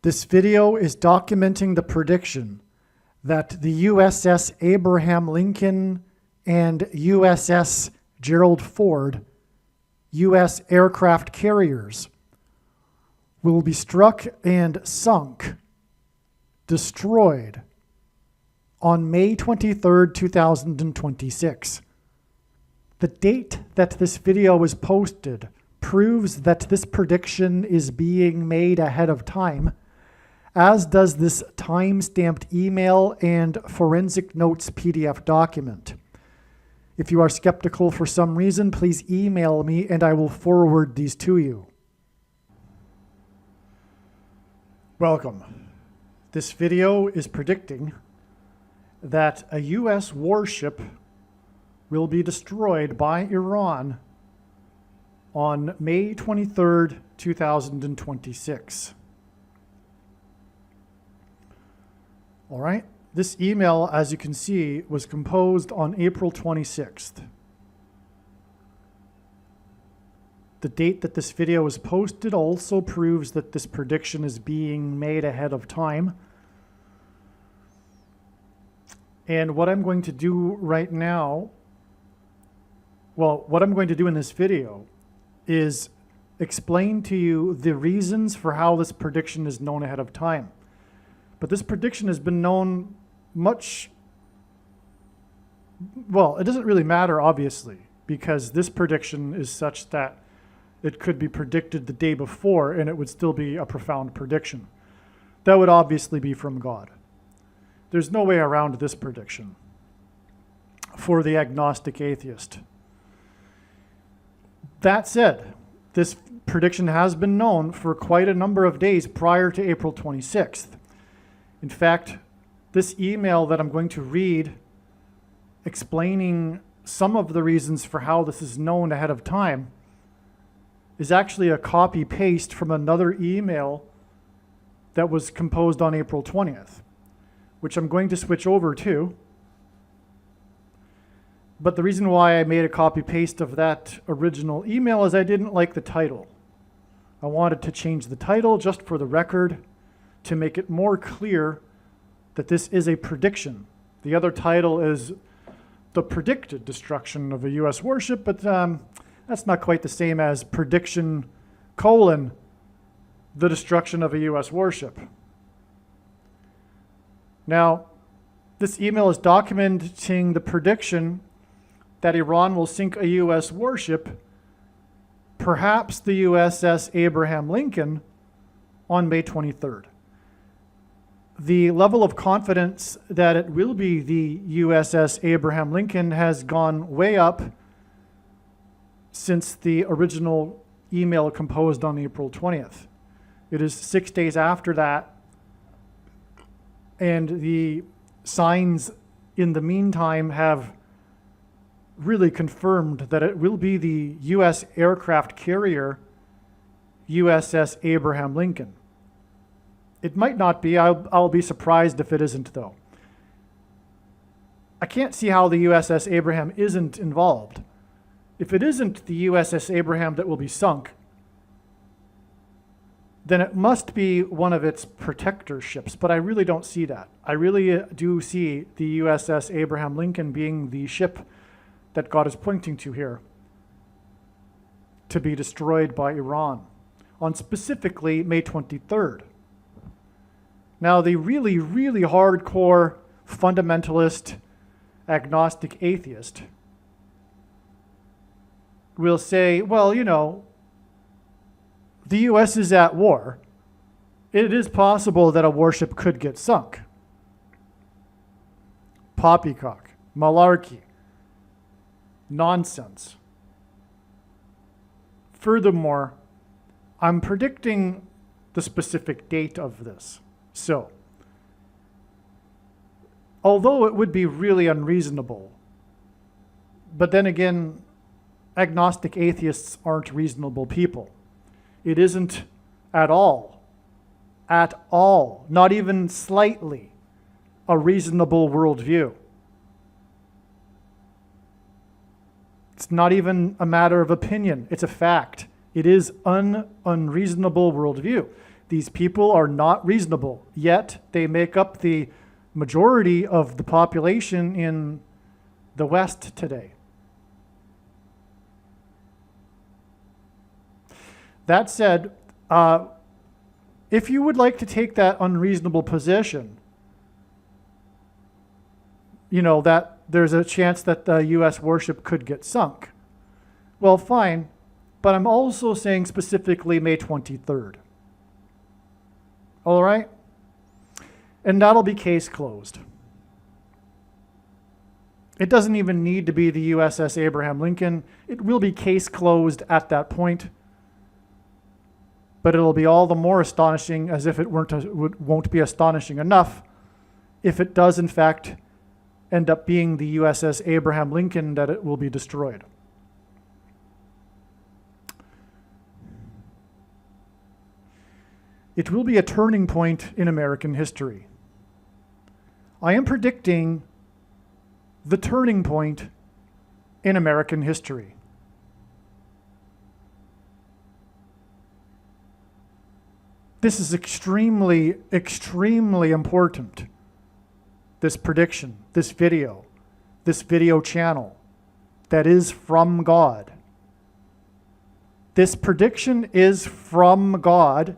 This video is documenting the prediction that the USS Abraham Lincoln and USS Gerald Ford U.S. aircraft carriers will be struck and sunk, destroyed, on May 23rd, 2026. The date that this video was posted proves that this prediction is being made ahead of time, as does this time-stamped email and forensic notes PDF document. If you are skeptical for some reason, please email me and I will forward these to you. Welcome. This video is predicting that a U.S. warship will be destroyed by Iran on May 23rd, 2026. All right, this email, as you can see, was composed on April 26th. The date that this video was posted also proves that this prediction is being made ahead of time. And what I'm going to do right now, what I'm going to do in this video is explain to you the reasons for how this prediction is known ahead of time. But this prediction has been known it doesn't really matter, obviously, because this prediction is such that it could be predicted the day before and it would still be a profound prediction. That would obviously be from God. There's no way around this prediction for the agnostic atheist. That said, this prediction has been known for quite a number of days prior to April 26th. In fact, this email that I'm going to read explaining some of the reasons for how this is known ahead of time is actually a copy-paste from another email that was composed on April 20th, which I'm going to switch over to. But the reason why I made a copy-paste of that original email is I didn't like the title. I wanted to change the title just for the record to make it more clear that this is a prediction. The other title is The Predicted Destruction of a U.S. Warship, but that's not quite the same as prediction : the destruction of a U.S. warship. Now, this email is documenting the prediction that Iran will sink a U.S. warship, perhaps the USS Abraham Lincoln, on May 23rd. The level of confidence that it will be the USS Abraham Lincoln has gone way up since the original email composed on April 20th. It is 6 days after that, and the signs in the meantime have really confirmed that it will be the U.S. aircraft carrier USS Abraham Lincoln. It might not be. I'll be surprised if it isn't, though. I can't see how the USS Abraham isn't involved. If it isn't the USS Abraham that will be sunk, then it must be one of its protector ships, but I really don't see that. I really do see the USS Abraham Lincoln being the ship that God is pointing to here to be destroyed by Iran on specifically May 23rd. Now, the really, really hardcore fundamentalist agnostic atheist will say, well, you know, the U.S. is at war. It is possible that a warship could get sunk. Poppycock, malarkey, nonsense. Furthermore, I'm predicting the specific date of this. So, although it would be really unreasonable, but then again, agnostic atheists aren't reasonable people. It isn't at all, not even slightly, a reasonable worldview. It's not even a matter of opinion. It's a fact. It is an unreasonable worldview. These people are not reasonable, yet they make up the majority of the population in the West today. That said, if you would like to take that unreasonable position, that there's a chance that the U.S. warship could get sunk. Well, fine, but I'm also saying specifically May 23rd. All right? And that'll be case closed. It doesn't even need to be the USS Abraham Lincoln. It will be case closed at that point. But it'll be all the more astonishing, as if it won't be astonishing enough, if it does in fact end up being the USS Abraham Lincoln, that it will be destroyed. It will be a turning point in American history. I am predicting the turning point in American history. This is extremely, extremely important. This prediction, this video channel that is from God. This prediction is from God,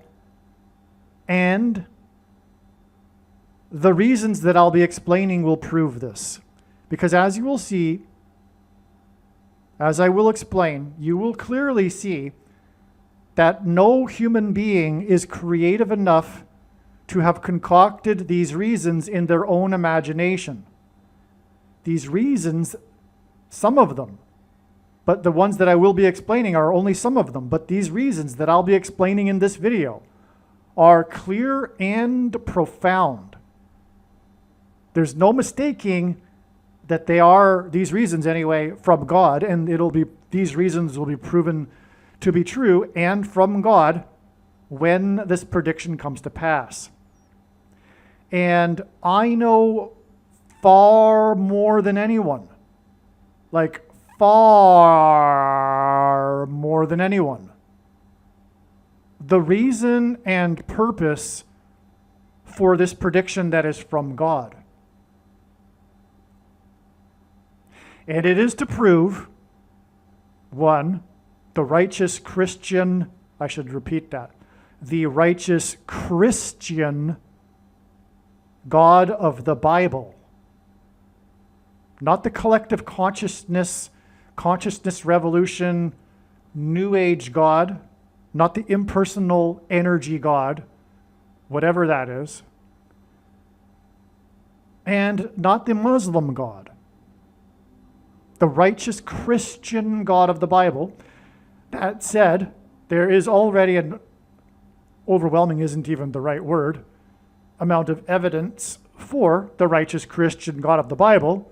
and the reasons that I'll be explaining will prove this. Because as you will see, as I will explain, you will clearly see that no human being is creative enough to have concocted these reasons in their own imagination. These reasons, some of them, but the ones that I will be explaining are only some of them, but these reasons that I'll be explaining in this video are clear and profound. There's no mistaking that they are, these reasons anyway, from God, and these reasons will be proven to be true and from God when this prediction comes to pass. And I know far more than anyone, like far more than anyone, the reason and purpose for this prediction that is from God. And it is to prove, one, the righteous Christian, I should repeat that, the righteous Christian God of the Bible, not the collective consciousness revolution, New Age God, not the impersonal energy God, whatever that is, and not the Muslim God. The righteous Christian God of the Bible. That said, there is already an overwhelming isn't even the right word, amount of evidence for the righteous Christian God of the Bible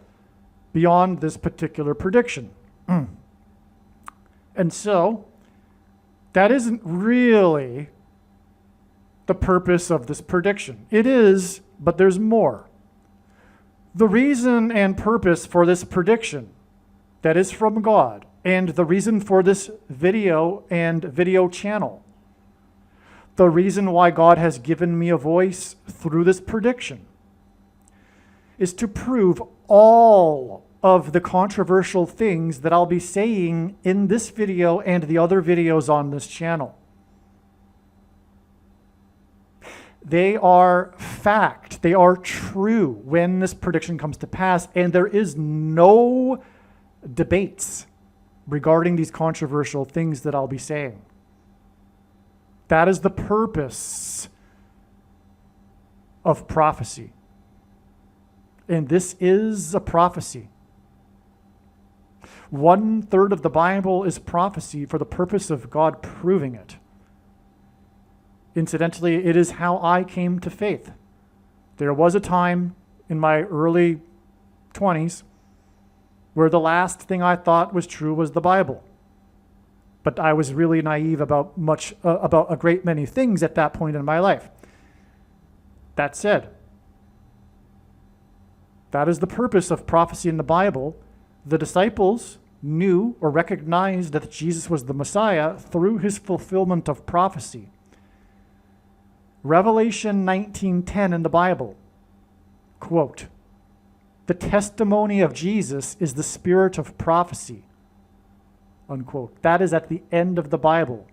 beyond this particular prediction. And so, that isn't really the purpose of this prediction. It is, but there's more. The reason and purpose for this prediction that is from God, and the reason for this video and video channel, the reason why God has given me a voice through this prediction, is to prove all of the controversial things that I'll be saying in this video and the other videos on this channel. They are fact. They are true when this prediction comes to pass, and there is no debates regarding these controversial things that I'll be saying. That is the purpose of prophecy. And this is a prophecy. 1/3 of the Bible is prophecy for the purpose of God proving it. Incidentally, it is how I came to faith. There was a time in my early 20s where the last thing I thought was true was the Bible. But I was really naive about a great many things at that point in my life. That said, that is the purpose of prophecy in the Bible. The disciples knew or recognized that Jesus was the Messiah through his fulfillment of prophecy. Revelation 19:10 in the Bible, quote, "The testimony of Jesus is the spirit of prophecy," unquote. That is at the end of the Bible.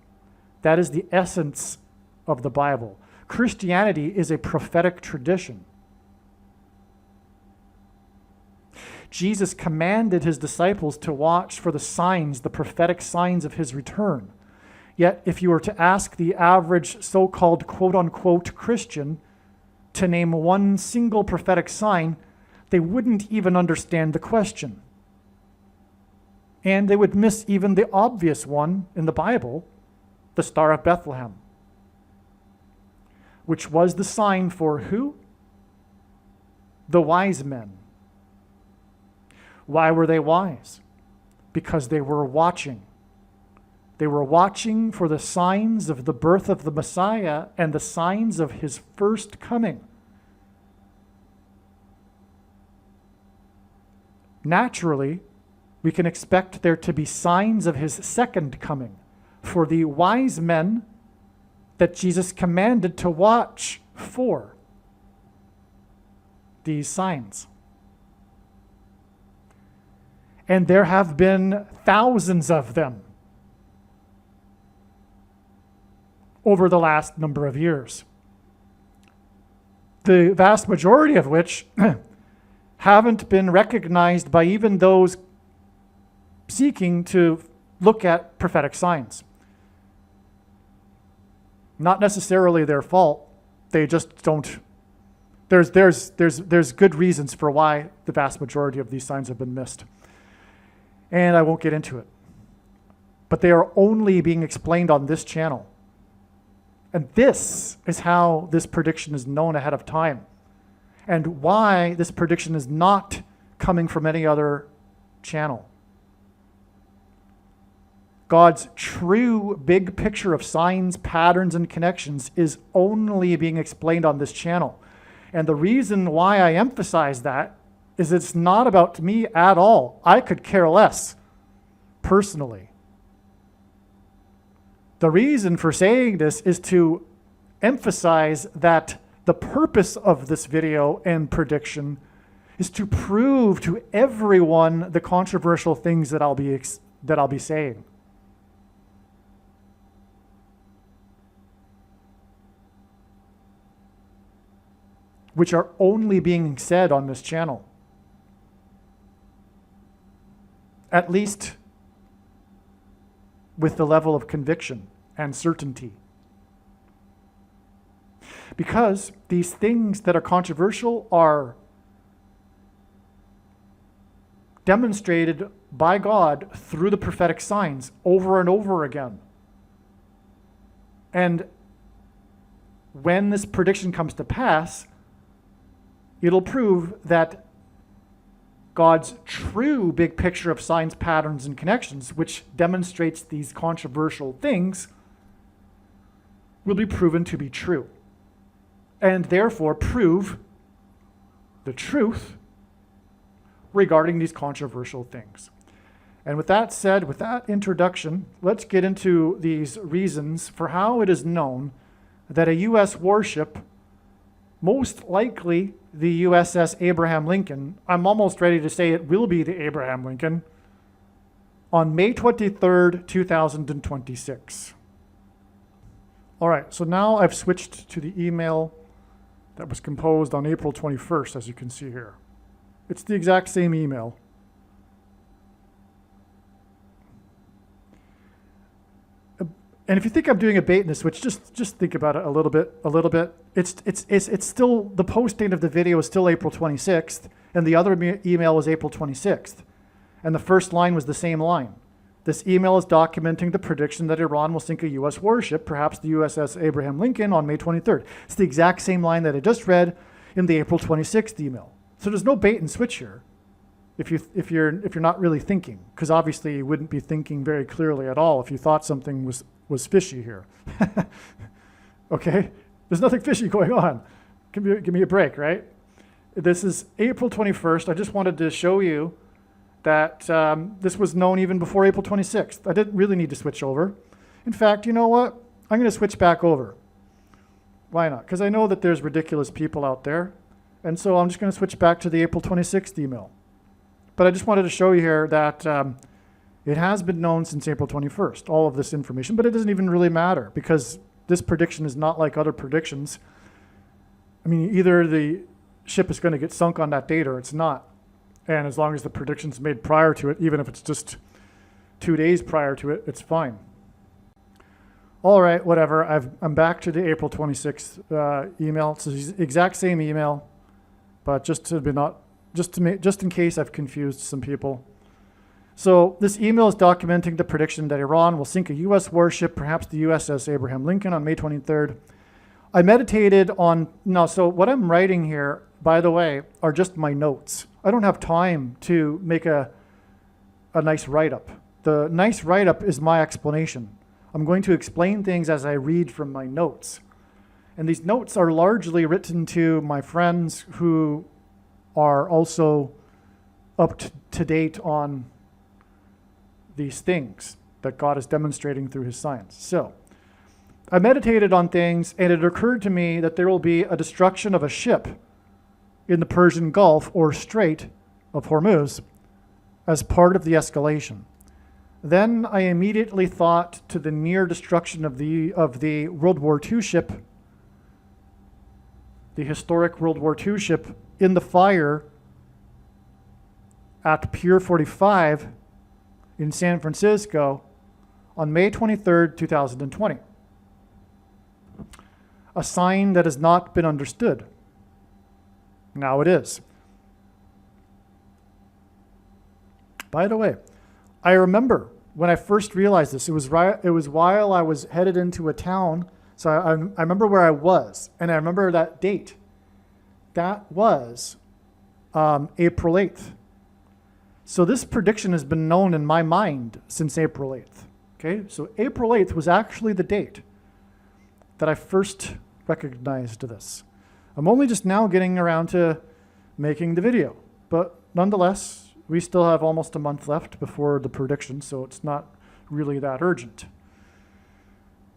That is the essence of the Bible. Christianity is a prophetic tradition. Jesus commanded his disciples to watch for the signs, the prophetic signs of his return. Yet, if you were to ask the average so-called quote-unquote Christian to name one single prophetic sign, they wouldn't even understand the question. And they would miss even the obvious one in the Bible, the Star of Bethlehem, which was the sign for who? The wise men. Why were they wise? Because they were watching. They were watching for the signs of the birth of the Messiah and the signs of his first coming. Naturally, we can expect there to be signs of his second coming for the wise men that Jesus commanded to watch for these signs. And there have been thousands of them over the last number of years, the vast majority of which haven't been recognized by even those seeking to look at prophetic signs. Not necessarily their fault. They just don't. There's good reasons for why the vast majority of these signs have been missed. And I won't get into it. But they are only being explained on this channel. And this is how this prediction is known ahead of time, and why this prediction is not coming from any other channel. God's true big picture of signs, patterns, and connections is only being explained on this channel. And the reason why I emphasize that is it's not about me at all. I could care less, personally. The reason for saying this is to emphasize that the purpose of this video and prediction is to prove to everyone the controversial things that I'll be saying. Which are only being said on this channel. At least with the level of conviction and certainty. Because these things that are controversial are demonstrated by God through the prophetic signs over and over again. And when this prediction comes to pass, it'll prove that God's true big picture of signs, patterns, and connections, which demonstrates these controversial things, will be proven to be true. And therefore prove the truth regarding these controversial things. And with that said, with that introduction, let's get into these reasons for how it is known that a U.S. warship, most likely the USS Abraham Lincoln, I'm almost ready to say it will be the Abraham Lincoln, on May 23rd, 2026. All right, so now I've switched to the email that was composed on April 21st, as you can see here. It's the exact same email. And if you think I'm doing a bait and a switch, just think about it a little bit. It's still, the post date of the video is still April 26th, and the other email was April 26th. And the first line was the same line. This email is documenting the prediction that Iran will sink a U.S. warship, perhaps the USS Abraham Lincoln, on May 23rd. It's the exact same line that I just read in the April 26th email. So there's no bait and switch here. If you're not really thinking, because obviously you wouldn't be thinking very clearly at all if you thought something was fishy here. Okay? There's nothing fishy going on. Give me a break, right? This is April 21st. I just wanted to show you that this was known even before April 26th. I didn't really need to switch over. In fact, you know what? I'm going to switch back over. Why not? Because I know that there's ridiculous people out there. And so I'm just going to switch back to the April 26th email. But I just wanted to show you here that it has been known since April 21st, all of this information, but it doesn't even really matter because this prediction is not like other predictions. I mean, either the ship is going to get sunk on that date or it's not. And as long as the prediction's made prior to it, even if it's just 2 days prior to it, it's fine. All right, whatever. I'm back to the April 26th email. It's the exact same email, but just in case I've confused some people. So this email is documenting the prediction that Iran will sink a U.S. warship, perhaps the USS Abraham Lincoln, on May 23rd. I meditated on, so what I'm writing here, by the way, are just my notes. I don't have time to make a nice write-up. The nice write-up is my explanation. I'm going to explain things as I read from my notes. And these notes are largely written to my friends who are also up to date on these things that God is demonstrating through his science. So I meditated on things, and it occurred to me that there will be a destruction of a ship in the Persian Gulf or Strait of Hormuz as part of the escalation. Then I immediately thought to the near destruction of the World War II ship, the historic World War II ship in the fire at Pier 45 in San Francisco on May 23rd, 2020. A sign that has not been understood. Now it is. By the way, I remember when I first realized this, it was while I was headed into a town. So I remember where I was, and I remember that date. That was April 8th. So this prediction has been known in my mind since April 8th. Okay, so April 8th was actually the date that I first recognized this. I'm only just now getting around to making the video, but nonetheless, we still have almost a month left before the prediction, so it's not really that urgent.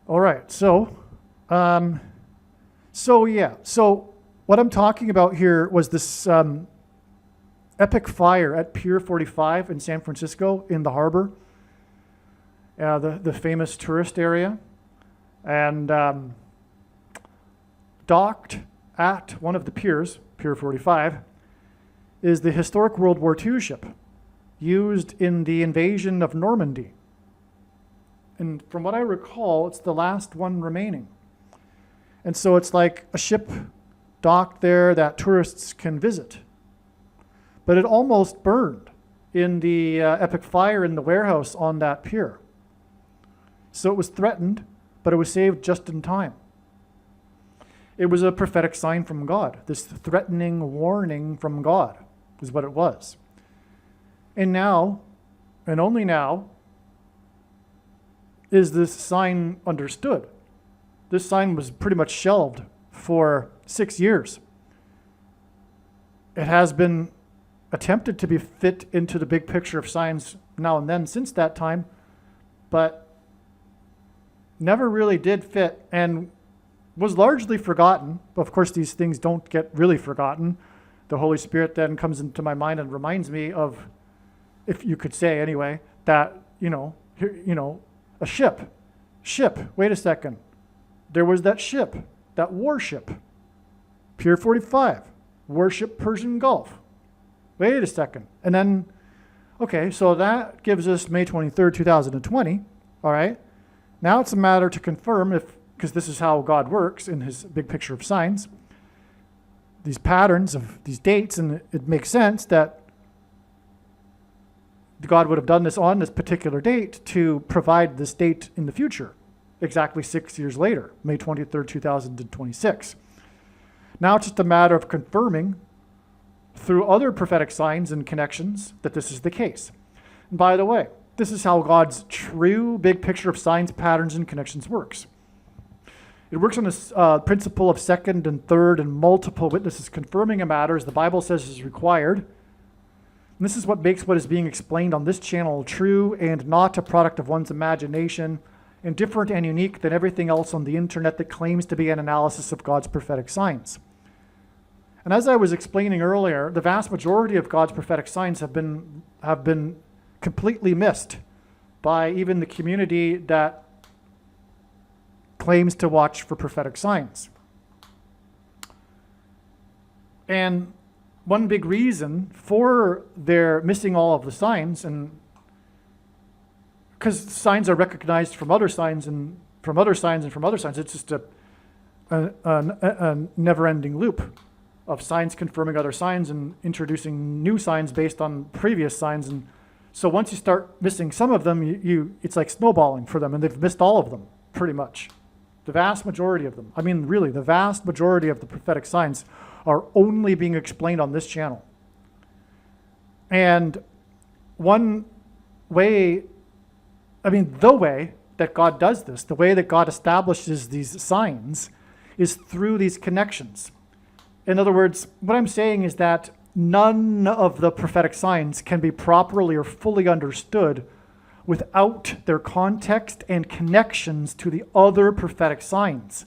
All right, so what I'm talking about here was this epic fire at Pier 45 in San Francisco in the harbor, the famous tourist area, and docked at one of the piers, Pier 45, is the historic World War II ship used in the invasion of Normandy. And from what I recall, it's the last one remaining. And so it's like a ship docked there that tourists can visit. But it almost burned in the epic fire in the warehouse on that pier. So it was threatened, but it was saved just in time. It was a prophetic sign from God. This threatening warning from God is what it was. And now, and only now, is this sign understood. This sign was pretty much shelved for 6 years. It has been attempted to be fit into the big picture of signs now and then since that time, but never really did fit and was largely forgotten. Of course, these things don't get really forgotten. The Holy Spirit then comes into my mind and reminds me of, if you could say anyway, that, a ship, wait a second. There was that ship, that warship, Pier 45, warship Persian Gulf. Wait a second. And then, okay, so that gives us May 23rd, 2020, all right? Now it's a matter to confirm because this is how God works in his big picture of signs, these patterns of these dates, and it makes sense that God would have done this on this particular date to provide this date in the future, exactly 6 years later, May 23rd, 2026. Now it's just a matter of confirming through other prophetic signs and connections that this is the case. And by the way, this is how God's true big picture of signs, patterns, and connections works. It works on this principle of second and third and multiple witnesses confirming a matter, as the Bible says is required. And this is what makes what is being explained on this channel true and not a product of one's imagination and different and unique than everything else on the internet that claims to be an analysis of God's prophetic signs. And as I was explaining earlier, the vast majority of God's prophetic signs have been completely missed by even the community that claims to watch for prophetic signs. And one big reason for their missing all of the signs, and because signs are recognized from other signs and from other signs and from other signs, it's just a never-ending loop of signs confirming other signs and introducing new signs based on previous signs. And so once you start missing some of them, it's like snowballing for them, and they've missed all of them, pretty much. The vast majority of them. I mean, really, the vast majority of the prophetic signs are only being explained on this channel. And one way, the way that God does this, the way that God establishes these signs, is through these connections. In other words, what I'm saying is that none of the prophetic signs can be properly or fully understood without their context and connections to the other prophetic signs.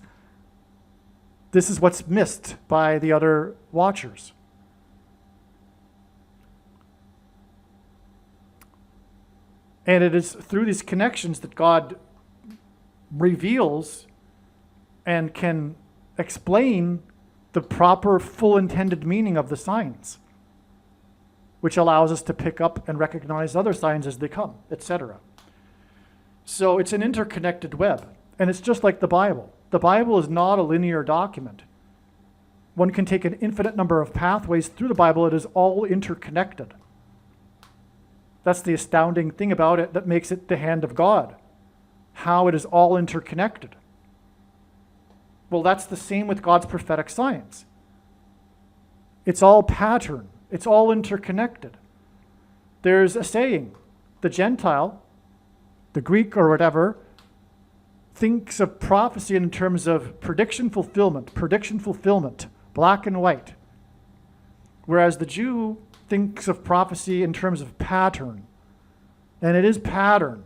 This is what's missed by the other watchers. And it is through these connections that God reveals and can explain the proper, full intended meaning of the signs, which allows us to pick up and recognize other signs as they come, etc. So it's an interconnected web, and it's just like the Bible. The Bible is not a linear document. One can take an infinite number of pathways through the Bible. It is all interconnected. That's the astounding thing about it that makes it the hand of God, how it is all interconnected. Well, that's the same with God's prophetic signs. It's all pattern. It's all interconnected. There's a saying, the Gentile, the Greek or whatever, thinks of prophecy in terms of prediction fulfillment, black and white. Whereas the Jew thinks of prophecy in terms of pattern. And it is pattern.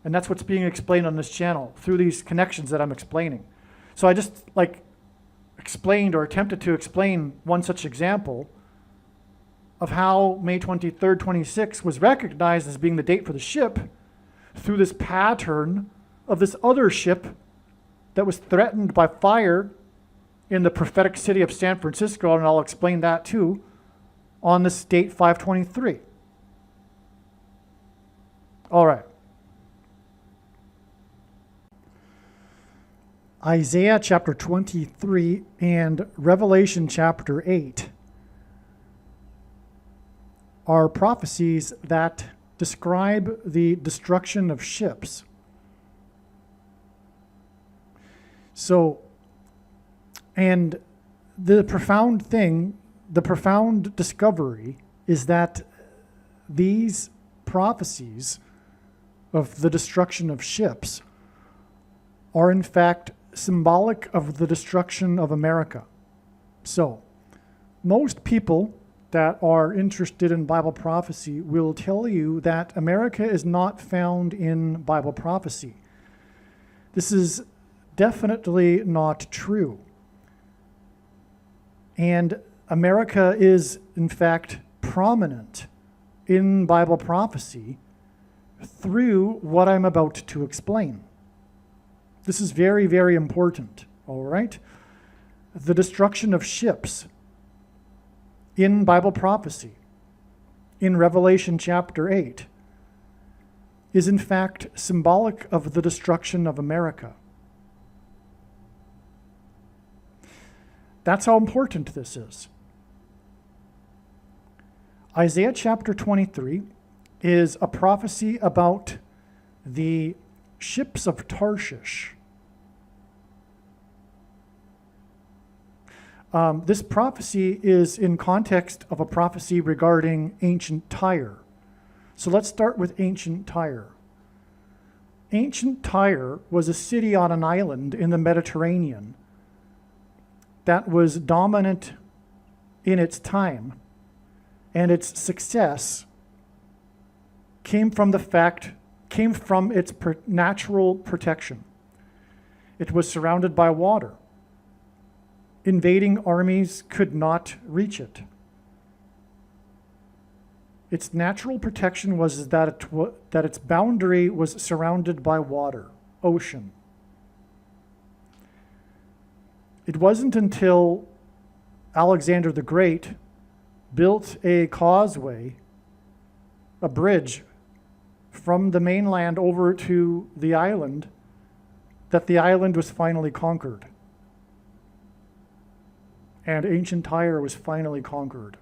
And that's what's being explained on this channel through these connections that I'm explaining. So I just explained or attempted to explain one such example of how May 23rd, 26 was recognized as being the date for the ship through this pattern of this other ship that was threatened by fire in the prophetic city of San Francisco, and I'll explain that too, on this date 523. All right. Isaiah chapter 23 and Revelation chapter 8 are prophecies that describe the destruction of ships. So, and the profound thing, the profound discovery is that these prophecies of the destruction of ships are in fact symbolic of the destruction of America. So, most people that are interested in Bible prophecy will tell you that America is not found in Bible prophecy. This is definitely not true. And America is, in fact, prominent in Bible prophecy through what I'm about to explain. This is very, very important, all right? The destruction of ships in Bible prophecy, in Revelation chapter 8, is in fact symbolic of the destruction of America. That's how important this is. Isaiah chapter 23 is a prophecy about the ships of Tarshish. This prophecy is in context of a prophecy regarding ancient Tyre. So let's start with ancient Tyre. Ancient Tyre was a city on an island in the Mediterranean that was dominant in its time, and its success came from the fact came from its natural protection. It was surrounded by water. Invading armies could not reach it. Its natural protection was that its boundary was surrounded by water, ocean. It wasn't until Alexander the Great built a causeway, a bridge, from the mainland over to the island, that the island was finally conquered. And ancient Tyre was finally conquered.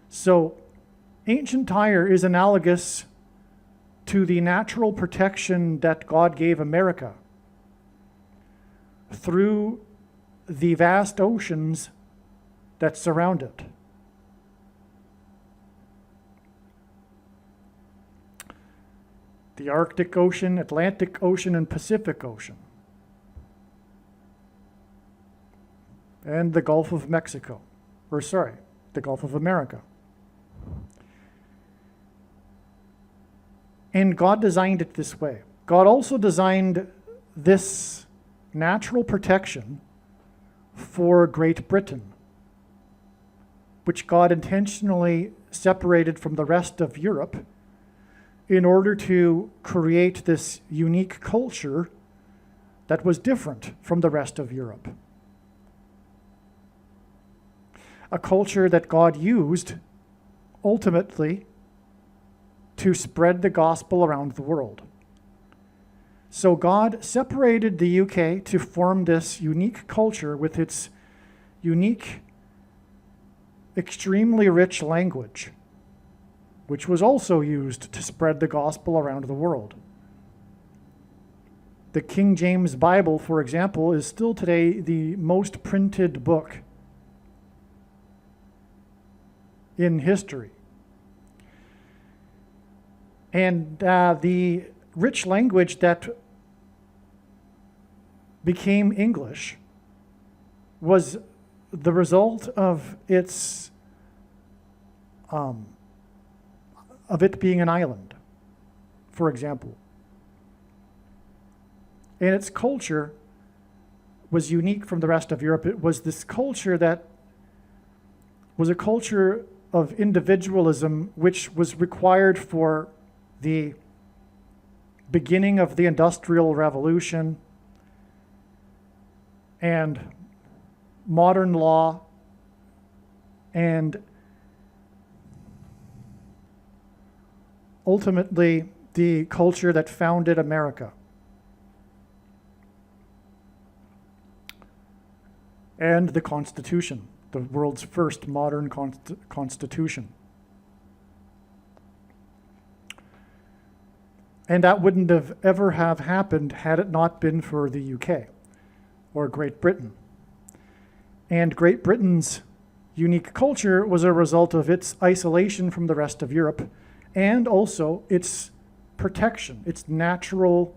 So, ancient Tyre is analogous to the natural protection that God gave America through the vast oceans that surround it. The Arctic Ocean, Atlantic Ocean, and Pacific Ocean. And the Gulf of Mexico, the Gulf of America. And God designed it this way. God also designed this natural protection for Great Britain, which God intentionally separated from the rest of Europe in order to create this unique culture that was different from the rest of Europe. A culture that God used ultimately to spread the gospel around the world. So God separated the UK to form this unique culture with its unique, extremely rich language, which was also used to spread the gospel around the world. The King James Bible, for example, is still today the most printed book in history. And the rich language that became English was the result of its of it being an island, for example. And its culture was unique from the rest of Europe. It was this culture that was a culture of individualism, which was required for the beginning of the Industrial Revolution and modern law and ultimately the culture that founded America. And the Constitution, the world's first modern constitution. And that wouldn't have ever have happened had it not been for the UK or Great Britain. And Great Britain's unique culture was a result of its isolation from the rest of Europe and also its protection, its natural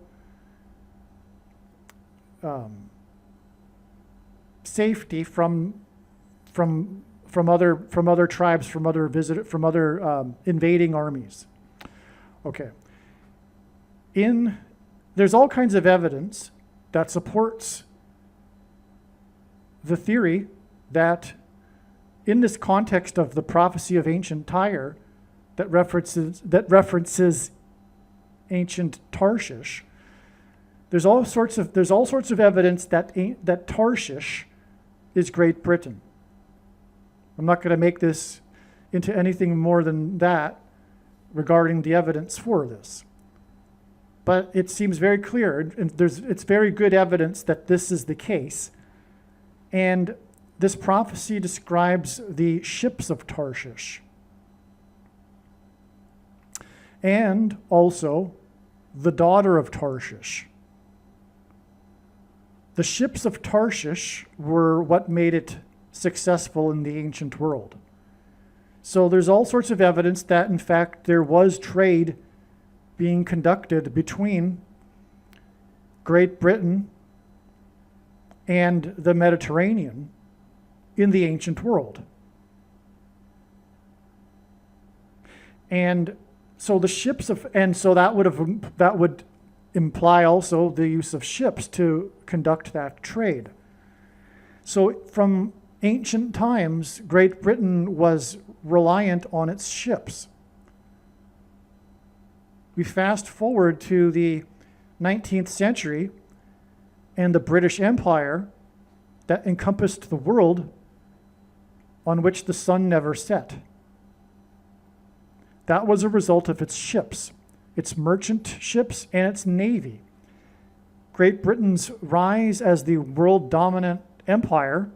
safety from other tribes, from other invading armies. Okay. There's all kinds of evidence that supports the theory that in this context of the prophecy of ancient Tyre that references ancient Tarshish, there's all sorts of evidence that Tarshish is Great Britain. I'm not going to make this into anything more than that regarding the evidence for this. But it seems very clear, and it's very good evidence that this is the case. And this prophecy describes the ships of Tarshish. And also the daughter of Tarshish. The ships of Tarshish were what made it successful in the ancient world. So there's all sorts of evidence that, in fact, there was trade being conducted between Great Britain and the Mediterranean in the ancient world. And So the ships of, and so that would imply also the use of ships to conduct that trade. So from ancient times, Great Britain was reliant on its ships. We fast forward to the 19th century and the British Empire that encompassed the world on which the sun never set. That was a result of its ships, its merchant ships, and its navy. Great Britain's rise as the world dominant empire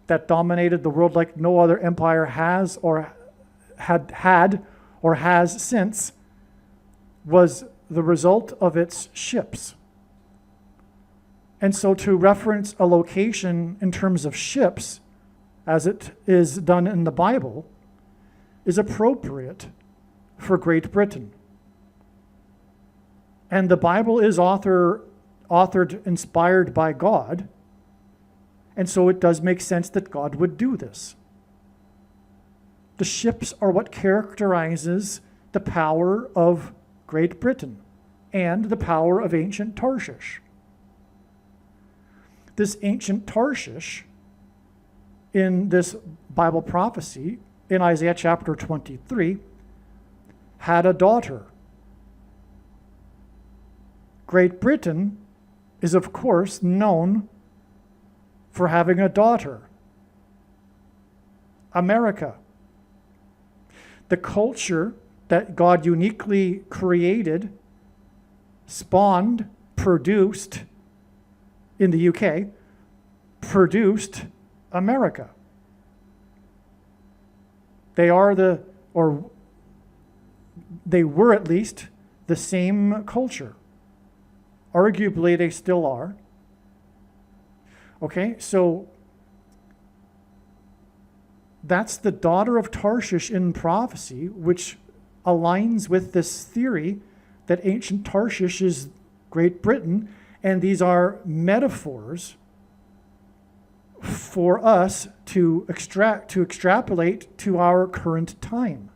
that dominated the world like no other empire has or had or has since was the result of its ships. And so to reference a location in terms of ships, as it is done in the Bible, is appropriate for Great Britain. And the Bible is authored, inspired by God, and so it does make sense that God would do this. The ships are what characterizes the power of Great Britain and the power of ancient Tarshish. This ancient Tarshish in this Bible prophecy in Isaiah chapter 23 had a daughter. Great Britain is, of course, known for having a daughter, America. The culture that God uniquely created, spawned, produced in the UK, produced America. They were at least the same culture. Arguably, they still are. Okay, so that's the daughter of Tarshish in prophecy, which aligns with this theory that ancient Tarshish is Great Britain, and these are metaphors for us to extrapolate to our current time.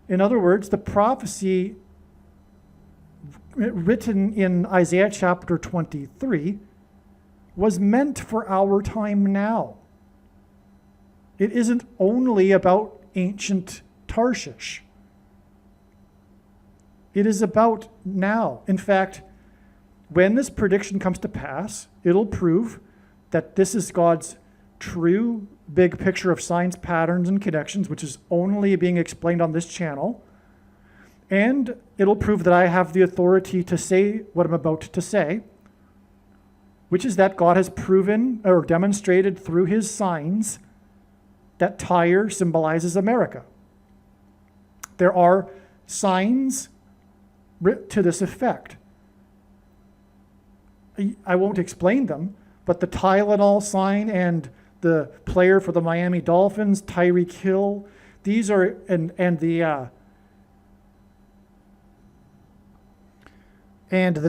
In other words, the prophecy written in Isaiah chapter 23 was meant for our time now. It isn't only about ancient Tarshish. It is about now. In fact, when this prediction comes to pass, it'll prove that this is God's true big picture of signs, patterns, and connections, which is only being explained on this channel. And it'll prove that I have the authority to say what I'm about to say, which is that God has proven or demonstrated through his signs that Tyre symbolizes America. There are signs to this effect. I won't explain them, but the Tylenol sign and the player for the Miami Dolphins, Tyreek Hill, these are, and the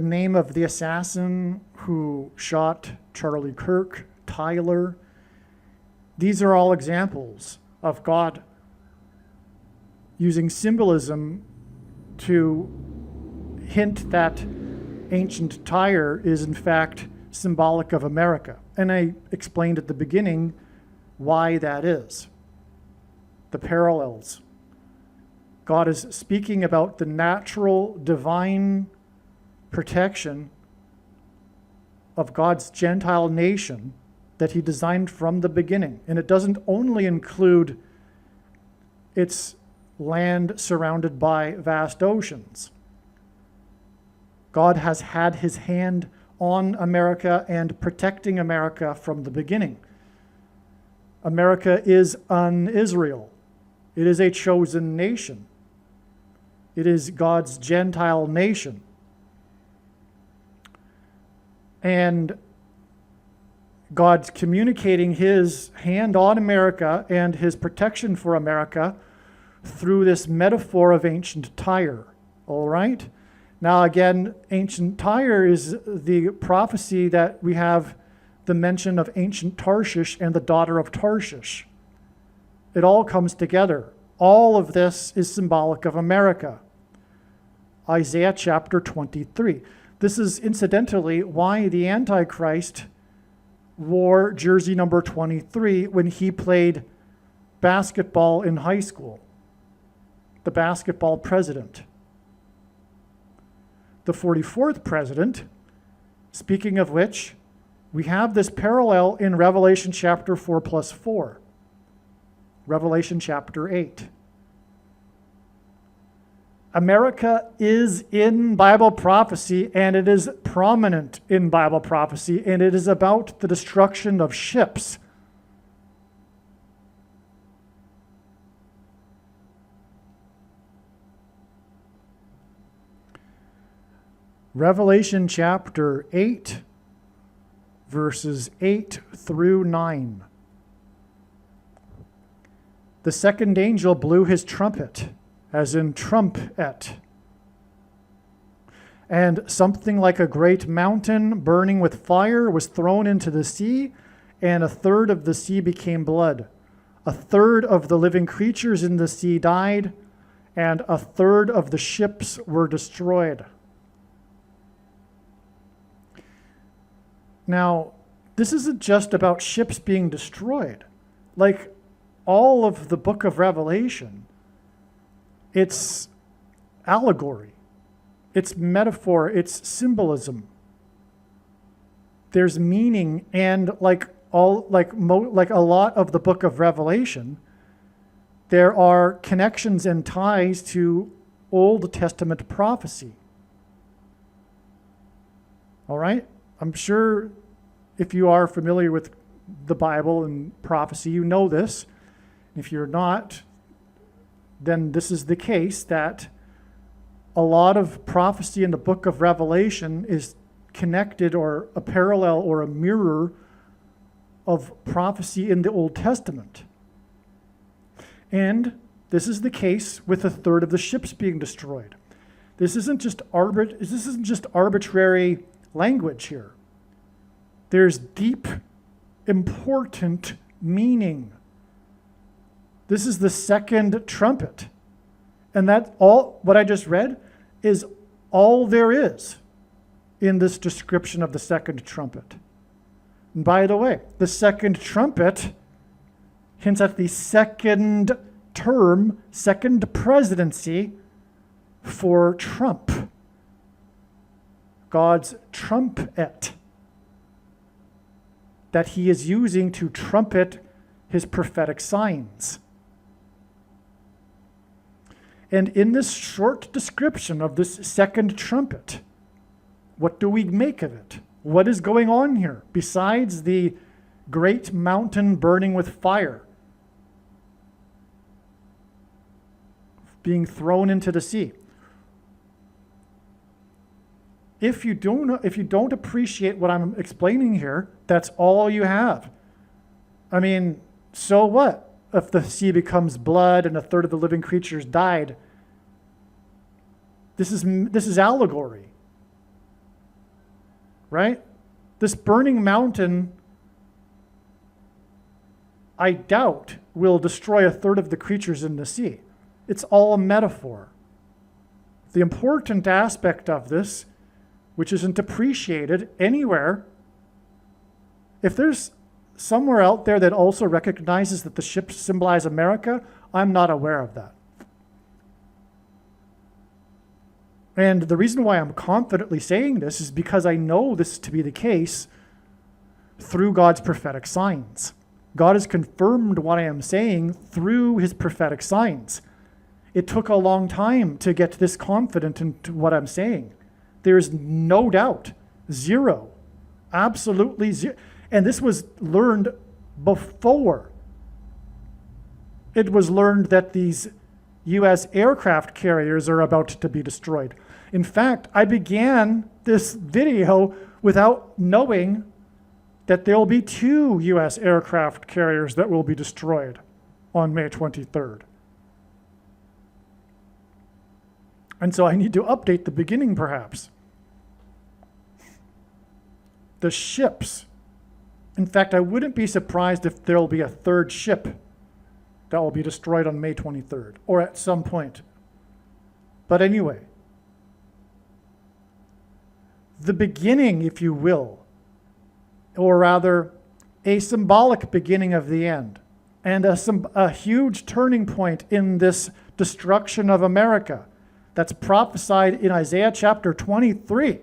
name of the assassin who shot Charlie Kirk, Tyler, these are all examples of God using symbolism to hint that ancient Tyre is in fact symbolic of America. And I explained at the beginning why that is. The parallels. God is speaking about the natural divine protection of God's Gentile nation that he designed from the beginning. And it doesn't only include its land surrounded by vast oceans. God has had his hand on America and protecting America from the beginning. America is an Israel. It is a chosen nation. It is God's Gentile nation. And God's communicating his hand on America and his protection for America through this metaphor of ancient Tyre. All right? Now, again, ancient Tyre is the prophecy that we have the mention of ancient Tarshish and the daughter of Tarshish. It all comes together. All of this is symbolic of America. Isaiah chapter 23. This is incidentally why the Antichrist wore jersey number 23 when he played basketball in high school. The basketball president. The 44th president, speaking of which, we have this parallel in Revelation chapter 4+4. Revelation chapter 8. America is in Bible prophecy, and it is prominent in Bible prophecy, and it is about the destruction of ships. Revelation chapter 8, verses 8 through 9. The second angel blew his trumpet, as in trumpet. And something like a great mountain burning with fire was thrown into the sea, and a third of the sea became blood. A third of the living creatures in the sea died, and a third of the ships were destroyed. Now, this isn't just about ships being destroyed. Like all of the book of Revelation, it's allegory, it's metaphor, it's symbolism. There's meaning, and like a lot of the book of Revelation, there are connections and ties to Old Testament prophecy. All right? I'm sure if you are familiar with the Bible and prophecy, you know this. If you're not, then this is the case, that a lot of prophecy in the book of Revelation is connected or a parallel or a mirror of prophecy in the Old Testament. And this is the case with a third of the ships being destroyed. This isn't just arbitrary language here. There's deep, important meaning. This is the second trumpet. And that all, what I just read, is all there is in this description of the second trumpet. And by the way, the second trumpet hints at the second term, second presidency for Trump. God's trumpet that he is using to trumpet his prophetic signs. And in this short description of this second trumpet, what do we make of it? What is going on here besides the great mountain burning with fire, being thrown into the sea? If you don't appreciate what I'm explaining here, that's all you have. I mean, so what if the sea becomes blood and a third of the living creatures died? This is allegory, right? This burning mountain, I doubt, will destroy a third of the creatures in the sea. It's all a metaphor. The important aspect of this, which isn't appreciated anywhere, if there's somewhere out there that also recognizes that the ships symbolize America, I'm not aware of that. And the reason why I'm confidently saying this is because I know this to be the case through God's prophetic signs. God has confirmed what I am saying through his prophetic signs. It took a long time to get this confident into what I'm saying. There's no doubt, zero, absolutely zero. And this was learned before it was learned that these U.S. aircraft carriers are about to be destroyed. In fact, I began this video without knowing that there will be 2 U.S. aircraft carriers that will be destroyed on May 23rd. And so I need to update the beginning, perhaps. The ships. In fact, I wouldn't be surprised if there will be a third ship that will be destroyed on May 23rd, or at some point. But anyway, the beginning, if you will, or rather, a symbolic beginning of the end, and a huge turning point in this destruction of America that's prophesied in Isaiah chapter 23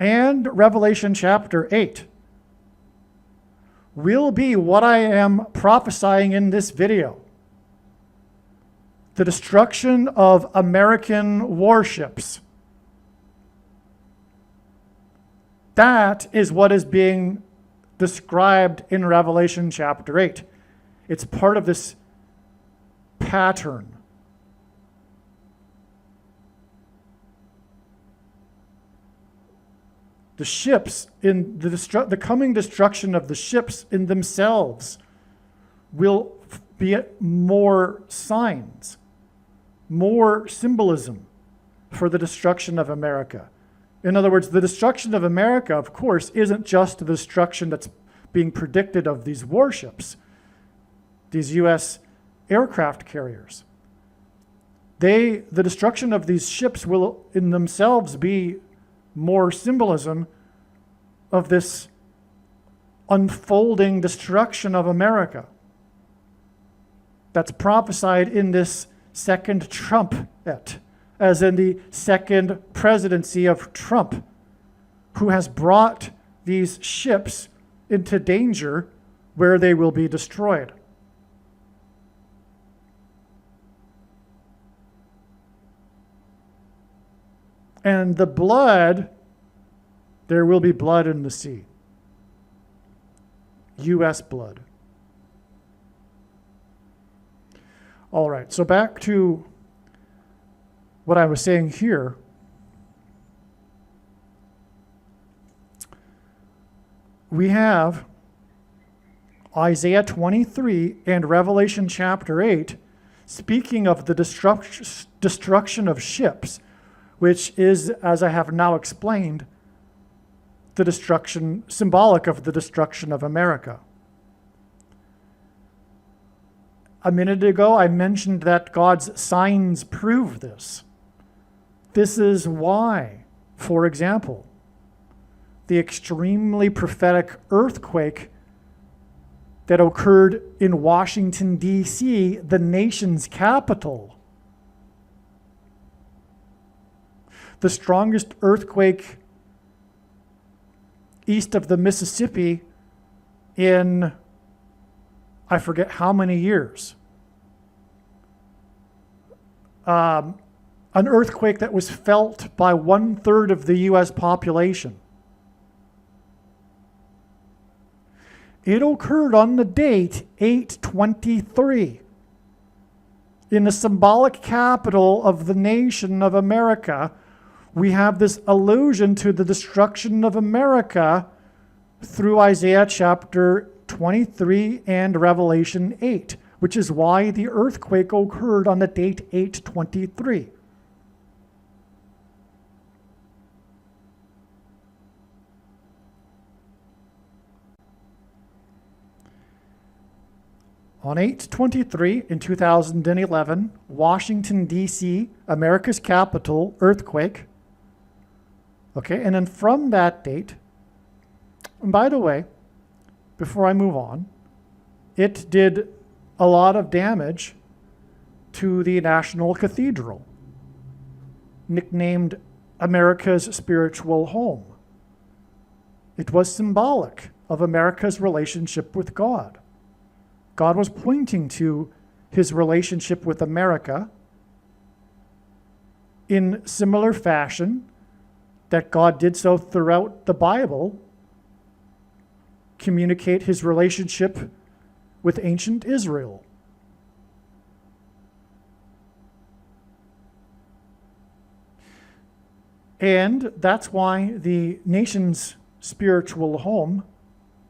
and Revelation chapter 8, will be what I am prophesying in this video. The destruction of American warships. That is what is being described in Revelation chapter 8. It's part of this pattern. The ships, in the coming destruction of the ships in themselves will be more signs, more symbolism for the destruction of America. In other words, the destruction of America, of course, isn't just the destruction that's being predicted of these warships, these U.S. aircraft carriers. The destruction of these ships will in themselves be more symbolism of this unfolding destruction of America that's prophesied in this second trumpet, as in the second presidency of Trump, who has brought these ships into danger where they will be destroyed. And the blood, there will be blood in the sea. U.S. blood. All right, so back to what I was saying here. We have Isaiah 23 and Revelation chapter 8 speaking of the destruction of ships, which is, as I have now explained, the destruction, symbolic of the destruction of America. A minute ago, I mentioned that God's signs prove this. This is why, for example, the extremely prophetic earthquake that occurred in Washington, D.C., the nation's capital, the strongest earthquake east of the Mississippi in, I forget how many years. An earthquake that was felt by 1/3 of the U.S. population. It occurred on the date 8/23 in the symbolic capital of the nation of America. We have this allusion to the destruction of America through Isaiah chapter 23 and Revelation 8, which is why the earthquake occurred on the date 8/23. On 8/23 in 2011, Washington, D.C., America's capital, earthquake. Okay, and then from that date, and by the way, before I move on, it did a lot of damage to the National Cathedral, nicknamed America's spiritual home. It was symbolic of America's relationship with God. God was pointing to his relationship with America in similar fashion that God did so throughout the Bible, communicate his relationship with ancient Israel. And that's why the nation's spiritual home,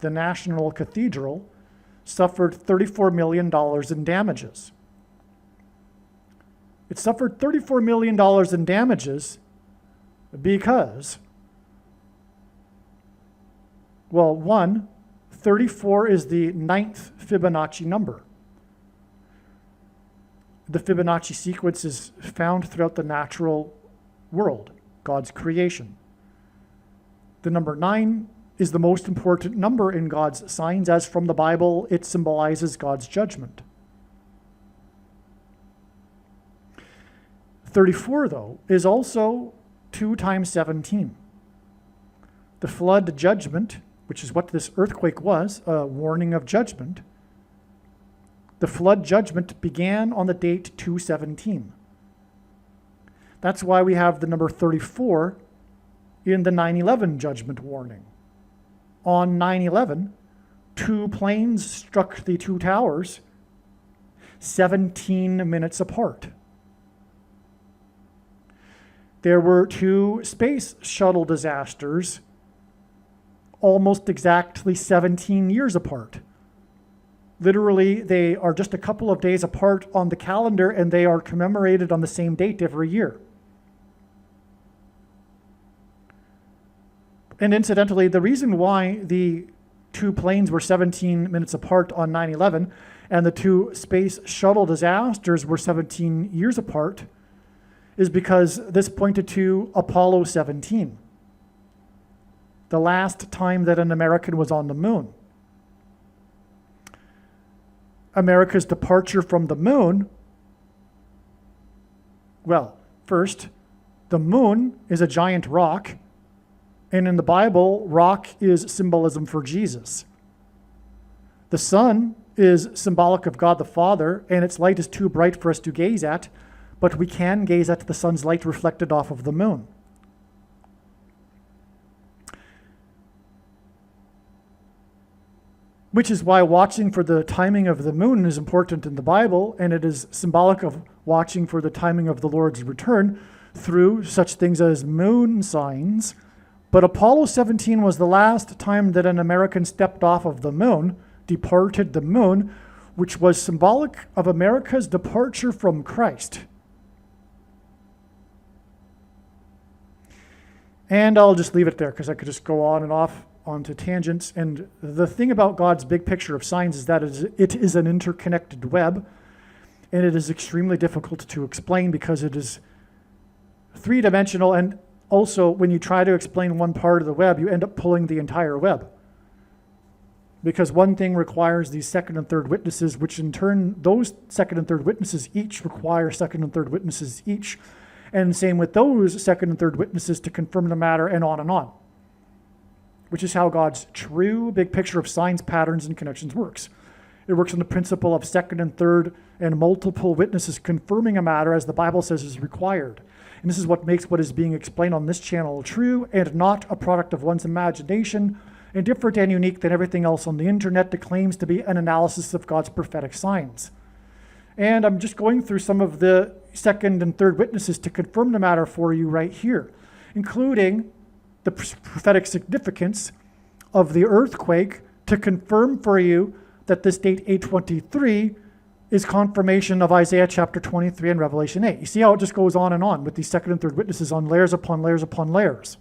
the National Cathedral, suffered $34 million in damages. It suffered $34 million in damages because, well, 34 is the 9th Fibonacci number. the Fibonacci sequence is found throughout the natural world, God's creation. The number 9 is the most important number in God's signs, as from the Bible, it symbolizes God's judgment. 34, though, is also 2 times 17. The flood judgment, which is what this earthquake was, a warning of judgment. The flood judgment began on the date 2/17. That's why we have the number 34 in the 9/11 judgment warning. On 9/11, 2 planes struck the 2 towers 17 minutes apart. There were 2 space shuttle disasters almost exactly 17 years apart. Literally, they are just a couple of days apart on the calendar, and they are commemorated on the same date every year. And incidentally, the reason why the 2 planes were 17 minutes apart on 9/11 and the 2 space shuttle disasters were 17 years apart is because this pointed to Apollo 17, the last time that an American was on the moon. America's departure from the moon, well, first, the moon is a giant rock, and in the Bible, rock is symbolism for Jesus. The sun is symbolic of God the Father, and its light is too bright for us to gaze at, but we can gaze at the sun's light reflected off of the moon. Which is why watching for the timing of the moon is important in the Bible, and it is symbolic of watching for the timing of the Lord's return through such things as moon signs. But Apollo 17 was the last time that an American stepped off of the moon, departed the moon, which was symbolic of America's departure from Christ. And I'll just leave it there because I could just go on and off onto tangents. And the thing about God's big picture of signs is that it is an interconnected web, and it is extremely difficult to explain because it is 3-dimensional, and also when you try to explain one part of the web, you end up pulling the entire web. Because one thing requires these second and third witnesses, which in turn, those second and third witnesses each require second and third witnesses each, and same with those second and third witnesses to confirm the matter, and on, which is how God's true big picture of signs, patterns, and connections works. It works on the principle of second and third and multiple witnesses confirming a matter as the Bible says is required. And this is what makes what is being explained on this channel true and not a product of one's imagination, and different and unique than everything else on the internet that claims to be an analysis of God's prophetic signs. And I'm just going through some of the second and third witnesses to confirm the matter for you right here, including the prophetic significance of the earthquake to confirm for you that this date 823 is confirmation of Isaiah chapter 23 and Revelation 8. You see how it just goes on and on with these second and third witnesses on layers upon layers upon layers.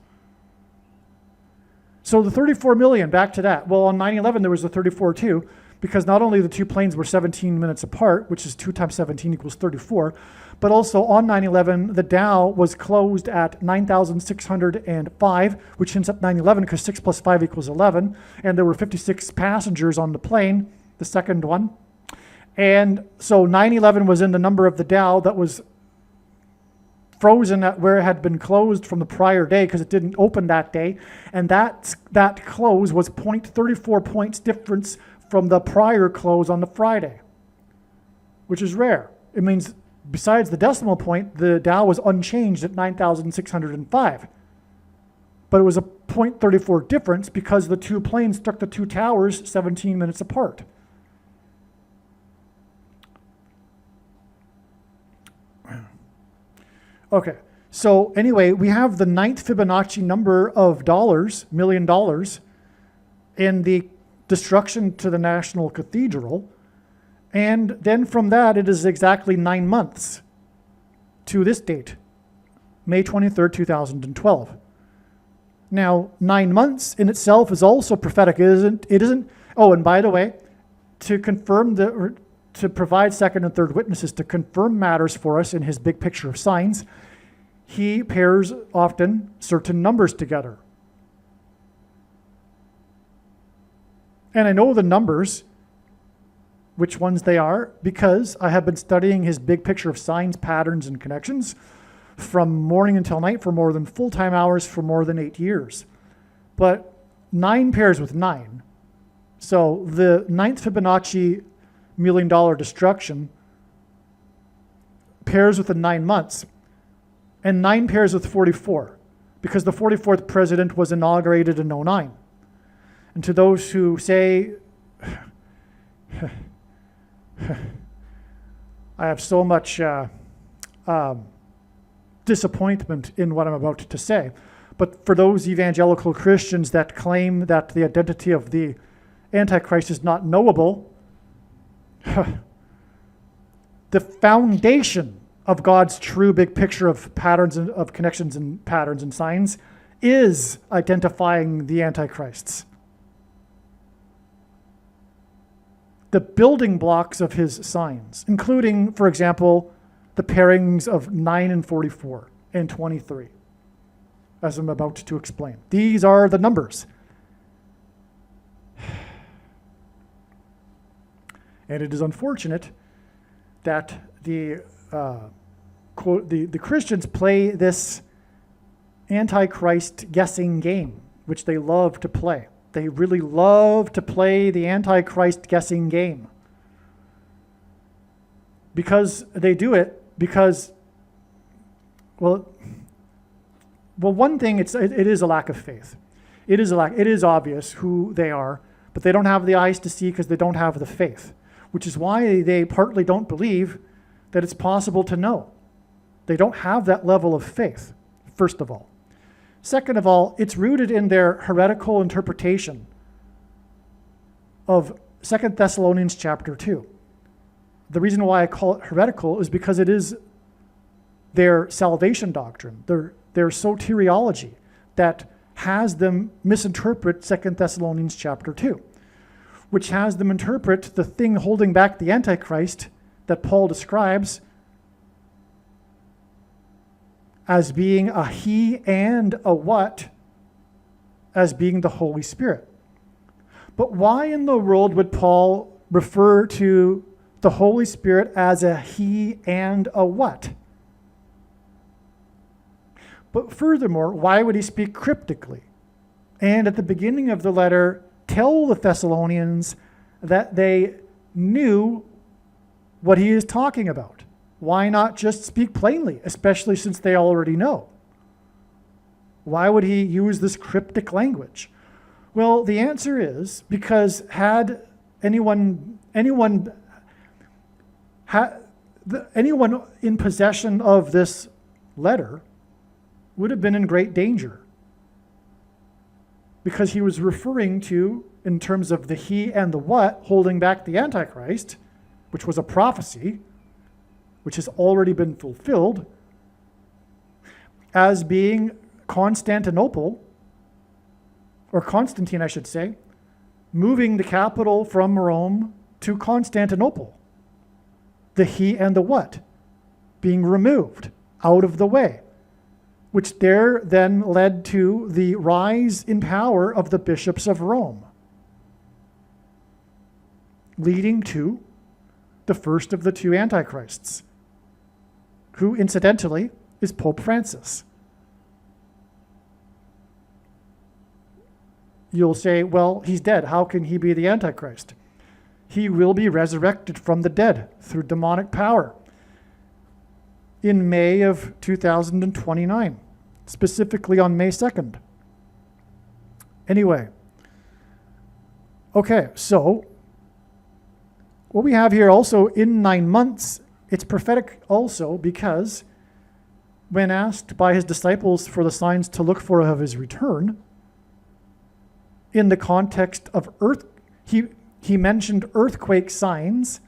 So the 34 million, back to that. Well, on 9/11, there was a 34 too, because not only the 2 planes were 17 minutes apart, which is 2 times 17 equals 34, but also on 9/11, the Dow was closed at 9,605, which hints at 9/11 because 6 plus 5 equals 11, and there were 56 passengers on the plane, the second one. And so 9/11 was in the number of the Dow that was frozen at where it had been closed from the prior day because it didn't open that day, and that close was 0.34 points difference from the prior close on the Friday, which is rare. It means besides the decimal point, the Dow was unchanged at 9,605. But it was a 0.34 difference because the 2 planes struck the 2 towers 17 minutes apart. Okay, so anyway, we have the 9th Fibonacci number of dollars, $1 million, in the destruction to the National Cathedral. And then from that, it is exactly 9 months to this date, May 23rd, 2012. Now, 9 months in itself is also prophetic. It isn't. Oh, and by the way, to confirm to provide second and third witnesses to confirm matters for us in his big picture of signs, he pairs often certain numbers together. And I know the numbers, which ones they are, because I have been studying his big picture of signs, patterns, and connections from morning until night for more than full-time hours for more than 8 years. But 9 pairs with 9. So the 9th Fibonacci $1 million destruction pairs with the 9 months, and 9 pairs with 44, because the 44th president was inaugurated in 09. And to those who say, I have so much disappointment in what I'm about to say, but for those evangelical Christians that claim that the identity of the Antichrist is not knowable, the foundation of God's true big picture of patterns and of connections and patterns and signs is identifying the Antichrists. The building blocks of his signs, including, for example, the pairings of 9 and 44 and 23, as I'm about to explain. These are the numbers. And it is unfortunate that the Christians play this Antichrist guessing game, which they love to play. They really love to play the Antichrist guessing game. Because they do it because, well, one thing, it is a lack of faith. It is obvious who they are, but they don't have the eyes to see because they don't have the faith, which is why they partly don't believe that it's possible to know. They don't have that level of faith, first of all. Second of all, it's rooted in their heretical interpretation of 2 Thessalonians chapter 2. The reason why I call it heretical is because it is their salvation doctrine, their soteriology, that has them misinterpret 2 Thessalonians chapter 2, which has them interpret the thing holding back the Antichrist that Paul describes as being a he and a what, as being the Holy Spirit. But why in the world would Paul refer to the Holy Spirit as a he and a what? But furthermore, why would he speak cryptically? And at the beginning of the letter, tell the Thessalonians that they knew what he is talking about. Why not just speak plainly, especially since they already know? Why would he use this cryptic language? Well, the answer is because had anyone in possession of this letter would have been in great danger, because he was referring to, in terms of the he and the what, holding back the Antichrist, which was a prophecy, which has already been fulfilled, as being Constantinople, or Constantine, I should say, moving the capital from Rome to Constantinople. The he and the what being removed out of the way, which there then led to the rise in power of the bishops of Rome, leading to the first of the two antichrists, who incidentally is Pope Francis. You'll say, well, he's dead. How can he be the Antichrist? He will be resurrected from the dead through demonic power in May of 2029, specifically on May 2nd. Anyway, okay, so what we have here also in 9 months, it's prophetic also because when asked by his disciples for the signs to look for of his return, in the context of he mentioned earthquake signs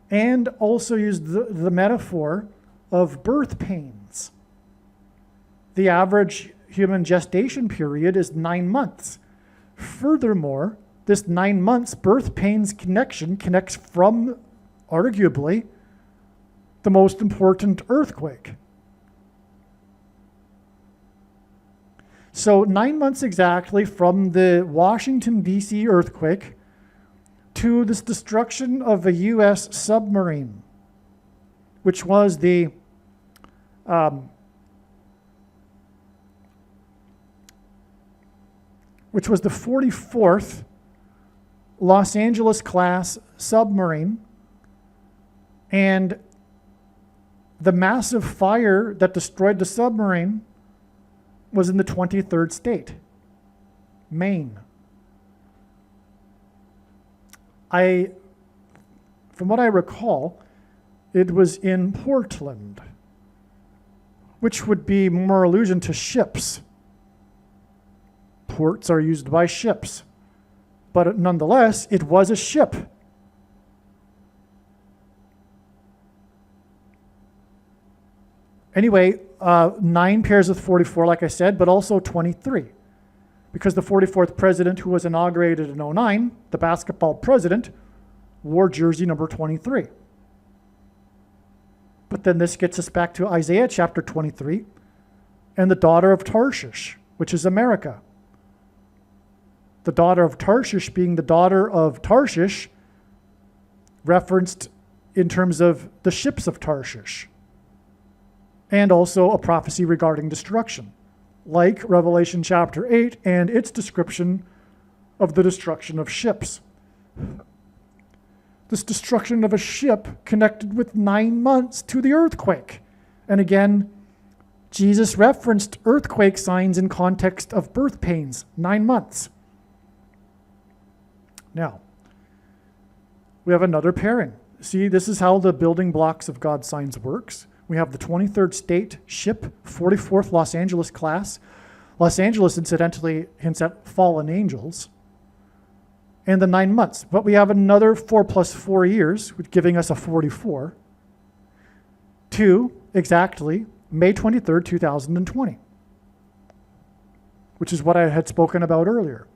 and also used the metaphor of birth pains. The average human gestation period is 9 months. Furthermore, this 9 months birth pains connection connects from arguably the most important earthquake. So 9 months exactly from the Washington, D.C. earthquake to this destruction of a U.S. submarine, which was the which was the 44th Los Angeles class submarine, and the massive fire that destroyed the submarine was in the 23rd state, Maine. From what I recall, it was in Portland, which would be more allusion to ships. Ports are used by ships, but nonetheless, it was a ship. Anyway, 9 pairs of 44, like I said, but also 23. Because the 44th president, who was inaugurated in 2009, the basketball president, wore jersey number 23. But then this gets us back to Isaiah chapter 23 and the daughter of Tarshish, which is America. The daughter of Tarshish being the daughter of Tarshish, referenced in terms of the ships of Tarshish, and also a prophecy regarding destruction, like Revelation chapter 8 and its description of the destruction of ships. This destruction of a ship connected with 9 months to the earthquake. And again, Jesus referenced earthquake signs in context of birth pains, 9 months. Now, we have another pairing. See, this is how the building blocks of God's signs works. We have the 23rd state ship, 44th Los Angeles class. Los Angeles, incidentally, hints at fallen angels. And the 9 months. But we have another 4 plus 4 years, giving us a 44, to exactly May 23rd, 2020, which is what I had spoken about earlier,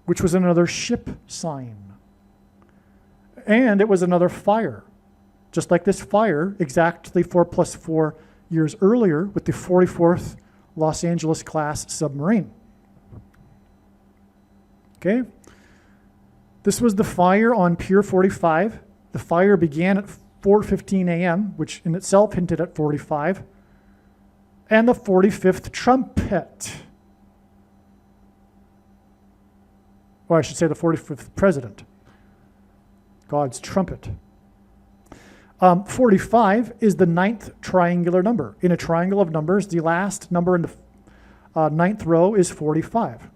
which was another ship sign. And it was another fire. Just like this fire, exactly 4 plus 4 years earlier with the 44th Los Angeles class submarine. Okay? This was the fire on Pier 45. The fire began at 4:15 a.m., which in itself hinted at 45. And the 45th trumpet. Or I should say the 45th president. God's trumpet. 45 is the 9th triangular number. In a triangle of numbers, the last number in the 9th row is 45.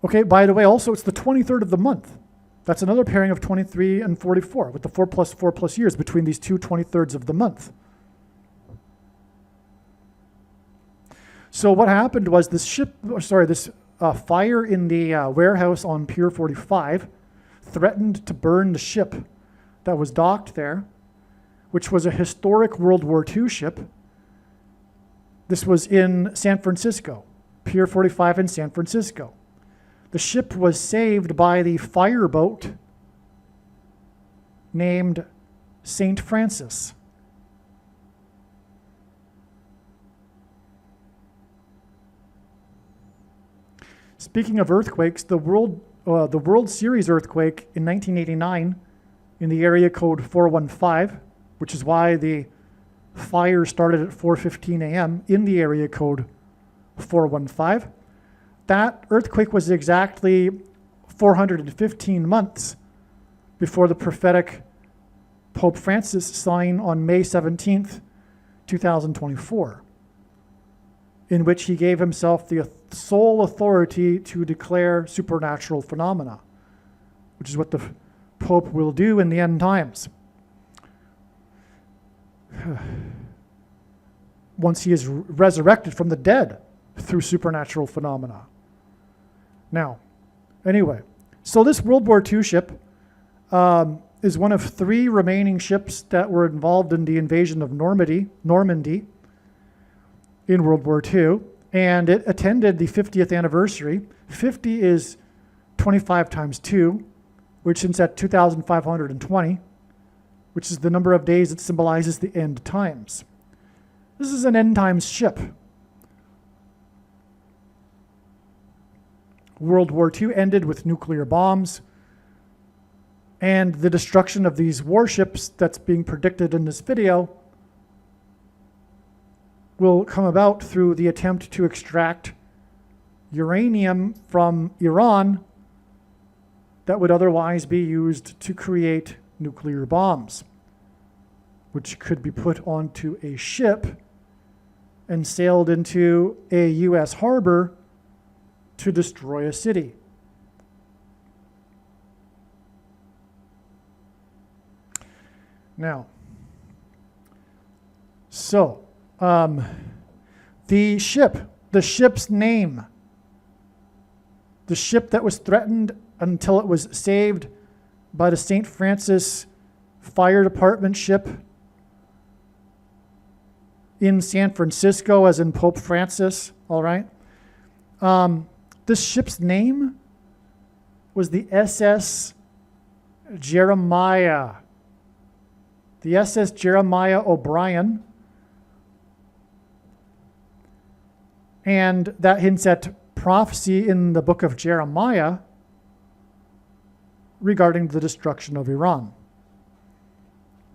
Okay, by the way, also it's the 23rd of the month. That's another pairing of 23 and 44, with the 4 plus years between these two 23rds of the month. So what happened was this fire in the warehouse on Pier 45 threatened to burn the ship that was docked there, which was a historic World War II ship. This was in San Francisco, Pier 45 in San Francisco. The ship was saved by the fireboat named St. Francis. Speaking of earthquakes, the World Series earthquake in 1989 in the area code 415, which is why the fire started at 4:15 a.m. in the area code 415. That earthquake was exactly 415 months before the prophetic Pope Francis sign on May 17th, 2024, in which he gave himself the sole authority to declare supernatural phenomena, which is what the Pope will do in the end times. Once he is resurrected from the dead through supernatural phenomena. Now, anyway, so this World War II ship is one of 3 remaining ships that were involved in the invasion of Normandy in World War II, and it attended the 50th anniversary. 50 is 25 times 2, which is at 2,520, which is the number of days that symbolizes the end times. This is an end times ship. World War II ended with nuclear bombs, and the destruction of these warships that's being predicted in this video will come about through the attempt to extract uranium from Iran that would otherwise be used to create nuclear bombs, which could be put onto a ship and sailed into a U.S. harbor to destroy a city. Now, so the ship's name, the ship that was threatened until it was saved by the St. Francis Fire Department ship in San Francisco, as in Pope Francis, all right? This ship's name was the SS Jeremiah. The SS Jeremiah O'Brien. And that hints at prophecy in the book of Jeremiah regarding the destruction of Iran.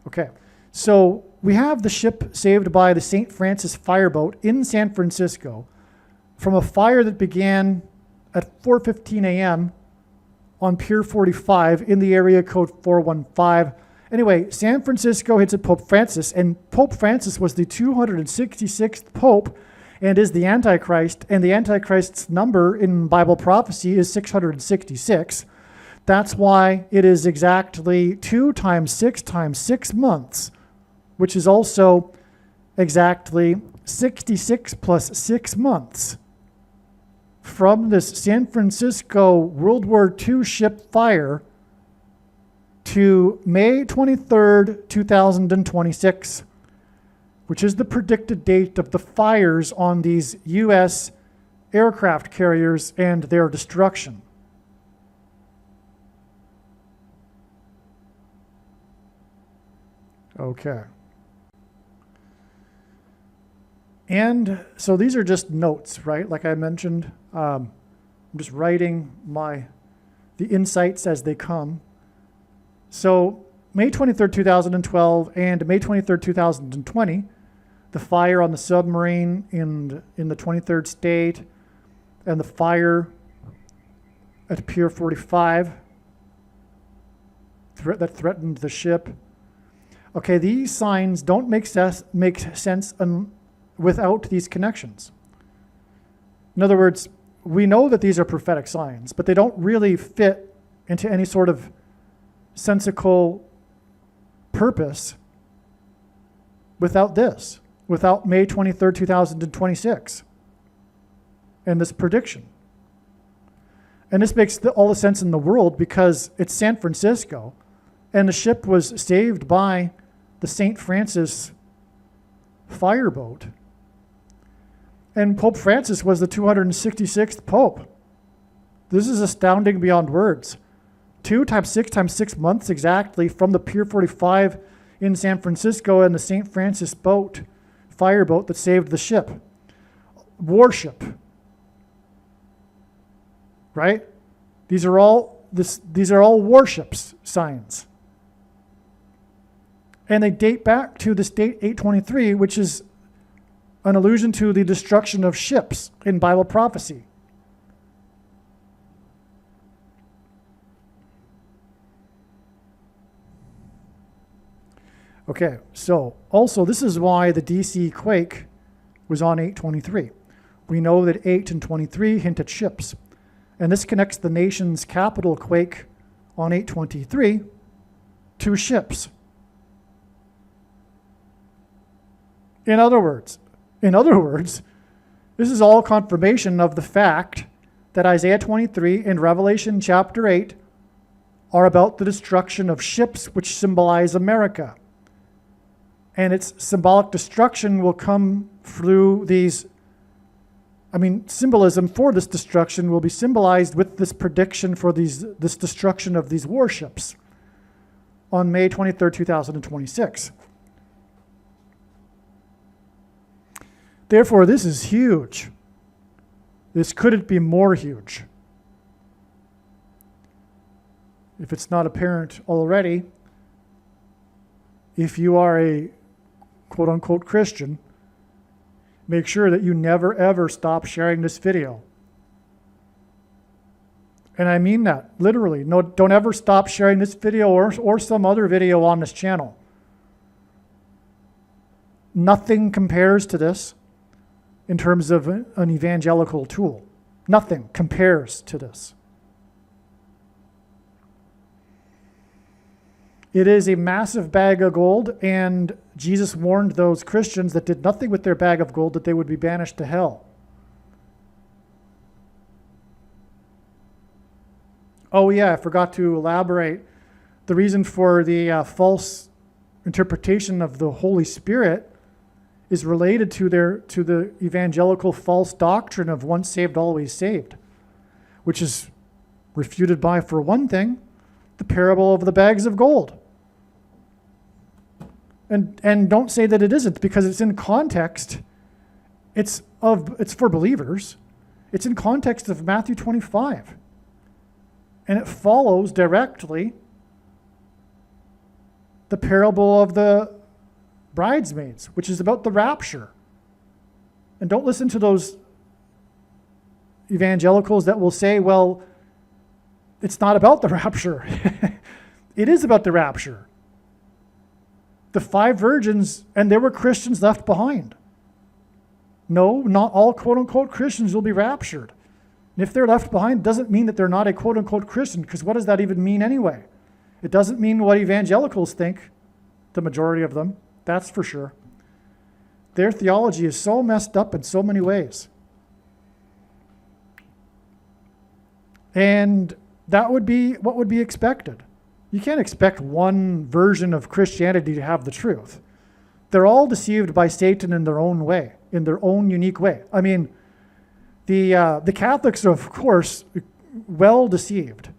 Okay, so we have the ship saved by the St. Francis fireboat in San Francisco from a fire that began at 4:15 a.m. on Pier 45 in the area code 415. Anyway, San Francisco hits at Pope Francis, and Pope Francis was the 266th Pope and is the Antichrist, and the Antichrist's number in Bible prophecy is 666. That's why it is exactly 2 times 6 times 6 months, which is also exactly 66 plus 6 months from this San Francisco World War II ship fire to May 23rd, 2026, which is the predicted date of the fires on these U.S. aircraft carriers and their destruction. Okay. And so these are just notes, right? Like I mentioned, I'm just writing the insights as they come. So May 23rd, 2012 and May 23rd, 2020, the fire on the submarine in the 23rd state and the fire at Pier 45 that threatened the ship. Okay, these signs don't make sense without these connections. In other words, we know that these are prophetic signs, but they don't really fit into any sort of sensical purpose without this, without May 23rd, 2026, and this prediction. And this makes all the sense in the world because it's San Francisco, and the ship was saved by the St. Francis fireboat. And Pope Francis was the 266th Pope. This is astounding beyond words. 2 times 6 times 6 months exactly from the Pier 45 in San Francisco and the St. Francis fireboat that saved the ship. Warship. Right? These are all warships signs. And they date back to this date 823, which is an allusion to the destruction of ships in Bible prophecy. Okay, so also this is why the DC quake was on 823. We know that 8 and 23 hint at ships. And this connects the nation's capital quake on 823 to ships. In other words, this is all confirmation of the fact that Isaiah 23 and Revelation chapter 8 are about the destruction of ships which symbolize America. And its symbolic destruction will come through these symbolism for this destruction will be symbolized with this prediction for this destruction of these warships on May 23rd, 2026. Therefore, this is huge. This couldn't be more huge. If it's not apparent already, if you are a quote-unquote Christian, make sure that you never ever stop sharing this video. And I mean that, literally. No, don't ever stop sharing this video or some other video on this channel. Nothing compares to this in terms of an evangelical tool. Nothing compares to this. It is a massive bag of gold, and Jesus warned those Christians that did nothing with their bag of gold that they would be banished to hell. Oh yeah, I forgot to elaborate. The reason for the false interpretation of the Holy Spirit is related to the evangelical false doctrine of once saved, always saved, which is refuted by, for one thing, the parable of the bags of gold. And don't say that it isn't, because it's in context. It's for believers. It's in context of Matthew 25. And it follows directly the parable of the bridesmaids, which is about the rapture. And don't listen to those evangelicals that will say, well, it's not about the rapture. It is about the rapture. The 5 virgins, and there were Christians left behind. No, not all quote-unquote Christians will be raptured. And if they're left behind, it doesn't mean that they're not a quote-unquote Christian, because what does that even mean anyway? It doesn't mean what evangelicals think, the majority of them, that's for sure. Their theology is so messed up in so many ways. And that would be what would be expected. You can't expect one version of Christianity to have the truth. They're all deceived by Satan in their own way, in their own unique way. I mean, the Catholics are, of course, well deceived.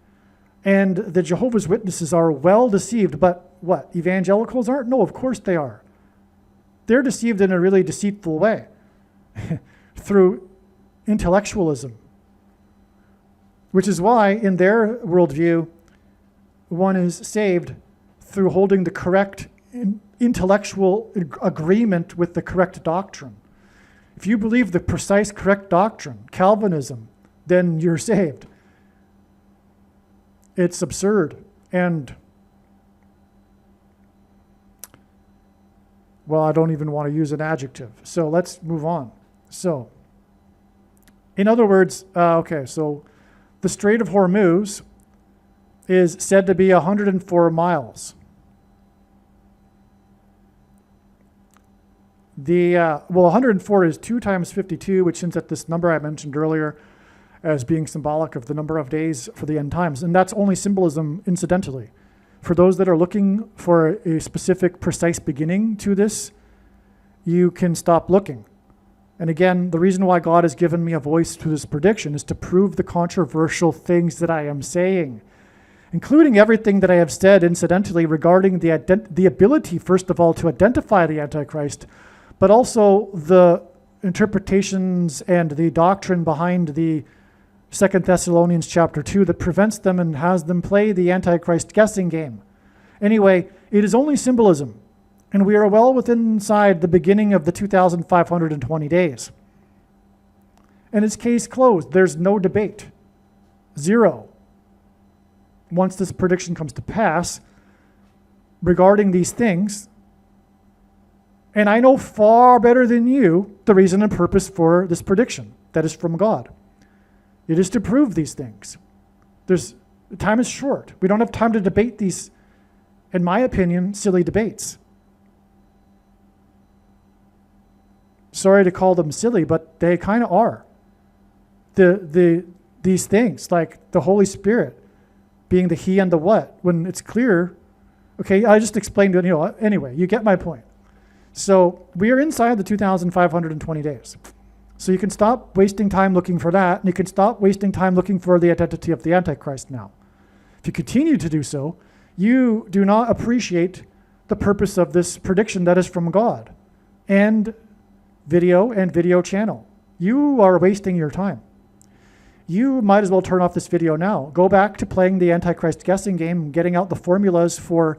And the Jehovah's Witnesses are well deceived, but what? Evangelicals aren't? No, of course they are. They're deceived in a really deceitful way through intellectualism, which is why in their worldview, one is saved through holding the correct intellectual agreement with the correct doctrine. If you believe the precise correct doctrine, Calvinism, then you're saved. It's absurd. And, well, I don't even want to use an adjective. So let's move on. So, in other words, so the Strait of Hormuz is said to be 104 miles. 104 is 2 times 52, which hints at this number I mentioned earlier as being symbolic of the number of days for the end times. And that's only symbolism incidentally. For those that are looking for a specific, precise beginning to this, you can stop looking. And again, the reason why God has given me a voice to this prediction is to prove the controversial things that I am saying, including everything that I have said incidentally regarding the ability, first of all, to identify the Antichrist, but also the interpretations and the doctrine behind the 2 Thessalonians chapter 2 that prevents them and has them play the Antichrist guessing game. Anyway, it is only symbolism, and we are well within inside the beginning of the 2,520 days. And it's case closed. There's no debate. Zero. Once this prediction comes to pass regarding these things, and I know far better than you the reason and purpose for this prediction that is from God. It is to prove these things. Time is short. We don't have time to debate these, in my opinion, silly debates. Sorry to call them silly, but they kind of are. These things, like the Holy Spirit being the he and the what, when it's clear. Okay, I just explained it, anyway, you get my point. So we are inside the 2,520 days. So you can stop wasting time looking for that, and you can stop wasting time looking for the identity of the Antichrist now. If you continue to do so, you do not appreciate the purpose of this prediction that is from God and video channel. You are wasting your time. You might as well turn off this video now. Go back to playing the Antichrist guessing game and getting out the formulas for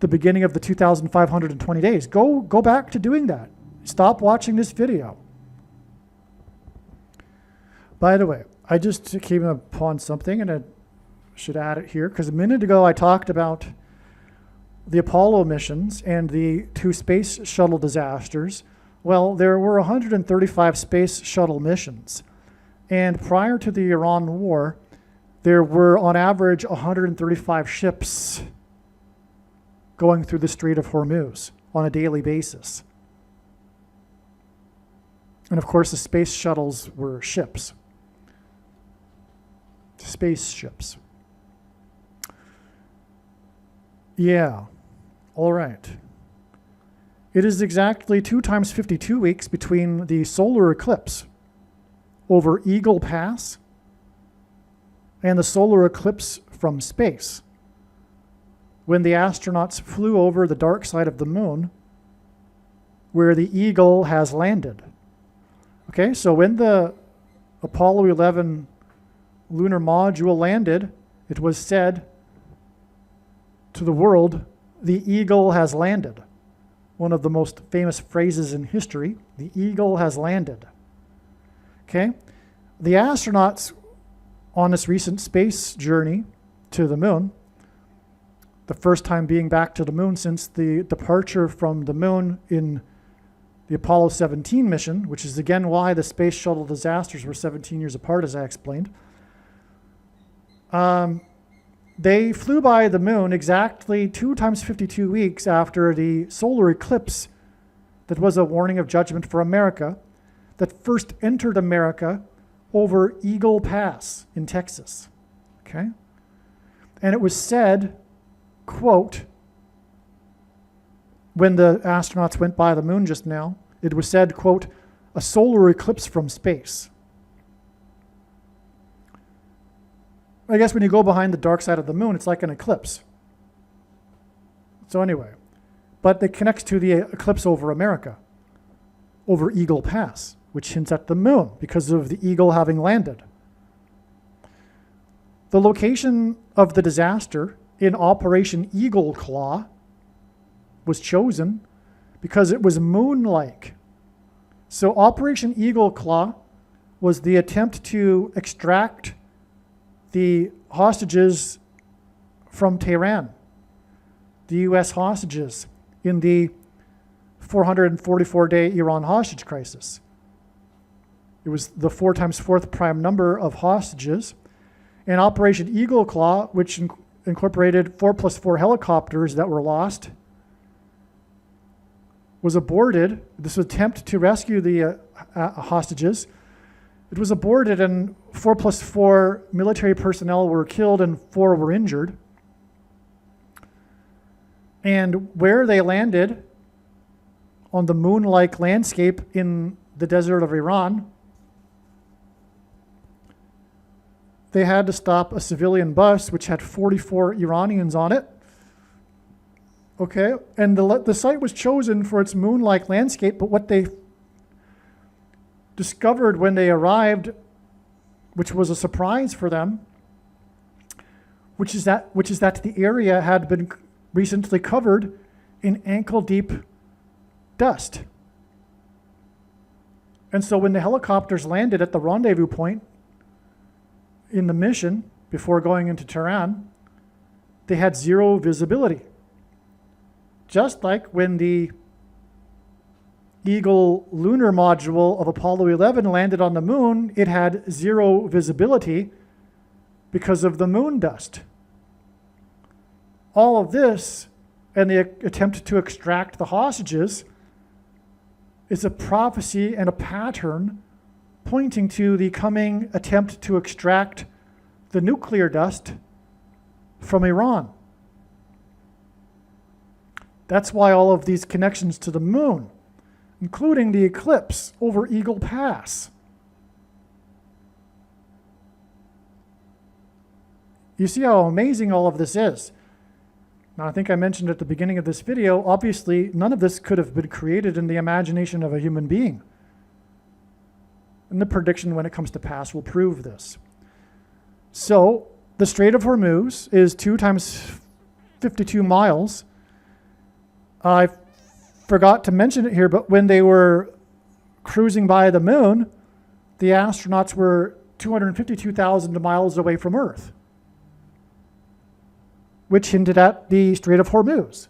the beginning of the 2,520 days. Go back to doing that. Stop watching this video. By the way, I just came upon something, and I should add it here, because a minute ago I talked about the Apollo missions and the 2 space shuttle disasters. Well, there were 135 space shuttle missions. And prior to the Iran war, there were on average 135 ships going through the Strait of Hormuz on a daily basis. And of course, the space shuttles were ships. Spaceships. Yeah, all right. It is exactly 2 times 52 weeks between the solar eclipse over Eagle Pass and the solar eclipse from space, when the astronauts flew over the dark side of the moon where the Eagle has landed. Okay, so when the Apollo 11 lunar module landed, it was said to the world, the Eagle has landed. One of the most famous phrases in history, the Eagle has landed. Okay, the astronauts on this recent space journey to the moon, the first time being back to the moon since the departure from the moon in the Apollo 17 mission, which is again why the space shuttle disasters were 17 years apart, as I explained. They flew by the moon exactly 2 times 52 weeks after the solar eclipse that was a warning of judgment for America that first entered America over Eagle Pass in Texas. Okay? And it was said, quote, when the astronauts went by the moon just now, it was said, quote, a solar eclipse from space. I guess when you go behind the dark side of the moon, it's like an eclipse. So anyway, but it connects to the eclipse over America, over Eagle Pass, which hints at the moon because of the Eagle having landed. The location of the disaster in Operation Eagle Claw was chosen because it was moon-like. So Operation Eagle Claw was the attempt to extract the hostages from Tehran, the U.S. hostages in the 444-day Iran hostage crisis. It was the 4 times 4th prime number of hostages. And Operation Eagle Claw, which incorporated 4+4 helicopters that were lost, was aborted. This attempt to rescue the hostages. It was aborted, and 4+4 military personnel were killed and 4 were injured. And where they landed on the moon-like landscape in the desert of Iran, they had to stop a civilian bus which had 44 Iranians on it. Okay, and the site was chosen for its moon-like landscape, but what they discovered when they arrived, which was a surprise for them, which is that the area had been recently covered in ankle-deep dust. And so when the helicopters landed at the rendezvous point in the mission before going into Tehran, they had 0 visibility. Just like when the Eagle lunar module of Apollo 11 landed on the moon, it had 0 visibility because of the moon dust. All of this and the attempt to extract the hostages is a prophecy and a pattern pointing to the coming attempt to extract the nuclear dust from Iran. That's why all of these connections to the moon, including the eclipse over Eagle Pass, You see how amazing all of this is. Now, I think I mentioned at the beginning of this video, obviously, none of this could have been created in the imagination of a human being. And the prediction when it comes to pass will prove this. So, the Strait of Hormuz is 2 times 52 miles. I forgot to mention it here, but when they were cruising by the moon, the astronauts were 252,000 miles away from Earth, which hinted at the Strait of Hormuz,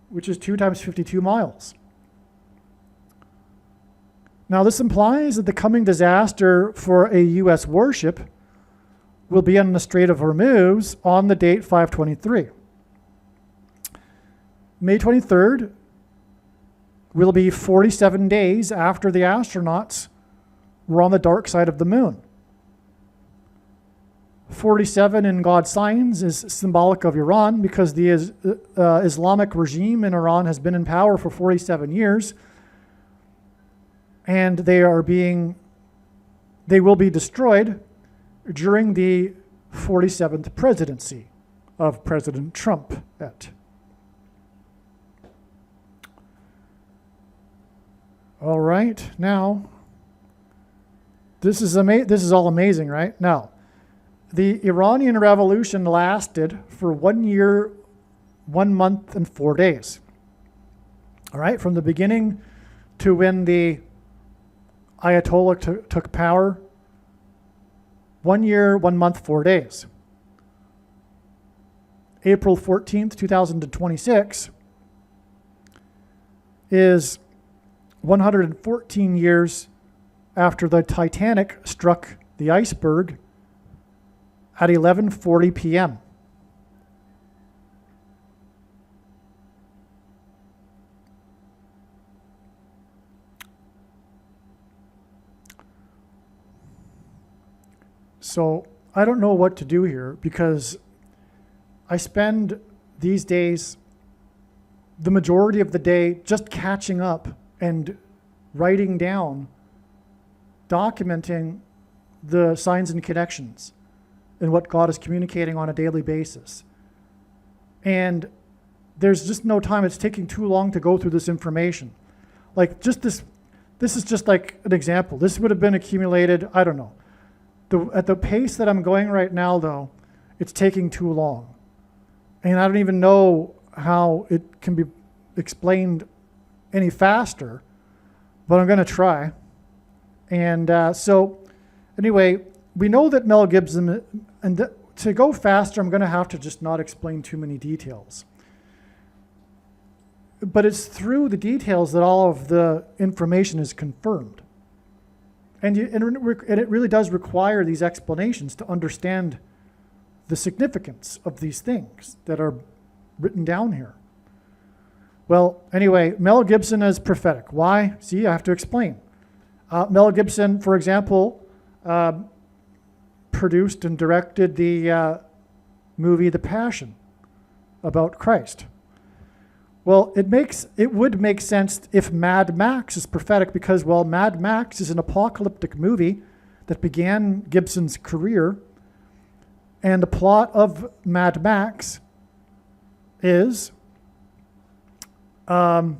which is 2 times 52 miles. Now, this implies that the coming disaster for a U.S. warship will be on the Strait of Hormuz on the date 5/23. May 23rd will be 47 days after the astronauts were on the dark side of the moon. 47 in God's signs is symbolic of Iran because the Islamic regime in Iran has been in power for 47 years, and they will be destroyed during the 47th presidency of President Trump. All right, now, this is all amazing, right? Now, the Iranian Revolution lasted for 1 year, 1 month, and 4 days. All right, from the beginning to when the Ayatollah took power, 1 year, 1 month, 4 days. April 14th, 2026 is 114 years after the Titanic struck the iceberg at 11:40 p.m. So I don't know what to do here because I spend these days the majority of the day just catching up and writing down, documenting the signs and connections and what God is communicating on a daily basis. And there's just no time. It's taking too long to go through this information. Like just this is just like an example. This would have been accumulated, I don't know. At the pace that I'm going right now, though, it's taking too long. And I don't even know how it can be explained any faster, but I'm going to try. And so anyway, we know that Mel Gibson, and to go faster, I'm going to have to just not explain too many details. But it's through the details that all of the information is confirmed. And it really does require these explanations to understand the significance of these things that are written down here. Well, anyway, Mel Gibson is prophetic. Why? See, I have to explain. Mel Gibson, for example, produced and directed the movie The Passion about Christ. Well, it would make sense if Mad Max is prophetic because, well, Mad Max is an apocalyptic movie that began Gibson's career. And the plot of Mad Max is the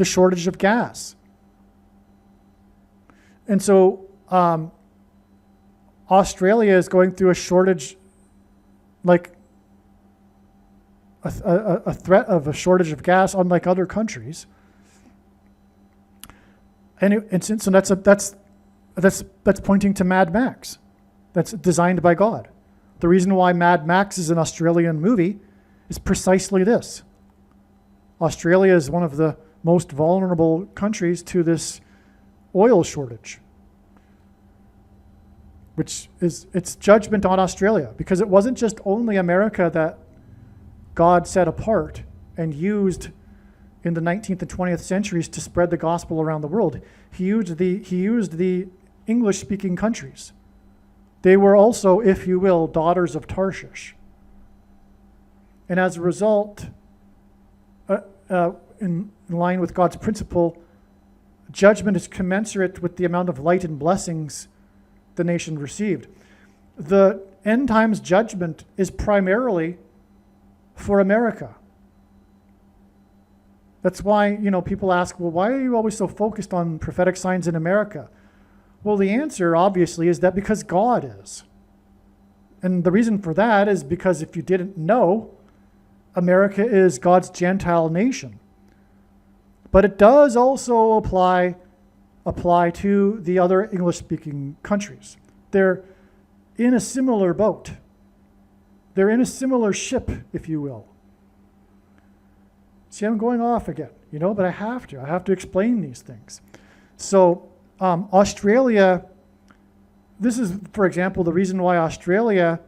shortage of gas. And so Australia is going through a shortage, like a threat of a shortage of gas, unlike other countries. And so that's pointing to Mad Max. That's designed by God. The reason why Mad Max is an Australian movie is precisely this. Australia is one of the most vulnerable countries to this oil shortage, which is its judgment on Australia, because it wasn't just only America that God set apart and used in the 19th and 20th centuries to spread the gospel around the world. He used the English-speaking countries. They were also, if you will, daughters of Tarshish. And as a result, in line with God's principle, judgment is commensurate with the amount of light and blessings the nation received. The end times judgment is primarily for America. That's why, people ask, well, why are you always so focused on prophetic signs in America? Well, the answer, obviously, is that because God is. And the reason for that is because if you didn't know, America is God's Gentile nation. But it does also apply to the other English-speaking countries. They're in a similar boat. They're in a similar ship, if you will. See, I'm going off again, but I have to explain these things. So Australia, this is, for example, the reason why Australia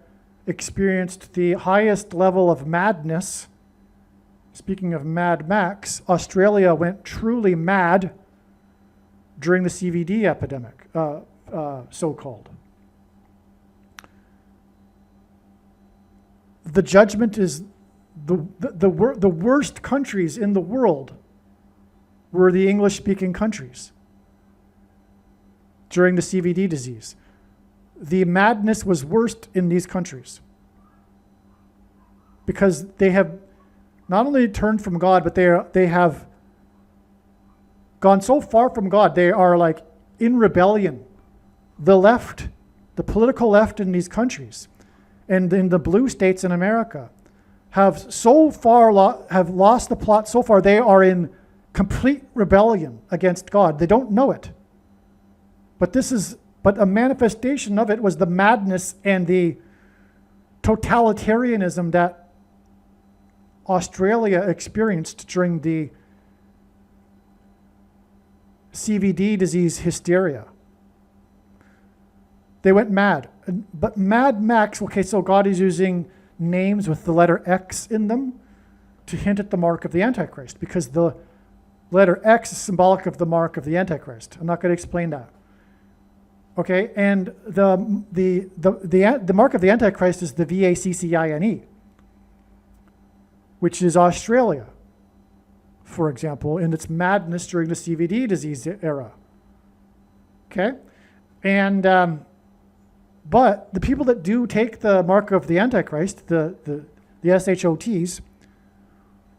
experienced the highest level of madness. Speaking of Mad Max, Australia went truly mad during the CVD epidemic, so-called. The judgment is the worst countries in the world were the English-speaking countries during the CVD disease. The madness was worst in these countries because they have not only turned from God, but they have gone so far from God, they are like in rebellion. The left, the political left in these countries, and in the blue states in America, have lost the plot so far. They are in complete rebellion against God. They don't know it. But a manifestation of it was the madness and the totalitarianism that Australia experienced during the CVD disease hysteria. They went mad. But Mad Max, okay, so God is using names with the letter X in them to hint at the mark of the Antichrist, because the letter X is symbolic of the mark of the Antichrist. I'm not going to explain that. Okay, and the mark of the Antichrist is the VACCINE, which is Australia, for example, in its madness during the CVD disease era. Okay, and but the people that do take the mark of the Antichrist, the SHOTs,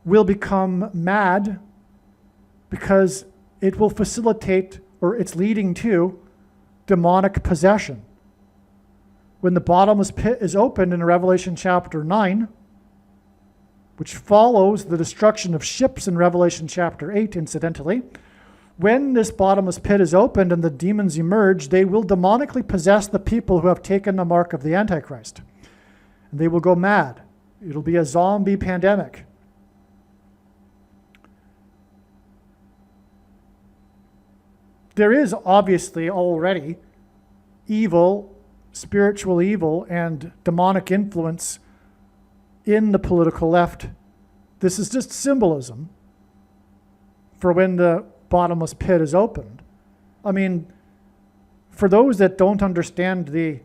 will become mad because it will facilitate, or it's leading to, demonic possession. When the bottomless pit is opened in Revelation chapter 9, which follows the destruction of ships in Revelation chapter 8, incidentally, when this bottomless pit is opened and the demons emerge, they will demonically possess the people who have taken the mark of the Antichrist. And they will go mad. It'll be a zombie pandemic. There is obviously already evil, spiritual evil, and demonic influence in the political left. This is just symbolism for when the bottomless pit is opened. I mean, for those that don't understand the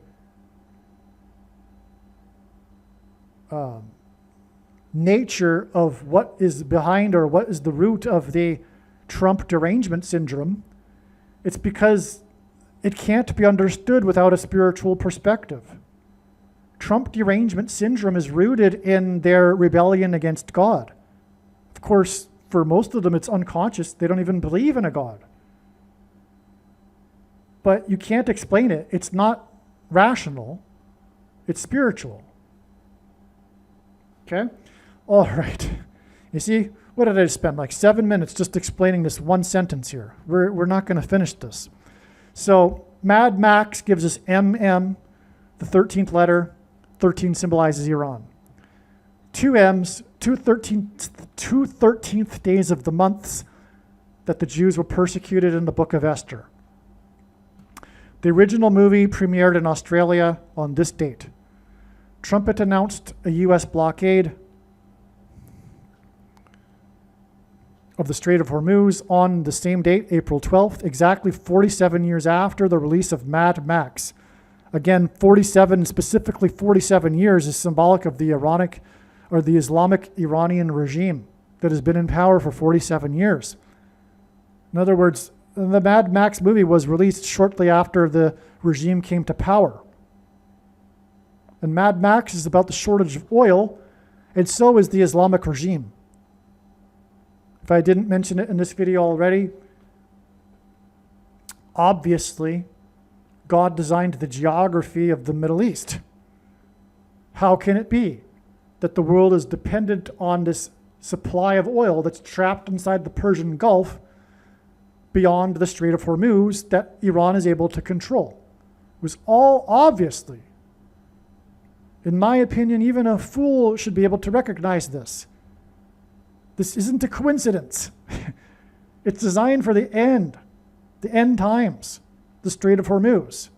nature of what is behind, or what is the root of the Trump derangement syndrome, it's because it can't be understood without a spiritual perspective. Trump derangement syndrome is rooted in their rebellion against God. Of course, for most of them, it's unconscious. They don't even believe in a God. But you can't explain it. It's not rational. It's spiritual. Okay? All right. You see, what did I spend? Like 7 minutes just explaining this one sentence here. We're not going to finish this. So Mad Max gives us MM, the 13th letter. 13 symbolizes Iran. 2 M's, 2 13th days of the months that the Jews were persecuted in the book of Esther. The original movie premiered in Australia on this date. Trumpet announced a U.S. blockade of the Strait of Hormuz on the same date, April 12th, exactly 47 years after the release of Mad Max. Again, 47, specifically 47 years, is symbolic of the Islamic Iranian regime that has been in power for 47 years. In other words, the Mad Max movie was released shortly after the regime came to power. And Mad Max is about the shortage of oil, and so is the Islamic regime. If I didn't mention it in this video already, obviously, God designed the geography of the Middle East. How can it be that the world is dependent on this supply of oil that's trapped inside the Persian Gulf beyond the Strait of Hormuz that Iran is able to control? It was all obviously, in my opinion, even a fool should be able to recognize this. This isn't a coincidence. It's designed for the end times, the Strait of Hormuz.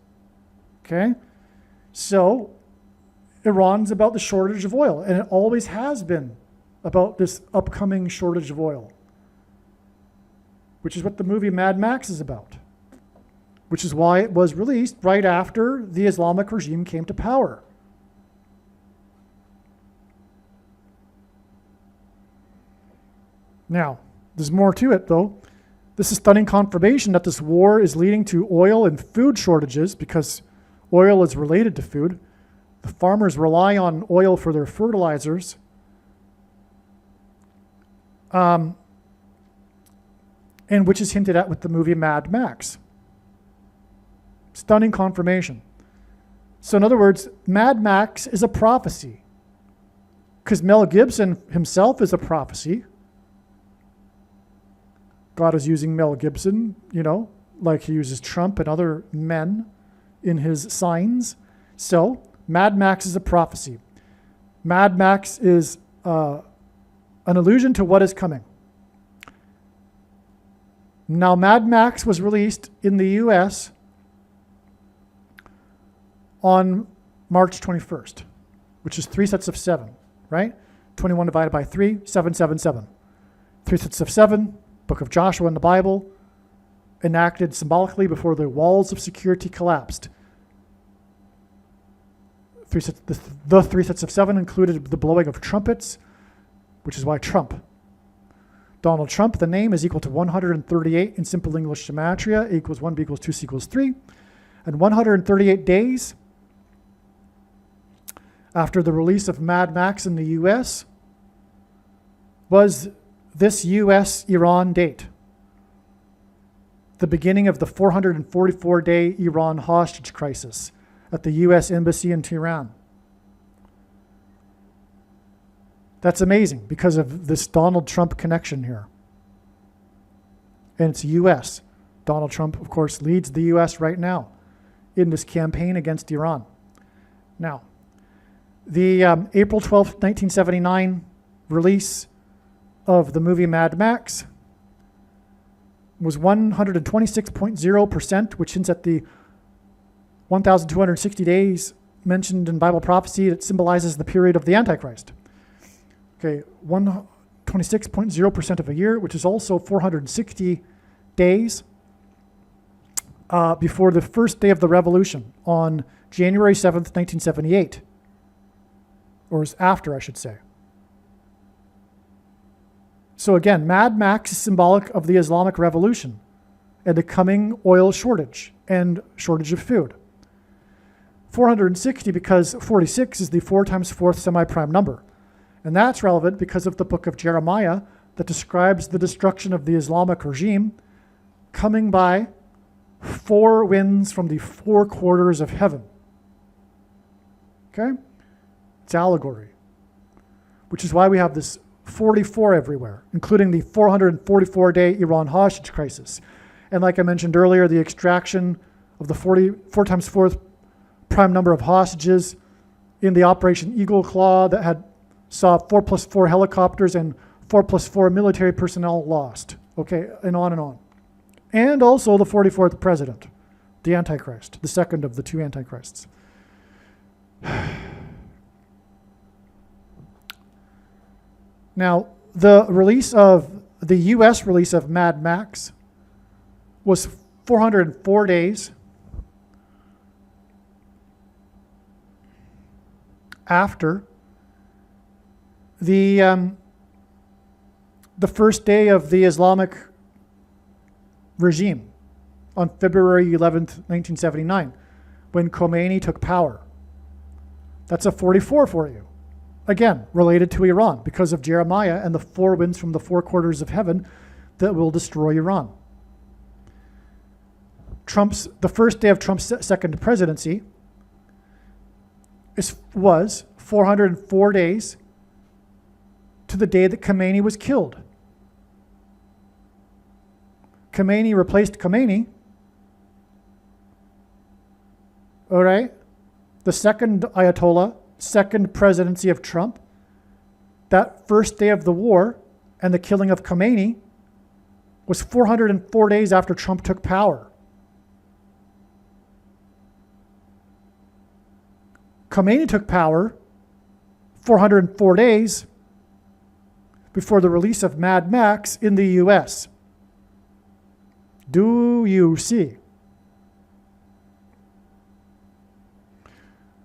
Okay? So, Iran's about the shortage of oil, and it always has been about this upcoming shortage of oil, which is what the movie Mad Max is about, which is why it was released right after the Islamic regime came to power. Now, there's more to it, though. This is stunning confirmation that this war is leading to oil and food shortages because oil is related to food. The farmers rely on oil for their fertilizers. And which is hinted at with the movie Mad Max. Stunning confirmation. So in other words, Mad Max is a prophecy, because Mel Gibson himself is a prophecy. God is using Mel Gibson, like he uses Trump and other men in his signs. So Mad Max is a prophecy. Mad Max is an allusion to what is coming. Now, Mad Max was released in the US on March 21st, which is 3 sets of 7, right? 21 divided by 3, 777. 3 sets of 7, Book of Joshua in the Bible, enacted symbolically before the walls of security collapsed. The 3 sets of 7 included the blowing of trumpets, which is why Trump. Donald Trump, the name, is equal to 138 in simple English gematria. A equals 1, B equals 2, C equals 3. And 138 days after the release of Mad Max in the US was this US-Iran date, the beginning of the 444-day Iran hostage crisis at the US Embassy in Tehran. That's amazing because of this Donald Trump connection here. And it's US. Donald Trump, of course, leads the US right now in this campaign against Iran. Now, the April 12th, 1979 release of the movie Mad Max was 126.0%, which hints at the 1,260 days mentioned in Bible prophecy that symbolizes the period of the Antichrist. Okay, 126.0% of a year, which is also 460 days before the first day of the revolution on January 7th, 1978. Or is after, I should say. So again, Mad Max is symbolic of the Islamic Revolution and the coming oil shortage and shortage of food. 460 because 46 is the 4 times 4th semi-prime number. And that's relevant because of the book of Jeremiah that describes the destruction of the Islamic regime coming by 4 winds from the 4 quarters of heaven. Okay? It's allegory. Which is why we have this 44 everywhere, including the 444-day Iran hostage crisis. And like I mentioned earlier, the extraction of the 4 times 4th prime number of hostages in the Operation Eagle Claw that saw 4+4 helicopters and 4+4 military personnel lost. Okay, and on and on. And also the 44th president, the Antichrist, the second of the 2 Antichrists. Now, the US release of Mad Max was 404 days after the first day of the Islamic regime on February 11th, 1979, when Khomeini took power. That's a 44 for you. Again, related to Iran because of Jeremiah and the four winds from the four quarters of heaven that will destroy Iran. The first day of Trump's second presidency was 404 days to the day that Khomeini was killed. Khomeini replaced Khomeini. All right? The second Ayatollah, second presidency of Trump, that first day of the war and the killing of Khomeini was 404 days after Trump took power. Khomeini took power 404 days before the release of Mad Max in the US. Do you see?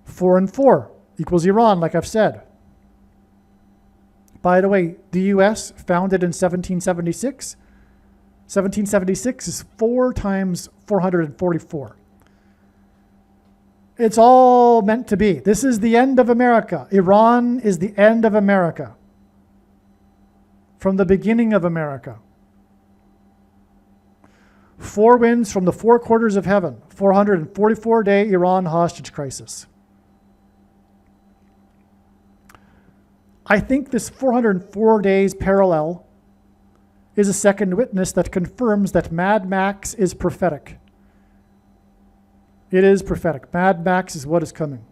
4 and 4 equals Iran, like I've said. By the way, the US, founded in 1776. 1776 is 4 times 444. It's all meant to be. This is the end of America. Iran is the end of America. From the beginning of America. 4 winds from the four quarters of heaven. 444-day Iran hostage crisis. I think this 404 days parallel is a second witness that confirms that Mad Max is prophetic. It is prophetic. Mad Max is what is coming.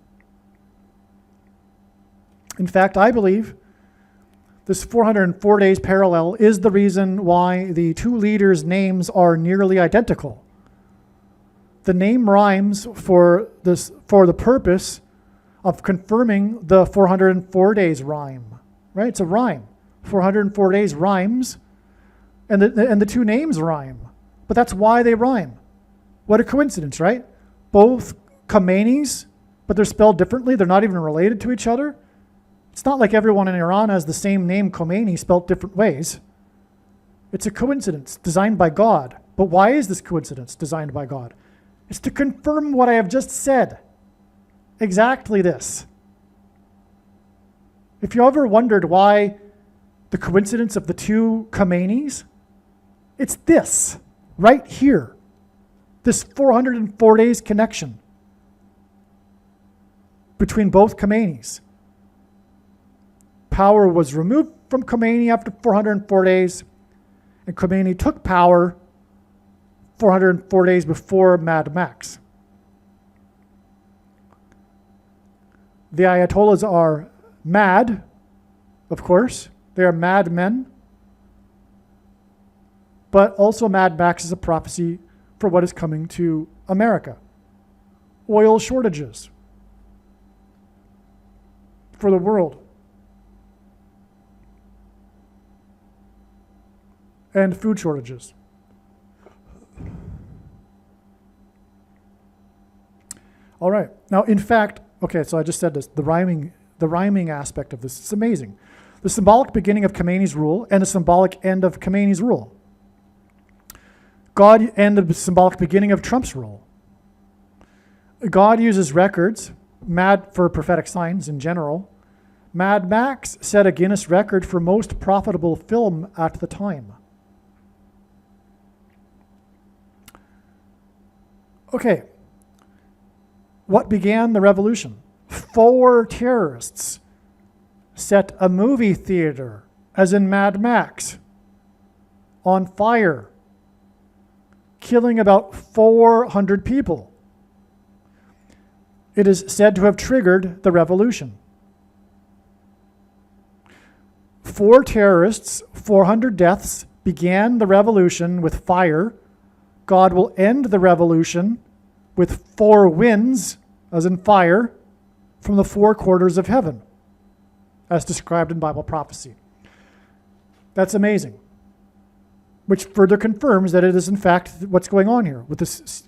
In fact, I believe this 404 days parallel is the reason why the two leaders' names are nearly identical. The name rhymes for the purpose of confirming the 404 days rhyme, right? It's a rhyme. 404 days rhymes, and the two names rhyme. But that's why they rhyme. What a coincidence, right? Both Khomeinis, but they're spelled differently. They're not even related to each other. It's not like everyone in Iran has the same name, Khomeini, spelled different ways. It's a coincidence designed by God. But why is this coincidence designed by God? It's to confirm what I have just said. Exactly this. If you ever wondered why the coincidence of the two Khomeinis, it's this, right here. This 404 days connection between both Khomeinis. Power was removed from Khomeini after 404 days, and Khomeini took power 404 days before Mad Max. The Ayatollahs are mad, of course. They are mad men. But also Mad Max is a prophecy for what is coming to America. Oil shortages for the world. And food shortages. All right. Now, in fact, okay, so I just said this, the rhyming aspect of this is amazing. The symbolic beginning of Khomeini's rule and the symbolic end of Khomeini's rule. God and the symbolic beginning of Trump's rule. God uses records, for prophetic signs in general. Mad Max set a Guinness record for most profitable film at the time. Okay. What began the revolution? 4 terrorists set a movie theater, as in Mad Max, on fire, killing about 400 people. It is said to have triggered the revolution. 4 terrorists, 400 deaths began the revolution with fire. God will end the revolution with 4 winds, as in fire, from the 4 quarters of heaven, as described in Bible prophecy. That's amazing. Which further confirms that it is in fact what's going on here with this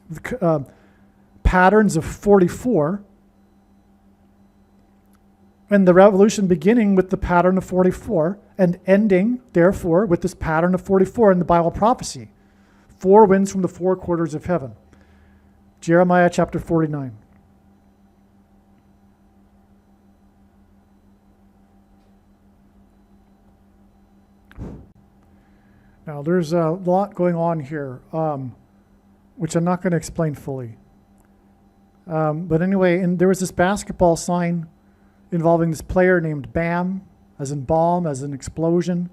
patterns of 44 and the revolution beginning with the pattern of 44 and ending, therefore, with this pattern of 44 in the Bible prophecy. 4 winds from the 4 quarters of heaven. Jeremiah chapter 49. Now, there's a lot going on here, which I'm not going to explain fully. But anyway, and there was this basketball sign involving this player named Bam, as in bomb, as in explosion.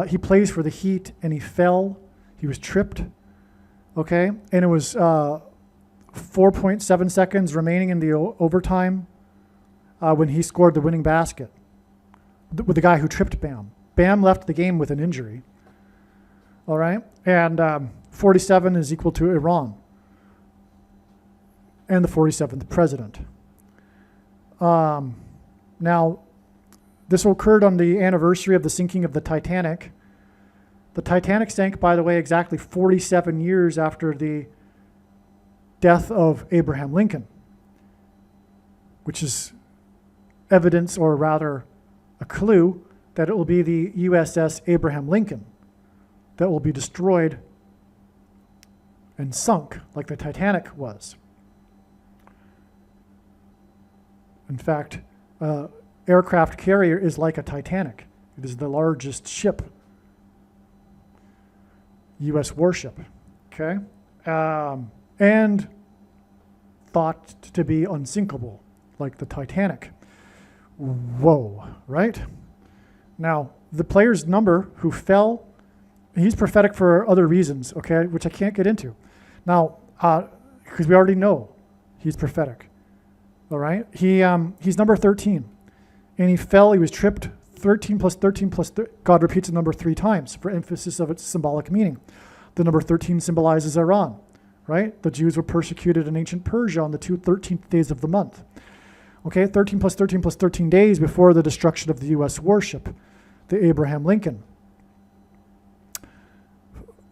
He plays for the Heat, and he fell. He was tripped. Okay, and it was 4.7 seconds remaining in the overtime when he scored the winning basket with the guy who tripped Bam. Bam left the game with an injury. All right, and 47 is equal to Iran and the 47th president. Now, this occurred on the anniversary of the sinking of the Titanic. The Titanic sank, by the way, exactly 47 years after the death of Abraham Lincoln, which is evidence, or rather a clue, that it will be the USS Abraham Lincoln that will be destroyed and sunk like the Titanic was. In fact, aircraft carrier is like a Titanic. It is the largest ship, U.S. warship, okay? And thought to be unsinkable, like the Titanic. Whoa, right? Now, the player's number who fell, he's prophetic for other reasons, okay, which I can't get into. Now, because we already know he's prophetic, all right? He's number 13, and he fell, he was tripped. 13 plus 13 plus God repeats the number 3 times for emphasis of its symbolic meaning. The number 13 symbolizes Iran, right? The Jews were persecuted in ancient Persia on the 13th days of the month. Okay, 13 plus 13 plus 13 days before the destruction of the U.S. warship, the Abraham Lincoln,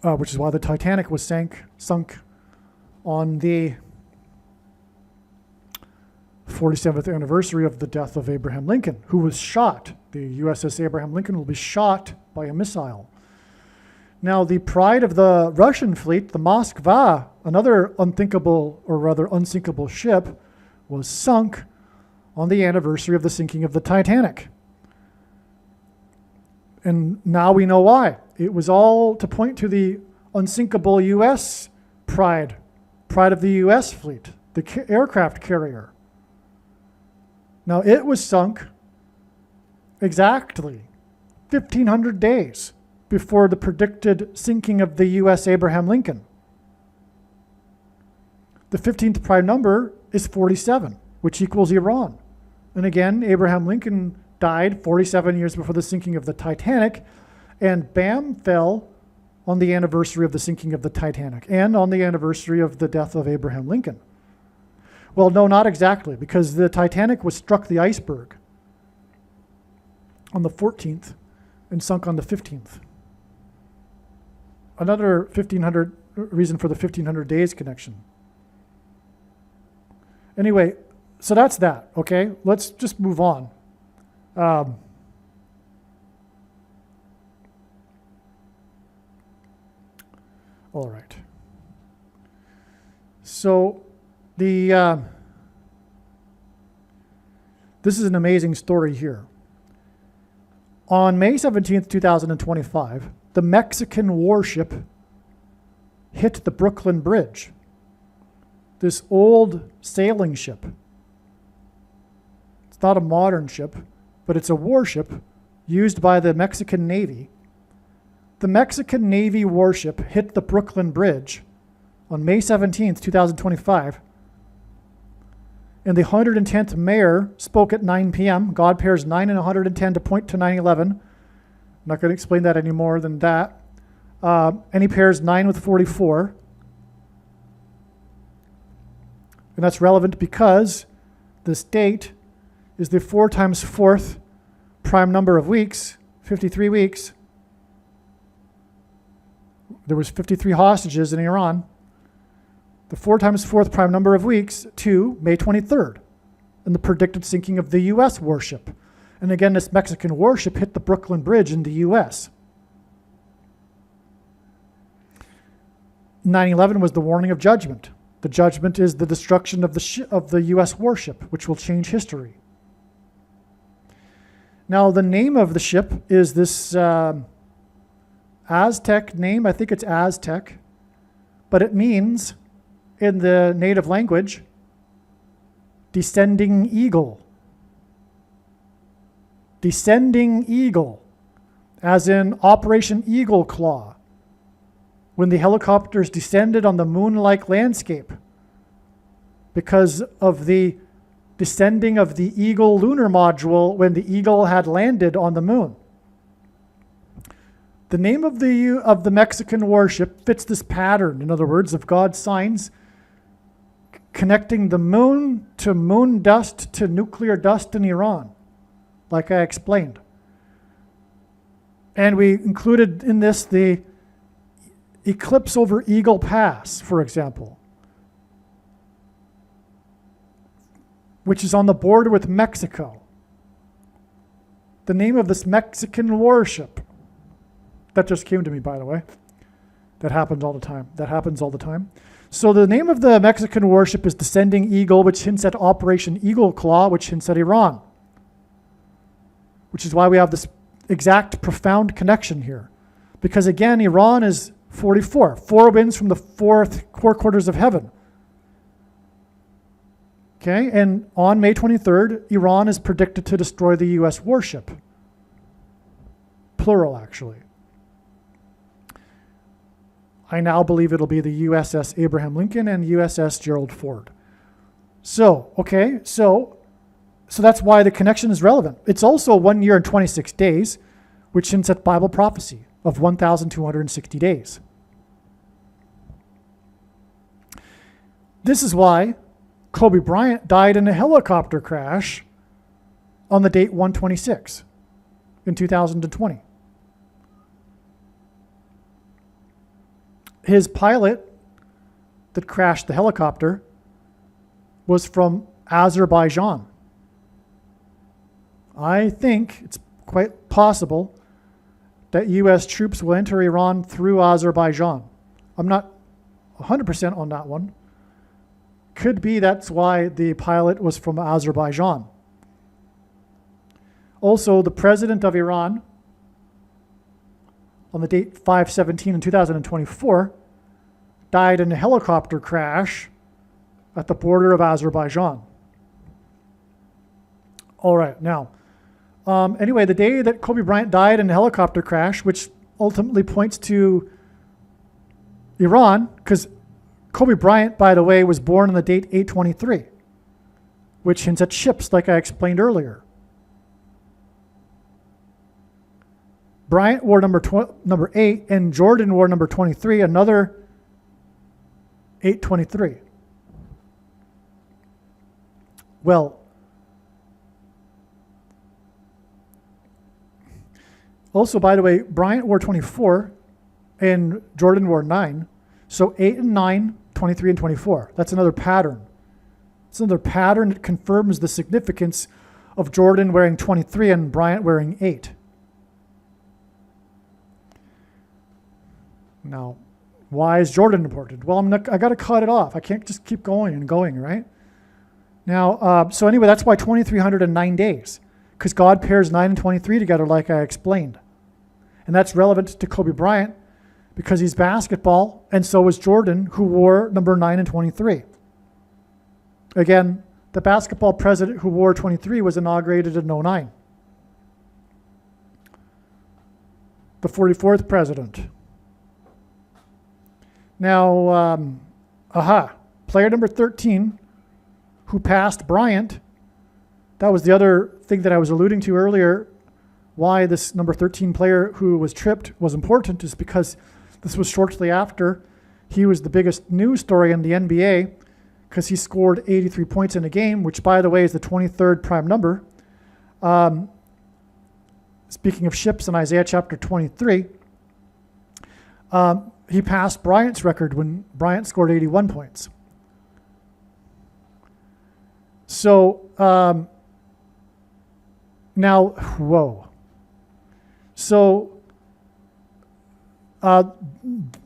which is why the Titanic was sunk on the 47th anniversary of the death of Abraham Lincoln, who was shot. The USS Abraham Lincoln will be shot by a missile. Now, the pride of the Russian fleet, the Moskva, another unthinkable, or rather unsinkable ship, was sunk on the anniversary of the sinking of the Titanic. And now we know why. It was all to point to the unsinkable U.S. pride of the U.S. fleet, the aircraft carrier. Now, it was sunk exactly 1,500 days before the predicted sinking of the U.S. Abraham Lincoln. The 15th prime number is 47, which equals Iran. And again, Abraham Lincoln died 47 years before the sinking of the Titanic, and Bam fell on the anniversary of the sinking of the Titanic and on the anniversary of the death of Abraham Lincoln. Well, no, not exactly, because the Titanic was struck the iceberg on the 14th and sunk on the 15th. Another 1,500 reason for the 1,500 days connection. Anyway, so that's that, okay? Let's just move on. All right. So this is an amazing story here. On May 17th, 2025, the Mexican warship hit the Brooklyn Bridge. This old sailing ship. It's not a modern ship, but it's a warship used by the Mexican Navy. The Mexican Navy warship hit the Brooklyn Bridge on May 17th, 2025. And the 110th mayor spoke at 9 p.m. God pairs 9 and 110 to point to 9/11. I'm not going to explain that any more than that. And he pairs 9 with 44. And that's relevant because this date is the 4 times 4th prime number of weeks, 53 weeks. There was 53 hostages in Iran. The 4 times 4th prime number of weeks to May 23rd, and the predicted sinking of the U.S. warship. And again, this Mexican warship hit the Brooklyn Bridge in the U.S. 9/11 was the warning of judgment. The judgment is the destruction of the U.S. warship, which will change history. Now, the name of the ship is this Aztec name. I think it's Aztec. But it means, in the native language, descending eagle. Descending eagle, as in Operation Eagle Claw, when the helicopters descended on the moon-like landscape because of the descending of the Eagle lunar module when the Eagle had landed on the moon. The name of the Mexican warship fits this pattern, in other words, of God's signs connecting the moon to moon dust to nuclear dust in Iran, like I explained. And we included in this the eclipse over Eagle Pass, for example, which is on the border with Mexico. The name of this Mexican warship, that just came to me, by the way. That happens all the time. So the name of the Mexican warship is Descending Eagle, which hints at Operation Eagle Claw, which hints at Iran. Which is why we have this exact profound connection here. Because again, Iran is 44. 4 winds from the four quarters of heaven. Okay, and on May 23rd, Iran is predicted to destroy the U.S. warship. Plural, actually. I now believe it'll be the USS Abraham Lincoln and USS Gerald Ford. So that's why the connection is relevant. It's also 1 year and 26 days, which hints at Bible prophecy of 1,260 days. This is why Kobe Bryant died in a helicopter crash on the date 1/26 in 2020. His pilot that crashed the helicopter was from Azerbaijan. I think it's quite possible that U.S. troops will enter Iran through Azerbaijan. I'm not 100% on that one. Could be that's why the pilot was from Azerbaijan. Also, the president of Iran, on the date 5/17 in 2024, died in a helicopter crash at the border of Azerbaijan. All right, now, anyway, the day that Kobe Bryant died in a helicopter crash, which ultimately points to Iran, because Kobe Bryant, by the way, was born on the date 8/23, which hints at ships, like I explained earlier. Bryant wore number 8, and Jordan wore number 23, another 8/23. Well, also, by the way, Bryant wore 24, and Jordan wore 9. So 8 and 9, 23 and 24. That's another pattern. It's another pattern that confirms the significance of Jordan wearing 23 and Bryant wearing 8. Now, why is Jordan important? Well, I got to cut it off. I can't just keep going and going, right? Now, so anyway, that's why 2,309 days, because God pairs 9 and 23 together, like I explained. And that's relevant to Kobe Bryant because he's basketball, and so is Jordan, who wore number 9 and 23. Again, the basketball president who wore 23 was inaugurated in 2009. The 44th president. Now, player number 13, who passed Bryant, that was the other thing that I was alluding to earlier, why this number 13 player who was tripped was important is because this was shortly after he was the biggest news story in the NBA because he scored 83 points in a game, which, by the way, is the 23rd prime number. Speaking of ships in Isaiah chapter 23, he passed Bryant's record when Bryant scored 81 points. So now, whoa. So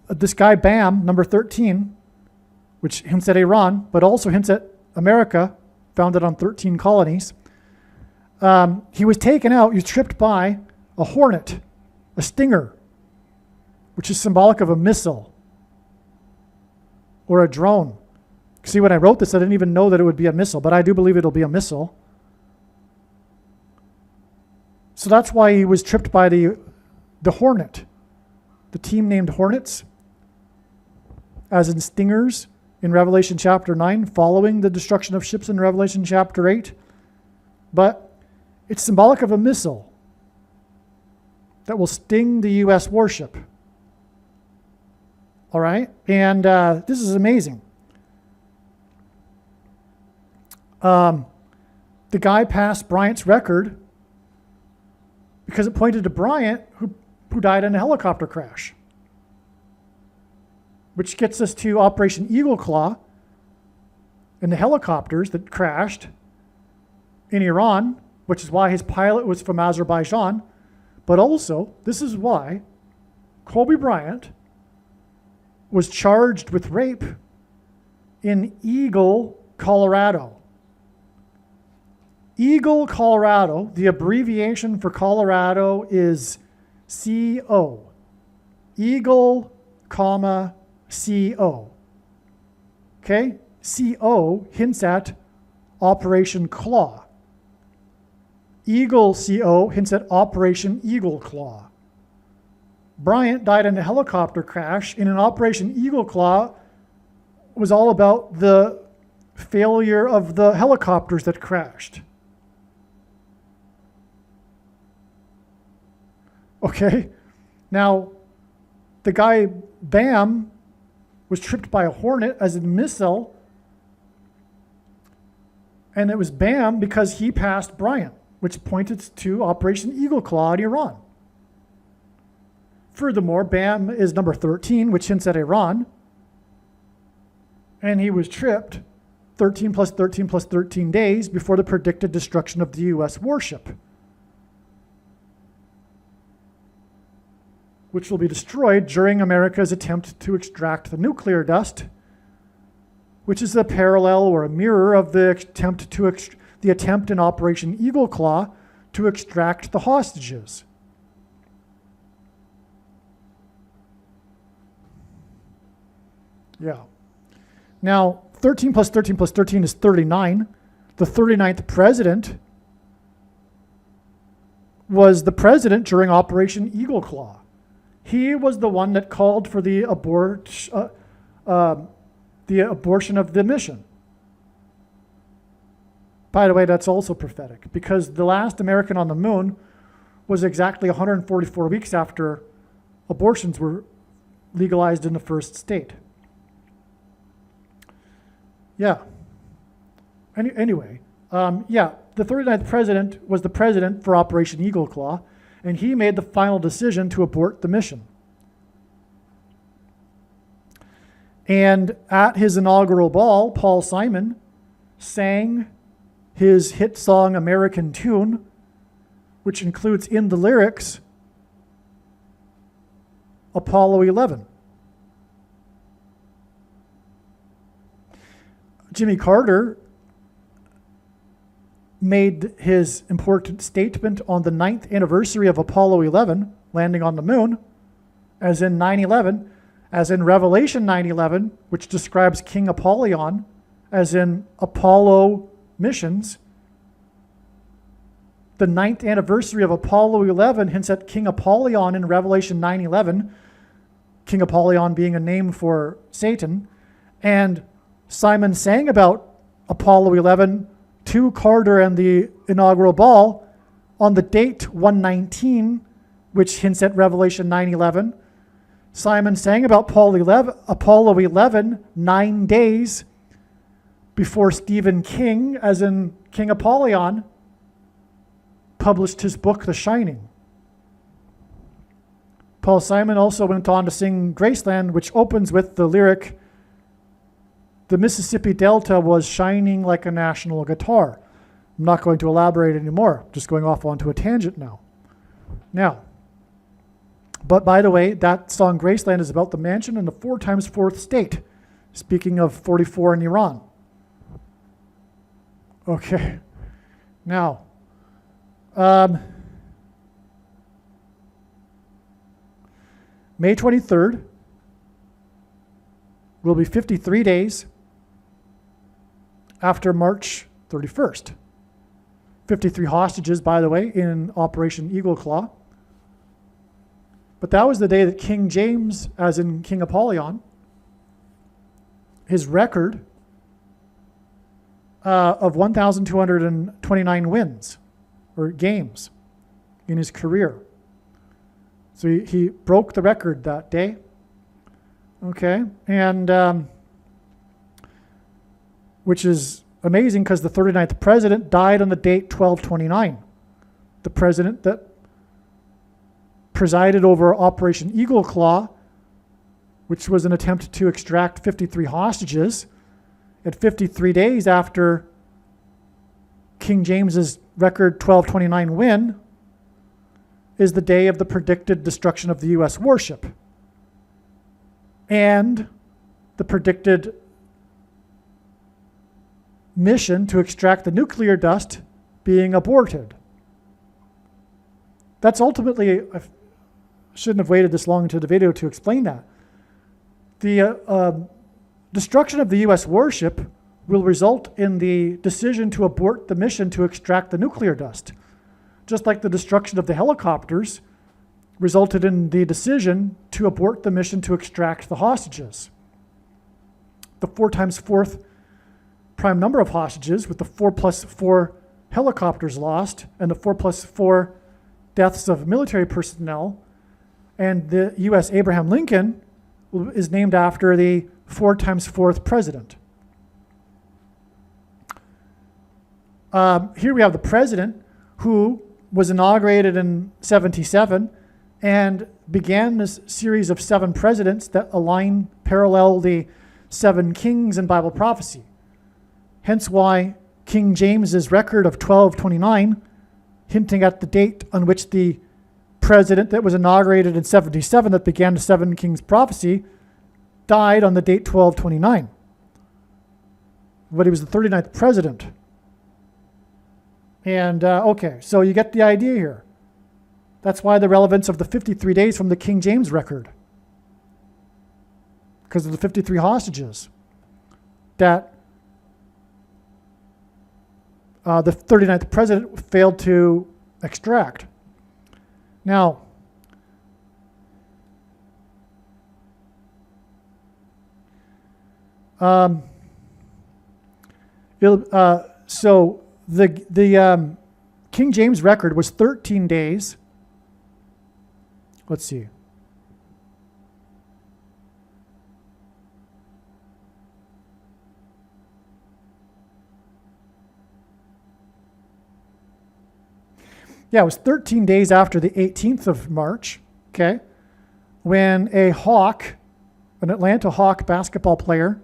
this guy, Bam, number 13, which hints at Iran, but also hints at America, founded on 13 colonies. He was taken out, he was tripped by a hornet, a stinger, which is symbolic of a missile or a drone. See, when I wrote this, I didn't even know that it would be a missile, but I do believe it'll be a missile. So that's why he was tripped by the Hornet, the team named Hornets, as in stingers in Revelation chapter 9, following the destruction of ships in Revelation chapter 8. But it's symbolic of a missile that will sting the U.S. warship. All right? And this is amazing. The guy passed Bryant's record because it pointed to Bryant, who died in a helicopter crash. Which gets us to Operation Eagle Claw and the helicopters that crashed in Iran, which is why his pilot was from Azerbaijan. But also, this is why Kobe Bryant was charged with rape in Eagle, Colorado. Eagle, Colorado, the abbreviation for Colorado is CO. Eagle, comma, CO. Okay? CO hints at Operation Claw. Eagle CO hints at Operation Eagle Claw. Bryant died in a helicopter crash, and an Operation Eagle Claw was all about the failure of the helicopters that crashed. Okay? Now, the guy, Bam, was tripped by a Hornet as a missile, and it was Bam because he passed Bryant, which pointed to Operation Eagle Claw in Iran. Furthermore, Bam is number 13, which hints at Iran, and he was tripped 13 plus 13 plus 13 days before the predicted destruction of the U.S. warship, which will be destroyed during America's attempt to extract the nuclear dust, which is a parallel or a mirror of the attempt in Operation Eagle Claw to extract the hostages. Yeah. Now, 13 plus 13 plus 13 is 39. The 39th president was the president during Operation Eagle Claw. He was the one that called for the abortion of the mission. By the way, that's also prophetic, because the last American on the moon was exactly 144 weeks after abortions were legalized in the first state. Yeah. Anyway, the 39th president was the president for Operation Eagle Claw, and he made the final decision to abort the mission. And at his inaugural ball, Paul Simon sang his hit song American Tune, which includes in the lyrics Apollo 11. Jimmy Carter made his important statement on the 9th anniversary of Apollo 11 landing on the moon, as in 9/11, as in Revelation 9/11, which describes King Apollyon, as in Apollo missions. The 9th anniversary of Apollo 11 hints at King Apollyon in Revelation 9/11, King Apollyon being a name for Satan, and Simon sang about Apollo 11 to Carter and the inaugural ball on the date 119, which hints at Revelation 9/11. Simon sang about Apollo 11 9 days before Stephen King, as in King Apollyon, published his book, The Shining. Paul Simon also went on to sing Graceland, which opens with the lyric, "The Mississippi Delta was shining like a national guitar." I'm not going to elaborate anymore, just going off onto a tangent now. But by the way, that song Graceland is about the mansion in the 4 times 4th state, speaking of 44 in Iran. Okay, now, May 23rd will be 53 days after March 31st. 53 hostages, by the way, in Operation Eagle Claw. But that was the day that King James, as in King Apollyon, his record of 1,229 wins or games in his career. So he broke the record that day. Okay, and which is amazing because the 39th president died on the date 12/29. The president that presided over Operation Eagle Claw, which was an attempt to extract 53 hostages, at 53 days after King James's record 12/29 win, is the day of the predicted destruction of the U.S. warship and the predicted mission to extract the nuclear dust being aborted. That's ultimately, I shouldn't have waited this long into the video to explain that. The destruction of the U.S. warship will result in the decision to abort the mission to extract the nuclear dust. Just like the destruction of the helicopters resulted in the decision to abort the mission to extract the hostages. The 4 times 4th prime number of hostages, with the 4 plus 4 helicopters lost and the 4 plus 4 deaths of military personnel, and the U.S. Abraham Lincoln is named after the 4 times 4th president. Here we have the president who was inaugurated in 77 and began this series of 7 presidents that parallel the 7 kings in Bible prophecy. Hence why King James's record of 12/29, hinting at the date on which the president that was inaugurated in 77 that began the 7 kings prophecy died on the date 12/29. But he was the 39th president. And okay, so you get the idea here. That's why the relevance of the 53 days from the King James record, because of the 53 hostages that the 39th president failed to extract. Now, so the King James record was 13 days. Let's see. Yeah, it was 13 days after the 18th of March, okay, when an Atlanta Hawk basketball player,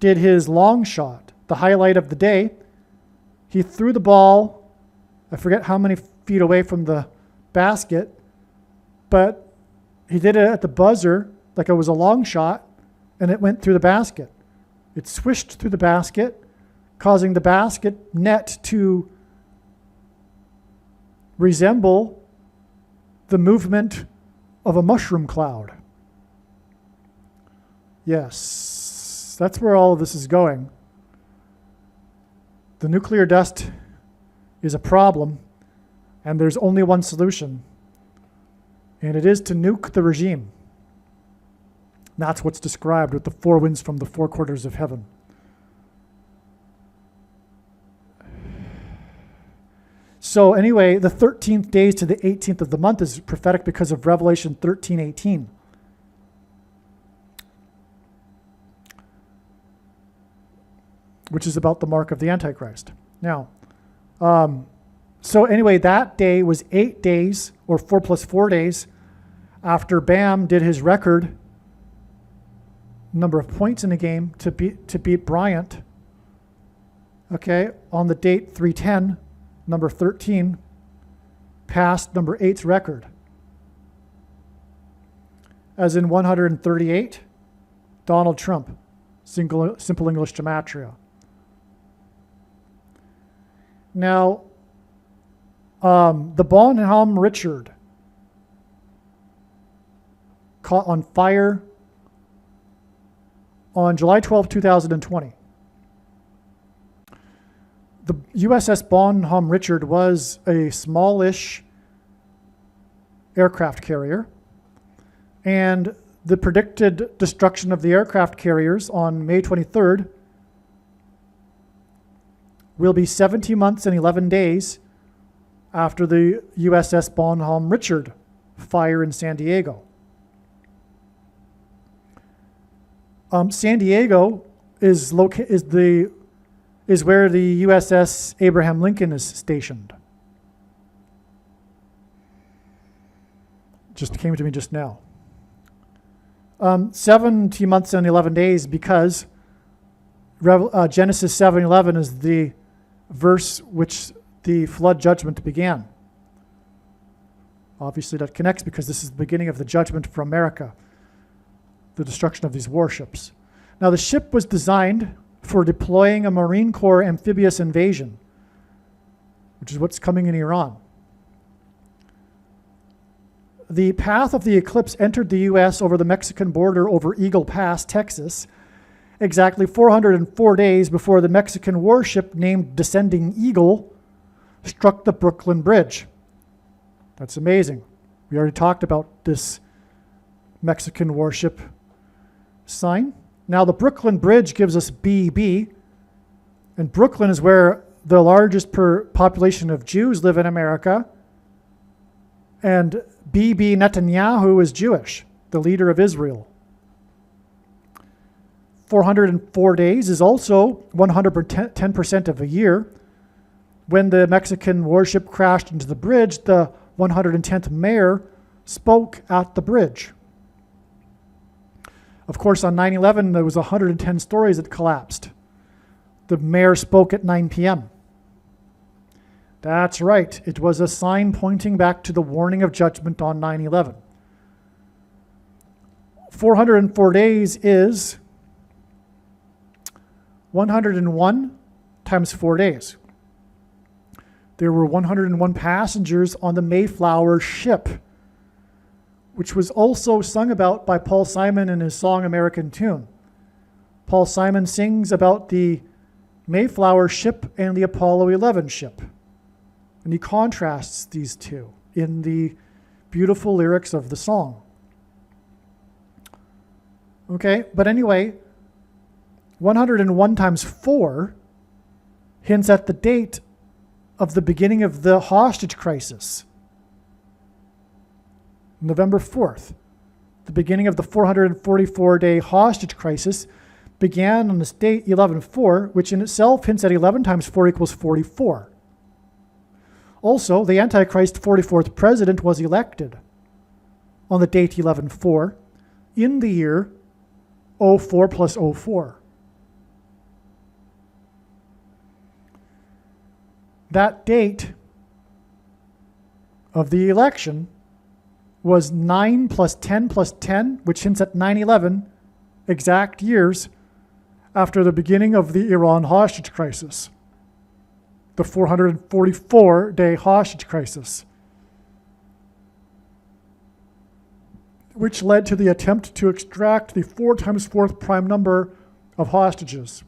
did his long shot, the highlight of the day. He threw the ball, I forget how many feet away from the basket, but he did it at the buzzer like it was a long shot, and it went through the basket. It swished through the basket, causing the basket net to resemble the movement of a mushroom cloud. Yes, that's where all of this is going. The nuclear dust is a problem, and there's only one solution, and it is to nuke the regime. That's what's described with the 4 winds from the 4 quarters of heaven. So anyway, the 13th days to the 18th of the month is prophetic because of Revelation 13:18. Which is about the mark of the Antichrist. Now, so anyway, that day was 8 days, or 4 plus 4 days, after Bam did his record number of points in a game to beat Bryant. Okay, on the date 310, number 13 passed number 8's record. As in 138, Donald Trump, simple English gematria. Now, the Bonhomme Richard caught on fire on July 12, 2020. The USS Bonhomme Richard was a smallish aircraft carrier, and the predicted destruction of the aircraft carriers on May 23rd will be 70 months and 11 days after the USS Bonhomme Richard fire in San Diego. San Diego is where the USS Abraham Lincoln is stationed. Just came to me just now. 70 months and 11 days because Genesis 7:11 is the verse which the flood judgment began. Obviously that connects because this is the beginning of the judgment for America, the destruction of these warships. Now the ship was designed for deploying a Marine Corps amphibious invasion, which is what's coming in Iran. The path of the eclipse entered the U.S. over the Mexican border over Eagle Pass, Texas, exactly 404 days before the Mexican warship named Descending Eagle struck the Brooklyn Bridge. That's amazing. We already talked about this Mexican warship sign. Now the Brooklyn Bridge gives us BB, and Brooklyn is where the largest population of Jews live in America, and Bibi Netanyahu is Jewish, the leader of Israel. 404 days is also 110% of a year. When the Mexican warship crashed into the bridge, the 110th mayor spoke at the bridge. Of course, on 9/11, there was 110 stories that collapsed. The mayor spoke at 9 p.m. That's right. It was a sign pointing back to the warning of judgment on 9/11. 404 days is 101 times 4 days. There were 101 passengers on the Mayflower ship, which was also sung about by Paul Simon in his song American Tune. Paul Simon sings about the Mayflower ship and the Apollo 11 ship. And he contrasts these two in the beautiful lyrics of the song. Okay, but anyway, 101 times 4 hints at the date of the beginning of the hostage crisis. November 4th. The beginning of the 444-day hostage crisis began on this date 11/4, which in itself hints at 11 times 4 equals 44. Also, the Antichrist 44th president was elected on the date 11/4 in the year 04 plus 04. That date of the election was 9 plus 10 plus 10, which hints at 9/11, exact years after the beginning of the Iran hostage crisis, the 444-day hostage crisis, which led to the attempt to extract the 4 times 4th prime number of hostages.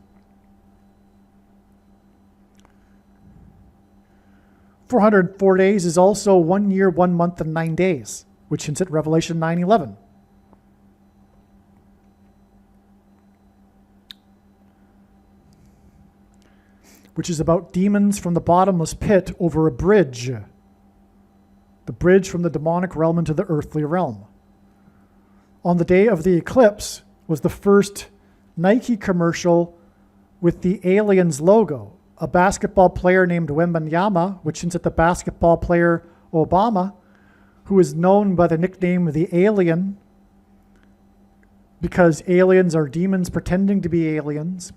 404 days is also 1 year, 1 month, and 9 days, which hints at Revelation 9:11. Which is about demons from the bottomless pit over a bridge. The bridge from the demonic realm into the earthly realm. On the day of the eclipse was the first Nike commercial with the Aliens logo. A basketball player named Wembanyama, which hints at the basketball player Obama, who is known by the nickname the Alien because aliens are demons pretending to be aliens.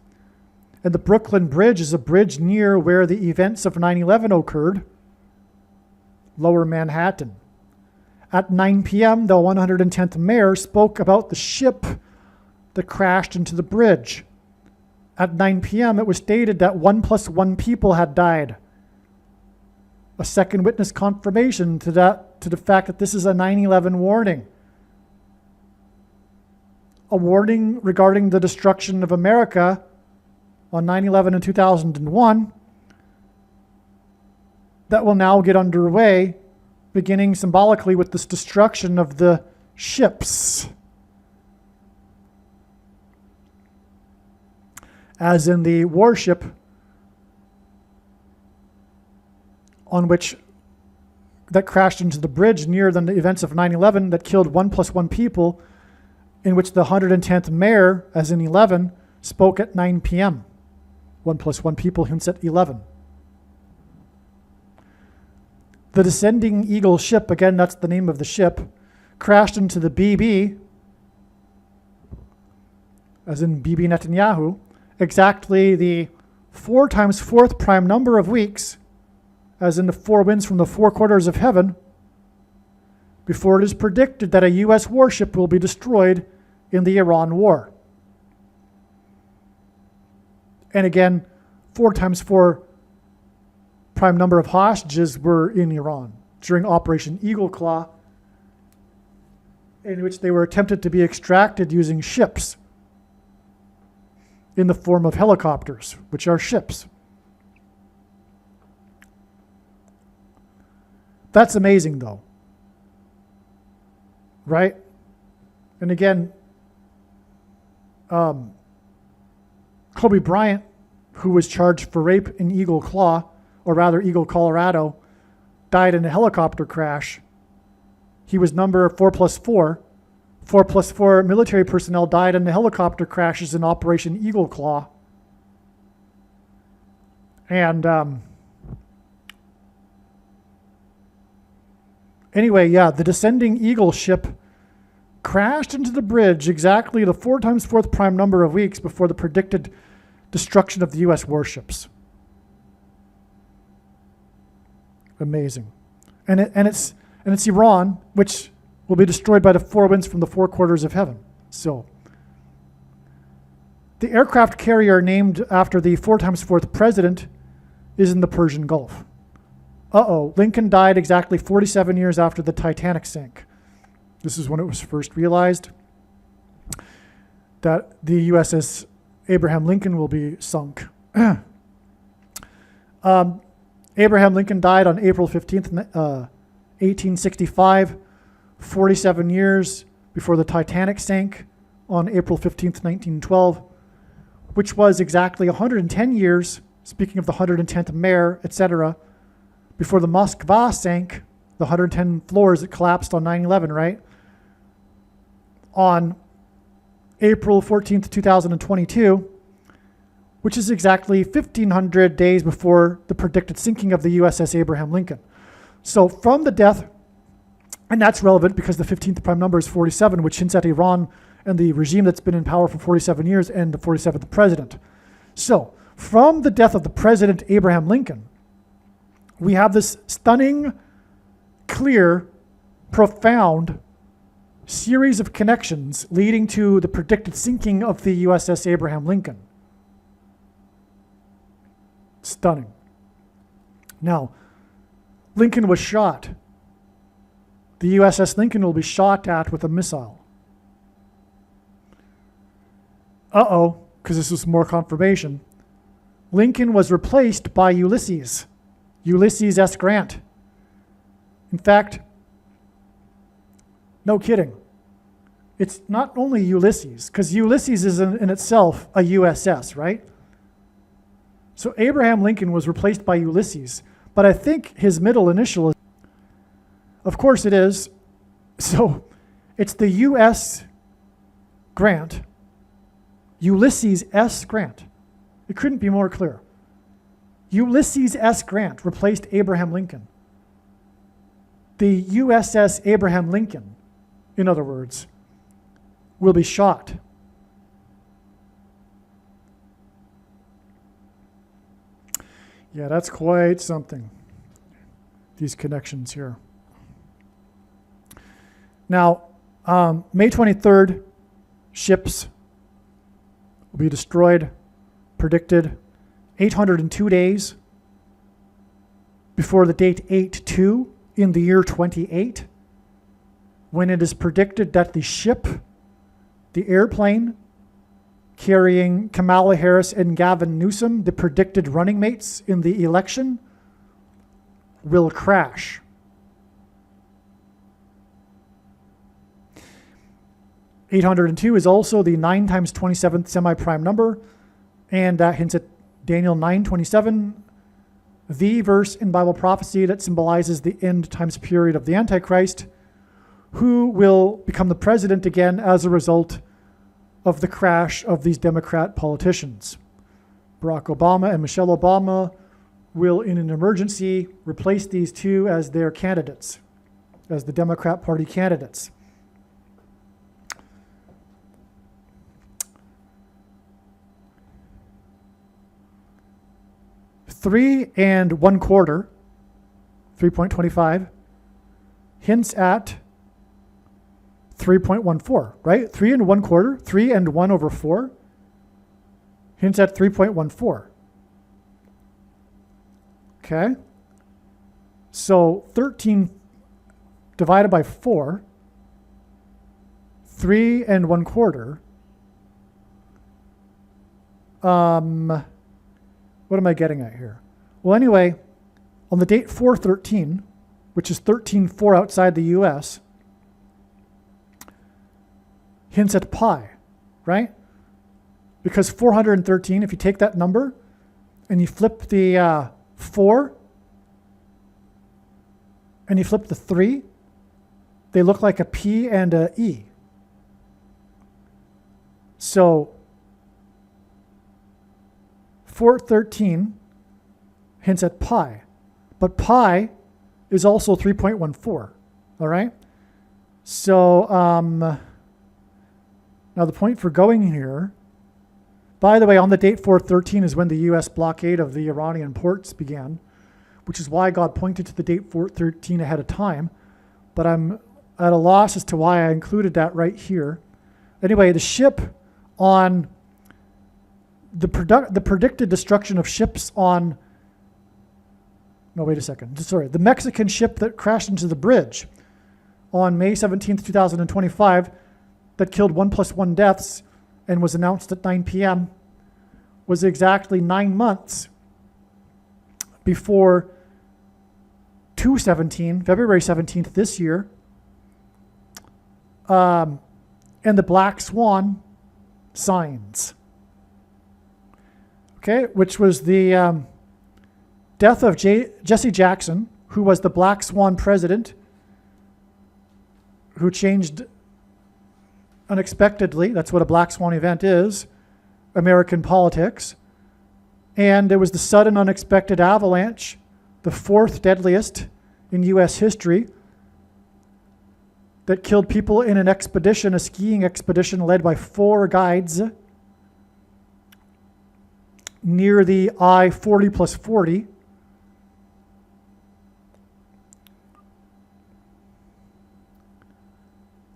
And the Brooklyn Bridge is a bridge near where the events of 9/11 occurred, Lower Manhattan. At 9 p.m., the 110th mayor spoke about the ship that crashed into the bridge. At 9 p.m., it was stated that 1 plus 1 people had died. A second witness confirmation to the fact that this is a 9/11 warning. a warning regarding the destruction of America on 9/11 in 2001 that will now get underway, beginning symbolically with this destruction of the ships. As in the warship on which that crashed into the bridge near the events of 9/11 that killed 1+1 people, in which the 110th mayor, as in 11, spoke at 9 p.m. 1+1 people hints at 11. The descending Eagle ship, again, that's the name of the ship, crashed into the BB, as in Bibi Netanyahu, exactly the 4 times 4th prime number of weeks, as in the 4 winds from the 4 quarters of heaven, before it is predicted that a U.S. warship will be destroyed in the Iran war. And again, 4 times 4 prime number of hostages were in Iran during Operation Eagle Claw, in which they were attempted to be extracted using ships in the form of helicopters, which are ships. That's amazing, though. Right? And again, Kobe Bryant, who was charged for rape in Eagle Claw, or rather Eagle, Colorado, died in a helicopter crash. He was number 4+4. 4+4 military personnel died in the helicopter crashes in Operation Eagle Claw. And anyway, yeah, the descending Eagle ship crashed into the bridge exactly the 4 times 4th prime number of weeks before the predicted destruction of the U.S. warships. Amazing. And it's Iran, which will be destroyed by the 4 winds from the 4 quarters of heaven. So, the aircraft carrier named after the 4 times 4th president is in the Persian Gulf. Lincoln died exactly 47 years after the Titanic sank. This is when it was first realized that the USS Abraham Lincoln will be sunk. Abraham Lincoln died on April 15th, 1865, 47 years before the Titanic sank on April 15th, 1912, which was exactly 110 years, speaking of the 110th mayor, etc., before the Moskva sank, the 110 floors that collapsed on 9/11, right? On April 14th, 2022, which is exactly 1,500 days before the predicted sinking of the USS Abraham Lincoln. So from the death, and that's relevant because the 15th prime number is 47, which hints at Iran and the regime that's been in power for 47 years and the 47th president. So from the death of the president Abraham Lincoln, we have this stunning, clear, profound series of connections leading to the predicted sinking of the USS Abraham Lincoln. Stunning. Now, Lincoln was shot. The USS Lincoln will be shot at with a missile. Because this was more confirmation. Lincoln was replaced by Ulysses S. Grant. In fact, no kidding. It's not only Ulysses, because Ulysses is in itself a USS, right? So Abraham Lincoln was replaced by Ulysses, but I think his middle initial is, of course it is. So it's the U.S. Grant, Ulysses S. Grant. It couldn't be more clear. Ulysses S. Grant replaced Abraham Lincoln. The USS Abraham Lincoln, in other words, will be shot. Yeah, that's quite something, these connections here. Now, May 23rd, ships will be destroyed, predicted 802 days before the date 8/2 in the year 28, when it is predicted that the ship the airplane carrying Kamala Harris and Gavin Newsom, the predicted running mates in the election, will crash. $802 is also the 9 times 27th semi-prime number, and that hints at Daniel 9:27, the verse in Bible prophecy that symbolizes the end times period of the Antichrist, who will become the president again as a result of the crash of these Democrat politicians. Barack Obama and Michelle Obama will, in an emergency, replace these two as their candidates, as the Democrat Party candidates. Three and 1/4, 3.25, hints at 3.14, right? 3 and 1/4, 3 and 1 over 4, hints at 3.14. Okay? So 13 divided by 4, 3 and 1/4. What am I getting at here? Well, anyway, on the date 4/13, which is 13/4 outside the US, hints at pi, right? Because 413, if you take that number and you flip the 4 and you flip the 3, they look like a P and a E. So 413 hints at pi, but pi is also 3.14, all right? So now the point for going here, by the way, on the date 413 is when the U.S. blockade of the Iranian ports began, which is why God pointed to the date 413 ahead of time, but I'm at a loss as to why I included that right here. Anyway, the ship on the predicted destruction of ships on, no, wait a second, sorry, the Mexican ship that crashed into the bridge on May 17th, 2025, that killed 1+1 deaths and was announced at 9 p.m., was exactly 9 months before February 17th this year, and the Black Swan signs. Okay, which was the death of Jesse Jackson, who was the Black Swan president, who changed unexpectedly, that's what a Black Swan event is, American politics. And it was the sudden unexpected avalanche, the 4th deadliest in U.S. history, that killed people in an expedition, a skiing expedition led by 4 guides near the I-40+40.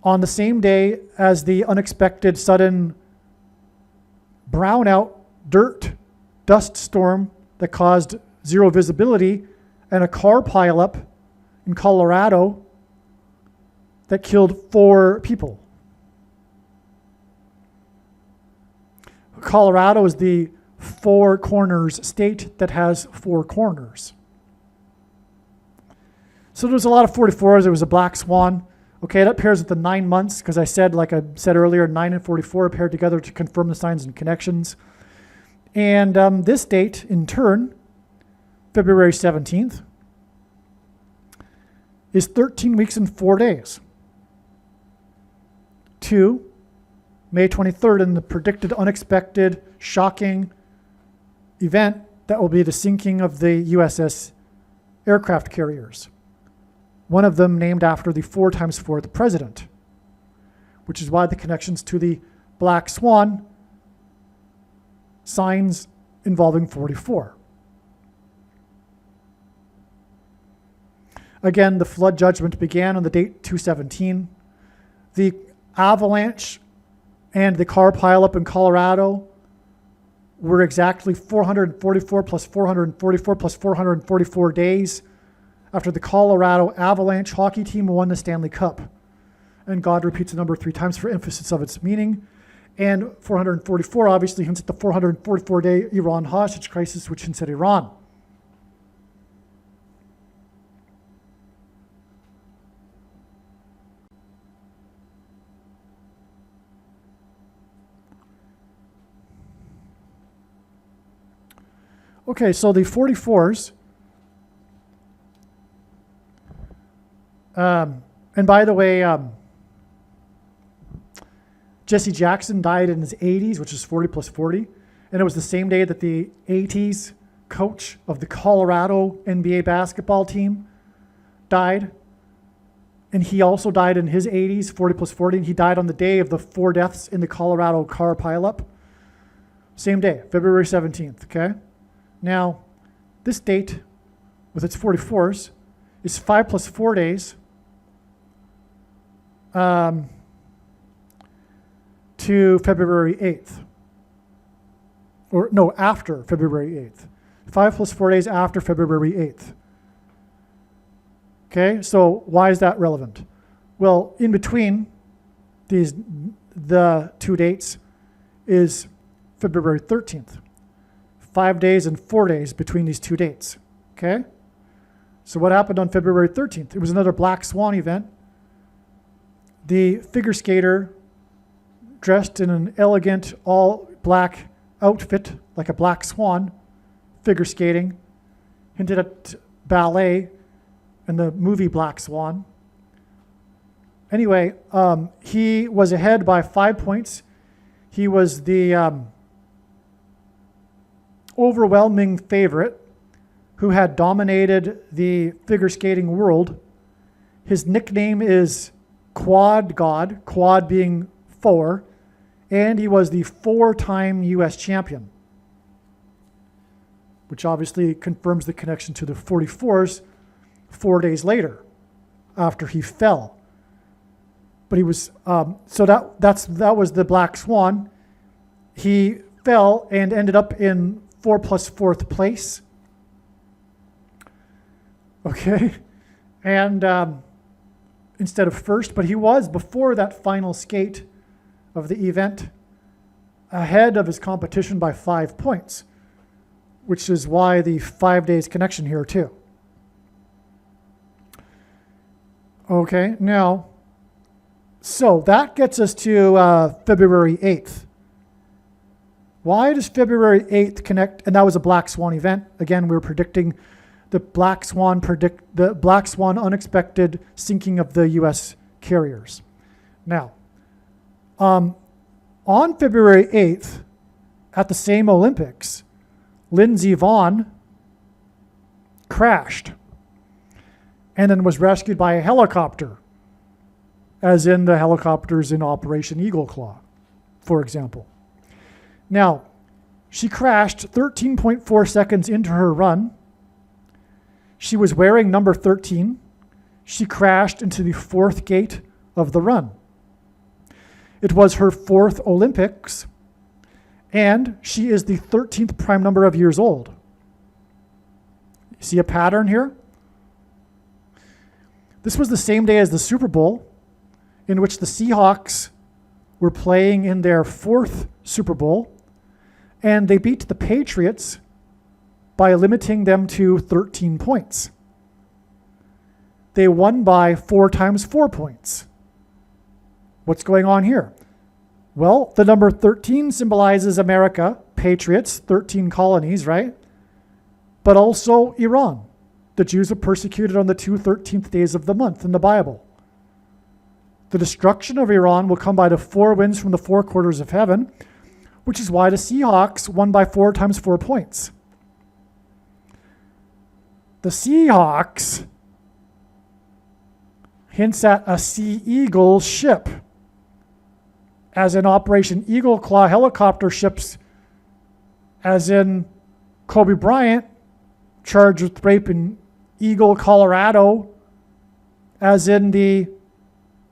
On the same day as the unexpected sudden brownout dust storm that caused zero visibility and a car pileup in Colorado that killed 4 people. Colorado is the 4 corners state that has 4 corners. So there was a lot of 44s. There was a Black Swan. Okay, that pairs with the 9 months, because I said, like I said earlier, 9 and 44 paired together to confirm the signs and connections. And this date, in turn, February 17th, is 13 weeks and 4 days to May 23rd and the predicted unexpected, shocking event that will be the sinking of the USS aircraft carriers. One of them named after the 4x4th president, which is why the connections to the Black Swan signs involving 44. Again, the flood judgment began on the date 2/17. The avalanche and the car pileup in Colorado were exactly 444 plus 444 plus 444 days after the Colorado Avalanche hockey team won the Stanley Cup. and God repeats the number 3 times for emphasis of its meaning. And 444 obviously hints at the 444-day Iran hostage crisis, which hints at Iran. Okay, so the 44s, and by the way, Jesse Jackson died in his 80s, which is 40 plus 40, and it was the same day that the 80s coach of the Colorado NBA basketball team died, and he also died in his 80s, 40 plus 40, and he died on the day of the 4 deaths in the Colorado car pileup. Same day, February 17th, okay? Now, this date, with its 44s, is 5 plus 4 days to February 8th. Or, no, after February 8th. 5 plus 4 days after February 8th. Okay, so why is that relevant? Well, in between the 2 dates is February 13th. 5 days and 4 days between these 2 dates, okay? So what happened on February 13th? It was another Black Swan event. The figure skater, dressed in an elegant all-black outfit, like a black swan, figure skating, hinted at ballet and the movie Black Swan. Anyway, he was ahead by 5 points. He was the overwhelming favorite who had dominated the figure skating world. His nickname is Quad God, quad being 4, and he was the 4-time US champion, which obviously confirms the connection to the 44s 4 days later after he fell. But he was, so that was the Black Swan. He fell and ended up in 4 plus 4th place. Okay. And instead of first, but he was, before that final skate of the event, ahead of his competition by 5 points, which is why the 5 days connection here too. Okay, now, so that gets us to February 8th. Why does February 8th connect? And that was a Black Swan event. Again, we were predicting the Black Swan unexpected sinking of the U.S. carriers. Now, on February 8th, at the same Olympics, Lindsey Vonn crashed and then was rescued by a helicopter, as in the helicopters in Operation Eagle Claw, for example. Now, she crashed 13.4 seconds into her run. She was wearing number 13. She crashed into the 4th gate of the run. It was her 4th Olympics, and she is the 13th prime number of years old. See a pattern here? This was the same day as the Super Bowl, in which the Seahawks were playing in their 4th Super Bowl, and they beat the Patriots by limiting them to 13 points. They won by 4 times 4 points. What's going on here? Well, the number 13 symbolizes America, Patriots, 13 colonies, right? But also Iran. The Jews were persecuted on the 2 13th days of the month in the Bible. The destruction of Iran will come by the 4 winds from the 4 quarters of heaven, which is why the Seahawks won by 4 times 4 points. The Seahawks hints at a Sea Eagle ship, as in Operation Eagle Claw helicopter ships, as in Kobe Bryant, charged with rape in Eagle, Colorado, as in the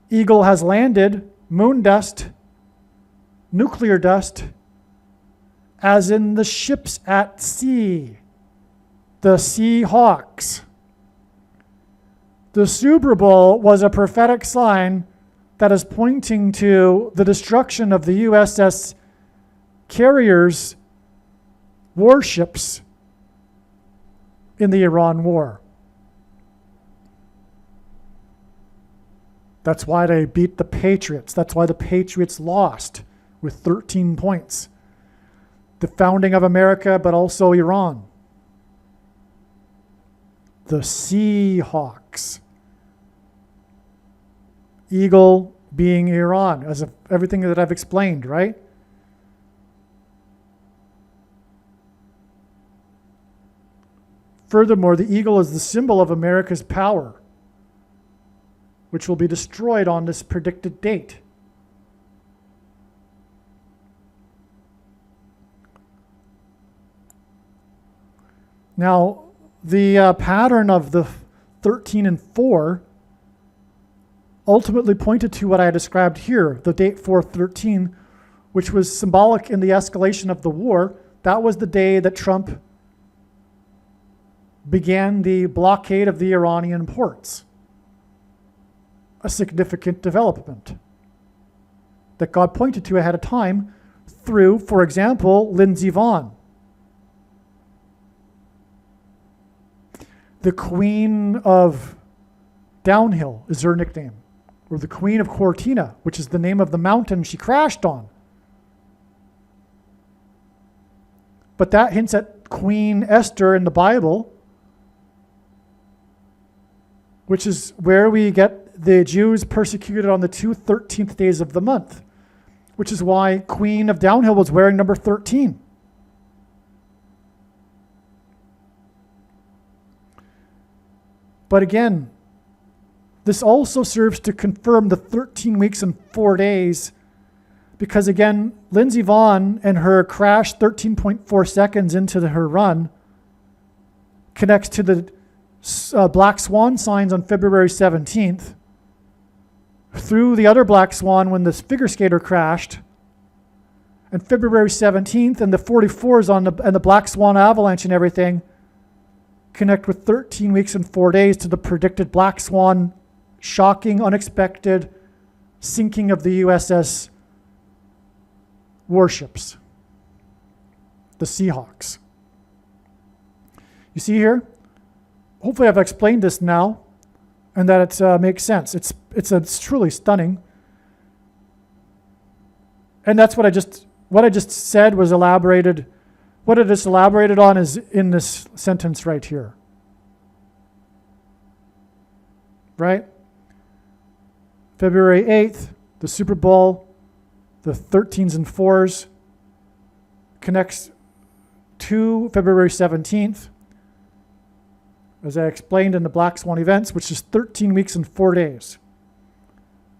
Eagle has landed, moon dust, nuclear dust, as in the ships at sea, the Seahawks. The Super Bowl was a prophetic sign that is pointing to the destruction of the USS carriers' warships in the Iran war. That's why they beat the Patriots. That's why the Patriots lost with 13 points. The founding of America, but also Iran. The Seahawks. Eagle being Iran, as of everything that I've explained, right? Furthermore, the eagle is the symbol of America's power, which will be destroyed on this predicted date. Now, the pattern of the 13 and 4 ultimately pointed to what I described here, the date 4/13, which was symbolic in the escalation of the war. That was the day that Trump began the blockade of the Iranian ports. A significant development that God pointed to ahead of time through, for example, Lindsey Vonn. The Queen of Downhill is her nickname, or the Queen of Cortina, which is the name of the mountain she crashed on. But that hints at Queen Esther in the Bible, which is where we get the Jews persecuted on the 13th days of the month, which is why Queen of Downhill was wearing number 13. But again, this also serves to confirm the 13 weeks and 4 days, because again, Lindsey Vonn and her crash 13.4 seconds into her run connects to the black swan signs on February 17th, through the other black swan when this figure skater crashed, and February 17th and the 44s and the black swan avalanche and everything connect with 13 weeks and 4 days to the predicted black swan, shocking, unexpected sinking of the USS warships, the Seahawks. You see here? Hopefully I've explained this now and that it makes sense. It's truly stunning. And that's what I just said was elaborated. What it is elaborated on is in this sentence right here. Right? February 8th, the Super Bowl, the 13s and 4s connects to February 17th, as I explained in the Black Swan events, which is 13 weeks and 4 days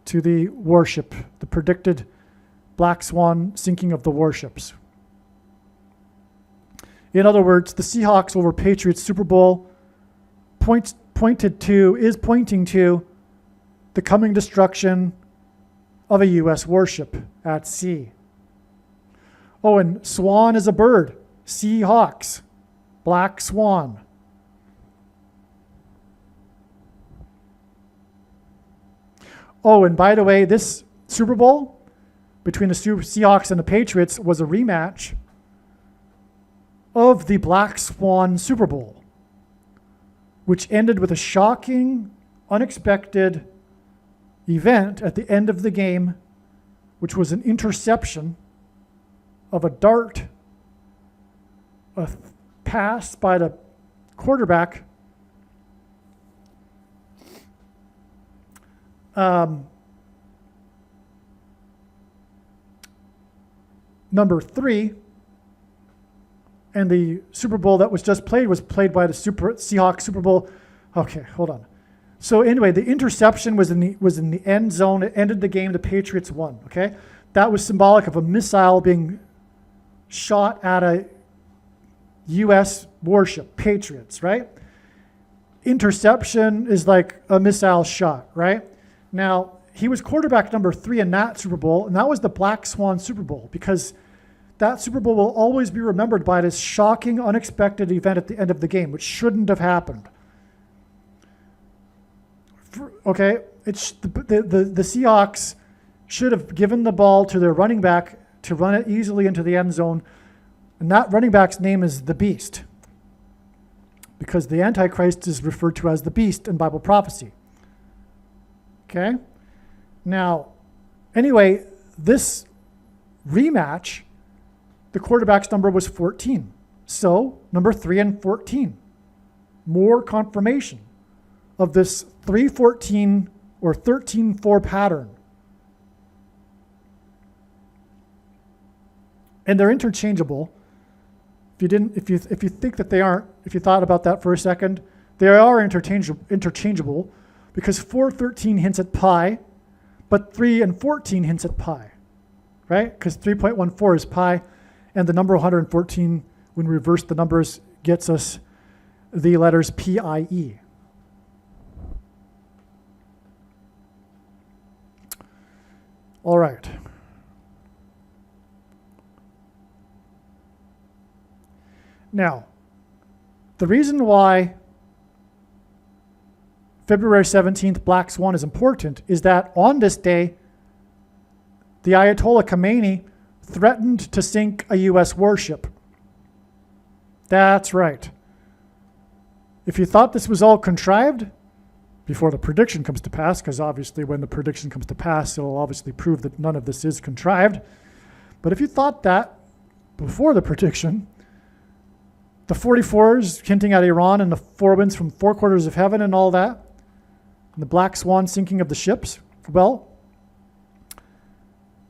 to the warship, the predicted Black Swan sinking of the warships. In other words, the Seahawks over Patriots Super Bowl is pointing to the coming destruction of a U.S. warship at sea. Oh, and swan is a bird. Seahawks, black swan. Oh, and by the way, this Super Bowl between the Seahawks and the Patriots was a rematch of the Black Swan Super Bowl, which ended with a shocking, unexpected event at the end of the game, which was an interception of a dart, a pass by the quarterback, number 3, and the Super Bowl that was just played was played by the Seahawks Super Bowl. Okay, hold on. So anyway, the interception was in the end zone. It ended the game. The Patriots won. Okay, that was symbolic of a missile being shot at a U.S. warship, Patriots. Right? Interception is like a missile shot. Right? Now he was quarterback number 3 in that Super Bowl, and that was the Black Swan Super Bowl, because that Super Bowl will always be remembered by this shocking, unexpected event at the end of the game, which shouldn't have happened. Okay, it's the Seahawks should have given the ball to their running back to run it easily into the end zone. And that running back's name is the Beast, because the Antichrist is referred to as the Beast in Bible prophecy. Okay? Now, anyway, this rematch, the quarterback's number was 14. So, number 3 and 14. More confirmation of this 3-14 or 13-4 pattern. And they're interchangeable. If you think that they aren't, if you thought about that for a second, they are interchangeable because 4:13 hints at pi, but 3 and 14 hints at pi, right? Because 3.14 is pi, and the number 114, when we reverse the numbers, gets us the letters PIE. All right. Now, the reason why February 17th, Black Swan, is important is that on this day, the Ayatollah Khomeini threatened to sink a U.S. warship. That's right. If you thought this was all contrived, before the prediction comes to pass, because obviously when the prediction comes to pass, it'll obviously prove that none of this is contrived. But if you thought that before the prediction, the 44s hinting at Iran and the 4 winds from 4 quarters of heaven and all that, and the Black Swan sinking of the ships, well,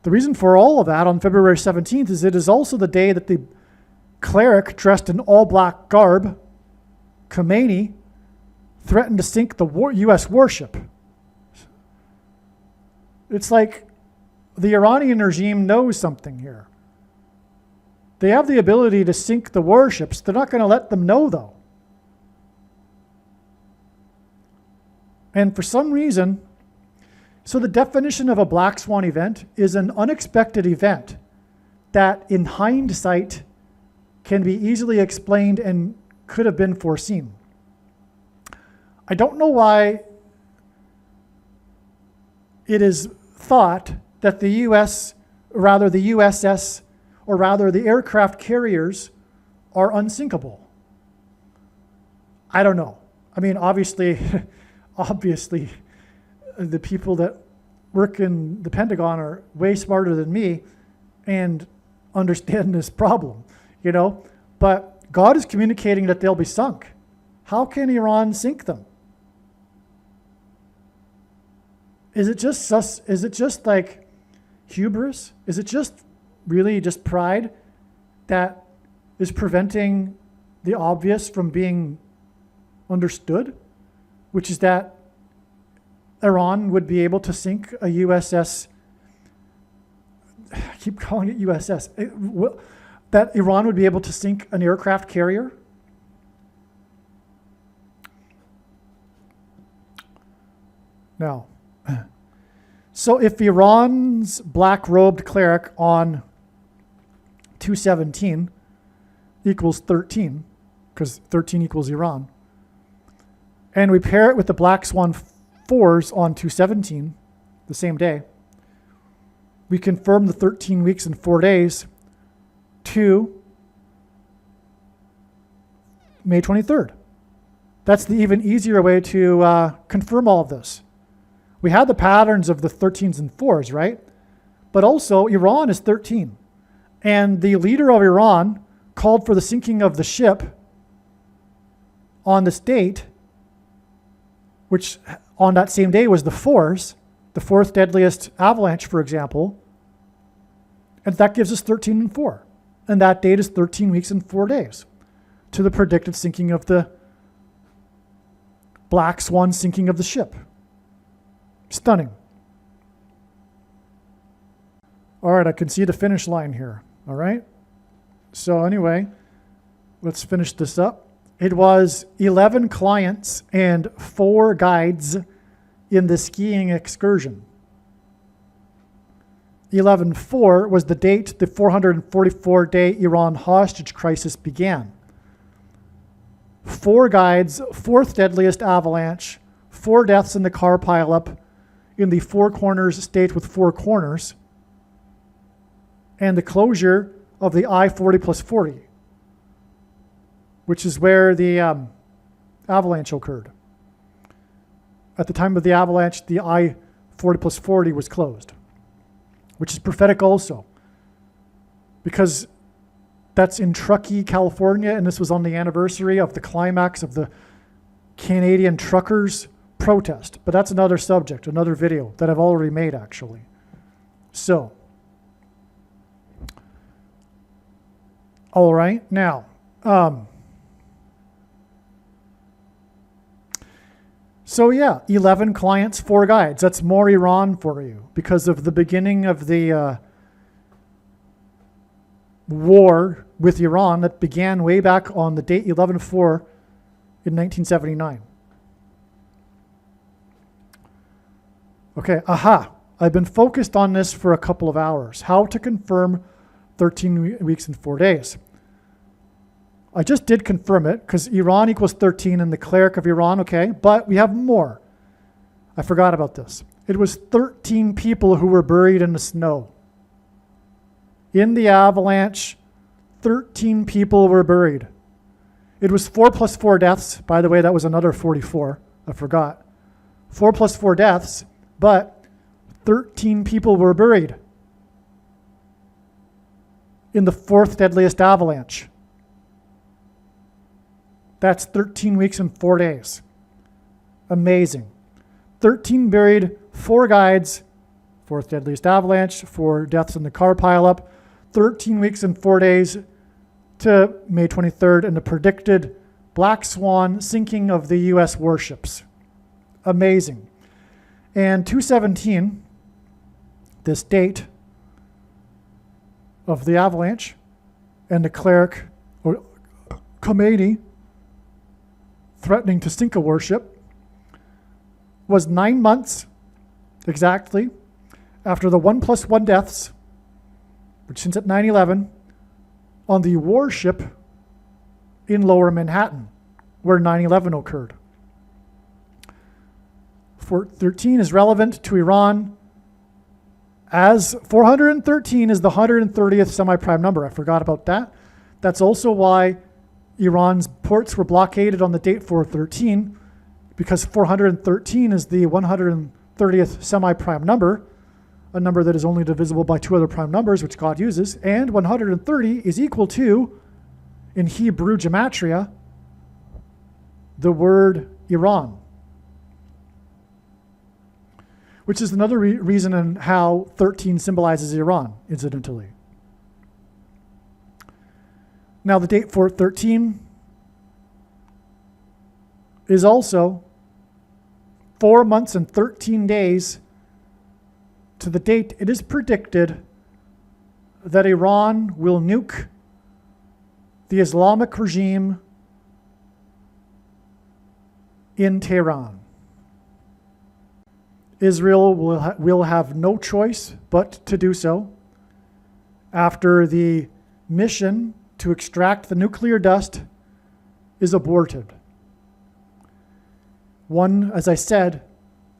the reason for all of that on February 17th is it is also the day that the cleric dressed in all black garb, Khomeini, threatened to sink the U.S. warship. It's like the Iranian regime knows something here. They have the ability to sink the warships. They're not going to let them know, though. And for some reason, so the definition of a Black Swan event is an unexpected event that in hindsight can be easily explained and could have been foreseen. I don't know why it is thought that the USS, or rather the aircraft carriers, are unsinkable. I don't know. I mean, obviously, the people that work in the Pentagon are way smarter than me and understand this problem, you know? But God is communicating that they'll be sunk. How can Iran sink them? Is it just like hubris? Is it just really just pride that is preventing the obvious from being understood, which is that Iran would be able to sink a USS, I keep calling it USS, that Iran would be able to sink an aircraft carrier? Now, so if Iran's black-robed cleric on 217 equals 13, because 13 equals Iran, and we pair it with the Black Swan 4s on 217, the same day, we confirm the 13 weeks and 4 days to May 23rd. That's the even easier way to confirm all of this. We had the patterns of the 13s and 4s, right? But also, Iran is 13. And the leader of Iran called for the sinking of the ship on this date, which on that same day was the 4s, the 4th deadliest avalanche, for example. And that gives us 13 and 4. And that date is 13 weeks and 4 days to the predicted sinking of the Black Swan sinking of the ship. Stunning. All right, I can see the finish line here. All right. So anyway, let's finish this up. It was 11 clients and 4 guides in the skiing excursion. 11/4 was the date the 444-day Iran hostage crisis began. 4 guides, 4th deadliest avalanche, 4 deaths in the car pileup in the Four Corners state with 4 corners, and the closure of the I-40/40, which is where the avalanche occurred. At the time of the avalanche, the I-40/40 was closed, which is prophetic also, because that's in Truckee, California, and this was on the anniversary of the climax of the Canadian truckers' protest. But that's another subject, another video that I've already made, actually. So, all right, now, so yeah, 11 clients, 4 guides. That's more Iran for you because of the beginning of the war with Iran that began way back on the date 11/4 in 1979. Okay, I've been focused on this for a couple of hours. How to confirm 13 weeks and 4 days. I just did confirm it because Iran equals 13 and the cleric of Iran, okay, but we have more. I forgot about this. It was 13 people who were buried in the snow. In the avalanche, 13 people were buried. It was 4 plus 4 deaths. By the way, that was another 44. I forgot. 4 plus 4 deaths, but 13 people were buried in the 4th deadliest avalanche. That's 13 weeks and 4 days. Amazing. 13 buried, 4 guides, 4th deadliest avalanche, 4 deaths in the car pileup, 13 weeks and 4 days to May 23rd, and the predicted black swan sinking of the U.S. warships. Amazing. And 217, this date of the avalanche, and the cleric, or Khomeini, threatening to sink a warship, was 9 months exactly after the 1+1 deaths, which since at 9/11, on the warship in Lower Manhattan, where 9/11 occurred. 413 is relevant to Iran, as 413 is the 130th semi-prime number. I forgot about that. That's also why Iran's ports were blockaded on the date 413, because 413 is the 130th semi-prime number, a number that is only divisible by 2 other prime numbers, which God uses, and 130 is equal to, in Hebrew gematria, the word Iran, which is another reason in how 13 symbolizes Iran, incidentally. Now, the date 413 is also 4 months and 13 days to the date it is predicted that Iran will nuke the Islamic regime in Tehran. Israel will have no choice but to do so after the mission to extract the nuclear dust is aborted. One, as I said,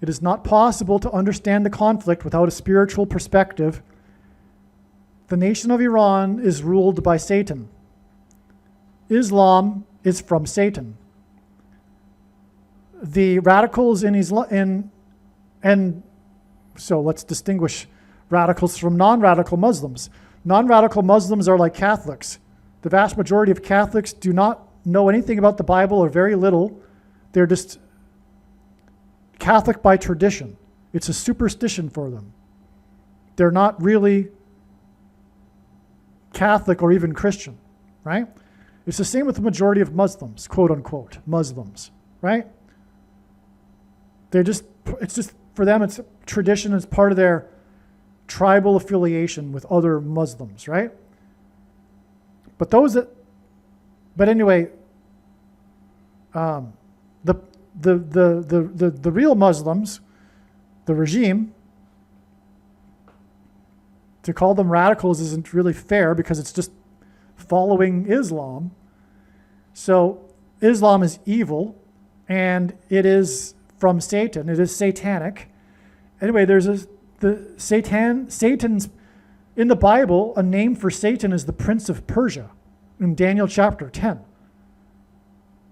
it is not possible to understand the conflict without a spiritual perspective. The nation of Iran is ruled by Satan. Islam is from Satan. The radicals in Islam, and so let's distinguish radicals from non-radical Muslims. Non-radical Muslims are like Catholics. The vast majority of Catholics do not know anything about the Bible or very little. They're just Catholic by tradition. It's a superstition for them. They're not really Catholic or even Christian, right? It's the same with the majority of Muslims, quote unquote, Muslims, right? It's just, for them, it's tradition, it's part of their tribal affiliation with other Muslims, right? But anyway, the real Muslims, the regime, to call them radicals isn't really fair because it's just following Islam. So Islam is evil, and it is from Satan. It is satanic. Anyway, Satan's in the Bible, a name for Satan is the Prince of Persia in Daniel chapter 10.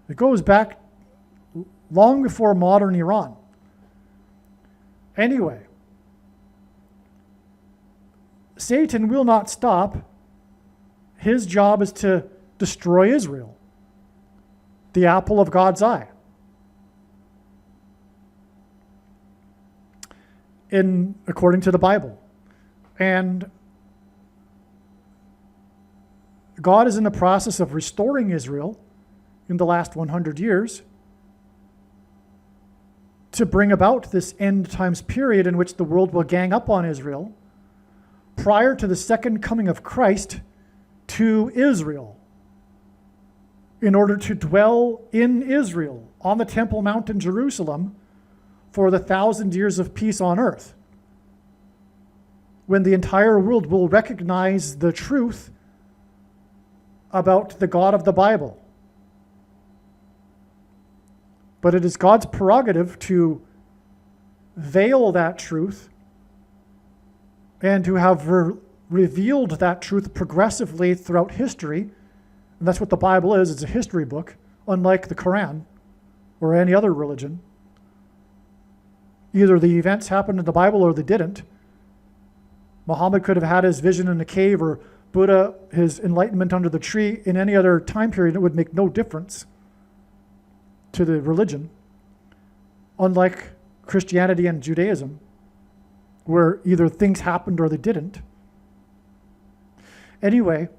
It goes back long before modern Iran. Anyway, Satan will not stop. His job is to destroy Israel, the apple of God's eye. According to the Bible. And God is in the process of restoring Israel in the last 100 years to bring about this end times period in which the world will gang up on Israel prior to the second coming of Christ to Israel in order to dwell in Israel on the Temple Mount in Jerusalem for the 1,000 years of peace on earth, when the entire world will recognize the truth about the God of the Bible. But it is God's prerogative to veil that truth and to have revealed that truth progressively throughout history. And that's what the Bible is. It's a history book, unlike the Quran or any other religion. Either the events happened in the Bible or they didn't. Muhammad could have had his vision in the cave, or Buddha his enlightenment under the tree in any other time period. It would make no difference to the religion, unlike Christianity and Judaism, where either things happened or they didn't. Anyway,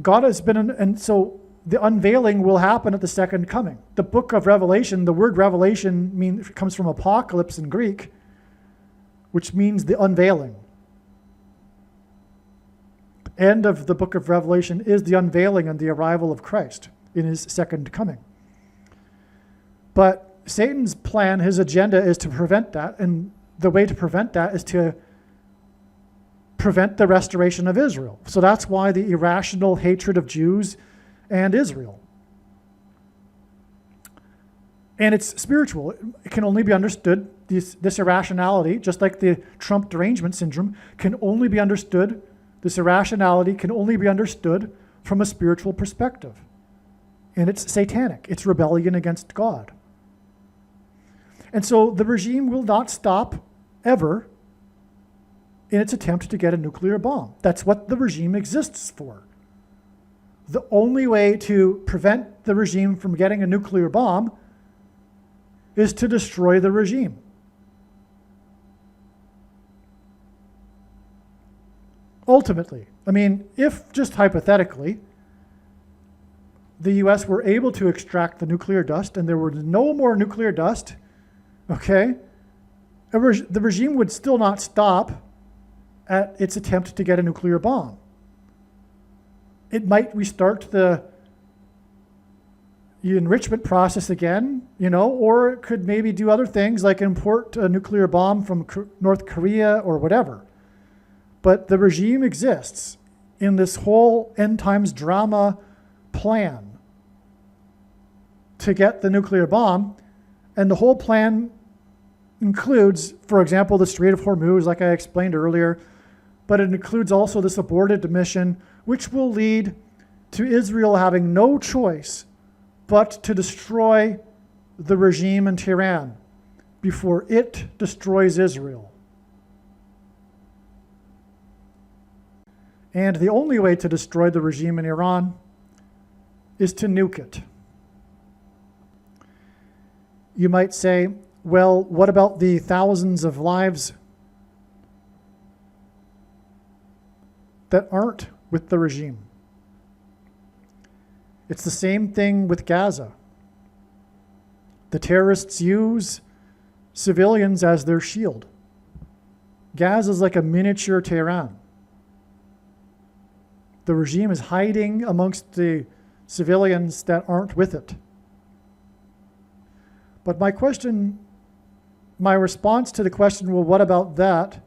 God has been, and so the unveiling will happen at the second coming. The book of Revelation, the word revelation comes from apocalypse in Greek, which means the unveiling. The end of the book of Revelation is the unveiling and the arrival of Christ in his second coming. But Satan's plan, his agenda, is to prevent that, and the way to prevent that is to prevent the restoration of Israel. So that's why the irrational hatred of Jews and Israel. And it's spiritual. It can only be understood, this irrationality, just like the Trump derangement syndrome, can only be understood, this irrationality can only be understood from a spiritual perspective. And it's satanic. It's rebellion against God. And so the regime will not stop ever in its attempt to get a nuclear bomb. That's what the regime exists for. The only way to prevent the regime from getting a nuclear bomb is to destroy the regime. Ultimately, I mean, if just hypothetically, the US were able to extract the nuclear dust and there was no more nuclear dust, okay, the regime would still not stop at its attempt to get a nuclear bomb. It might restart the enrichment process again, or it could maybe do other things like import a nuclear bomb from North Korea or whatever. But the regime exists in this whole end times drama plan to get the nuclear bomb. And the whole plan includes, for example, the Strait of Hormuz, like I explained earlier, but it includes also this aborted mission, which will lead to Israel having no choice but to destroy the regime in Tehran before it destroys Israel. And the only way to destroy the regime in Iran is to nuke it. You might say, well, what about the thousands of lives that aren't with the regime? It's the same thing with Gaza. The terrorists use civilians as their shield. Gaza is like a miniature Tehran. The regime is hiding amongst the civilians that aren't with it. But my response to the question, well, what about that,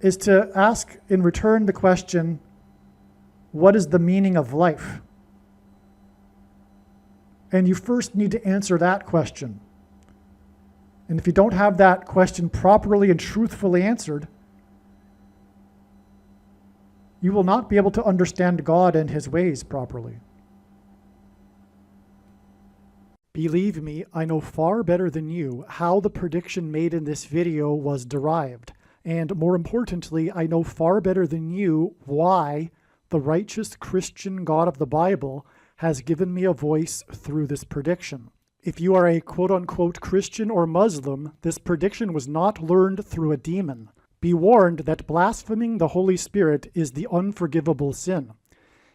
is to ask in return the question, what is the meaning of life? And you first need to answer that question. And if you don't have that question properly and truthfully answered, you will not be able to understand God and his ways properly. Believe me, I know far better than you how the prediction made in this video was derived. And more importantly, I know far better than you why the righteous Christian God of the Bible has given me a voice through this prediction. If you are a quote-unquote Christian or Muslim, this prediction was not learned through a demon. Be warned that blaspheming the Holy Spirit is the unforgivable sin.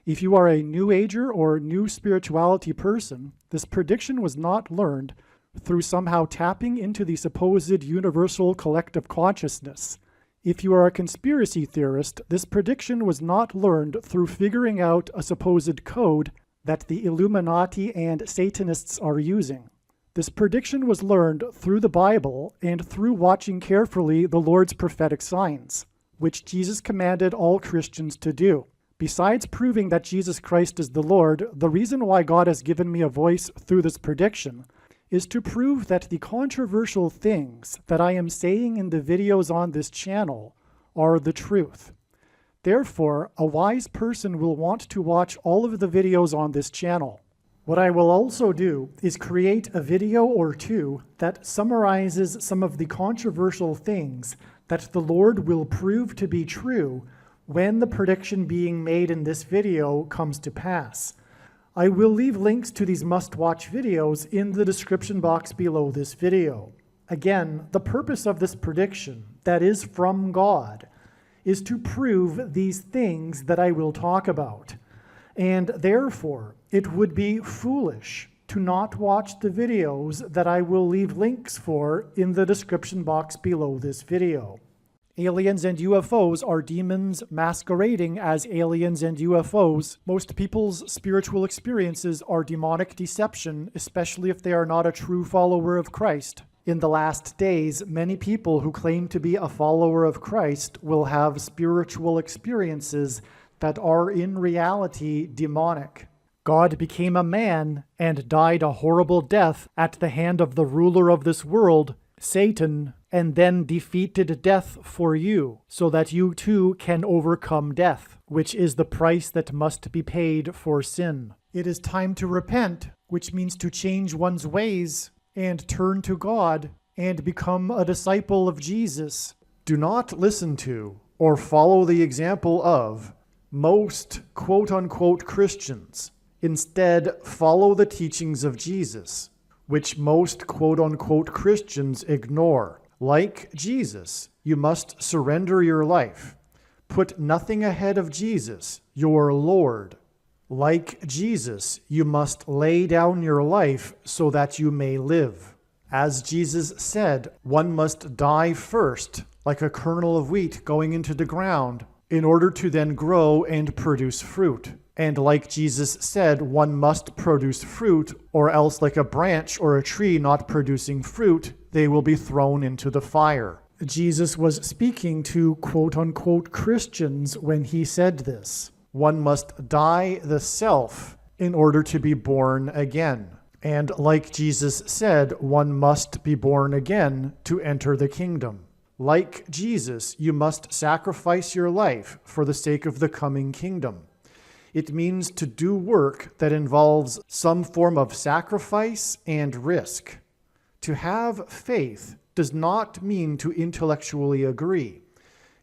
If you are a New Ager or New Spirituality person, this prediction was not learned through somehow tapping into the supposed universal collective consciousness. If you are a conspiracy theorist, this prediction was not learned through figuring out a supposed code that the Illuminati and Satanists are using. This prediction was learned through the Bible and through watching carefully the Lord's prophetic signs, which Jesus commanded all Christians to do. Besides proving that Jesus Christ is the Lord, the reason why God has given me a voice through this prediction is to prove that the controversial things that I am saying in the videos on this channel are the truth. Therefore, a wise person will want to watch all of the videos on this channel. What I will also do is create a video or two that summarizes some of the controversial things that the Lord will prove to be true when the prediction being made in this video comes to pass. I will leave links to these must-watch videos in the description box below this video. Again, the purpose of this prediction, that is from God, is to prove these things that I will talk about. And therefore, it would be foolish to not watch the videos that I will leave links for in the description box below this video. Aliens and UFOs are demons masquerading as aliens and UFOs. Most people's spiritual experiences are demonic deception, especially if they are not a true follower of Christ. In the last days, many people who claim to be a follower of Christ will have spiritual experiences that are in reality demonic. God became a man and died a horrible death at the hand of the ruler of this world, Satan, and then defeated death for you, so that you too can overcome death, which is the price that must be paid for sin. It is time to repent, which means to change one's ways and turn to God and become a disciple of Jesus. Do not listen to or follow the example of most quote-unquote Christians. Instead, follow the teachings of Jesus, which most quote-unquote Christians ignore. Like Jesus, you must surrender your life. Put nothing ahead of Jesus, your Lord. Like Jesus, you must lay down your life so that you may live. As Jesus said, one must die first, like a kernel of wheat going into the ground, in order to then grow and produce fruit. And like Jesus said, one must produce fruit, or else like a branch or a tree not producing fruit, they will be thrown into the fire. Jesus was speaking to quote-unquote Christians when he said this. One must die the self in order to be born again. And like Jesus said, one must be born again to enter the kingdom. Like Jesus, you must sacrifice your life for the sake of the coming kingdom. It means to do work that involves some form of sacrifice and risk. To have faith does not mean to intellectually agree.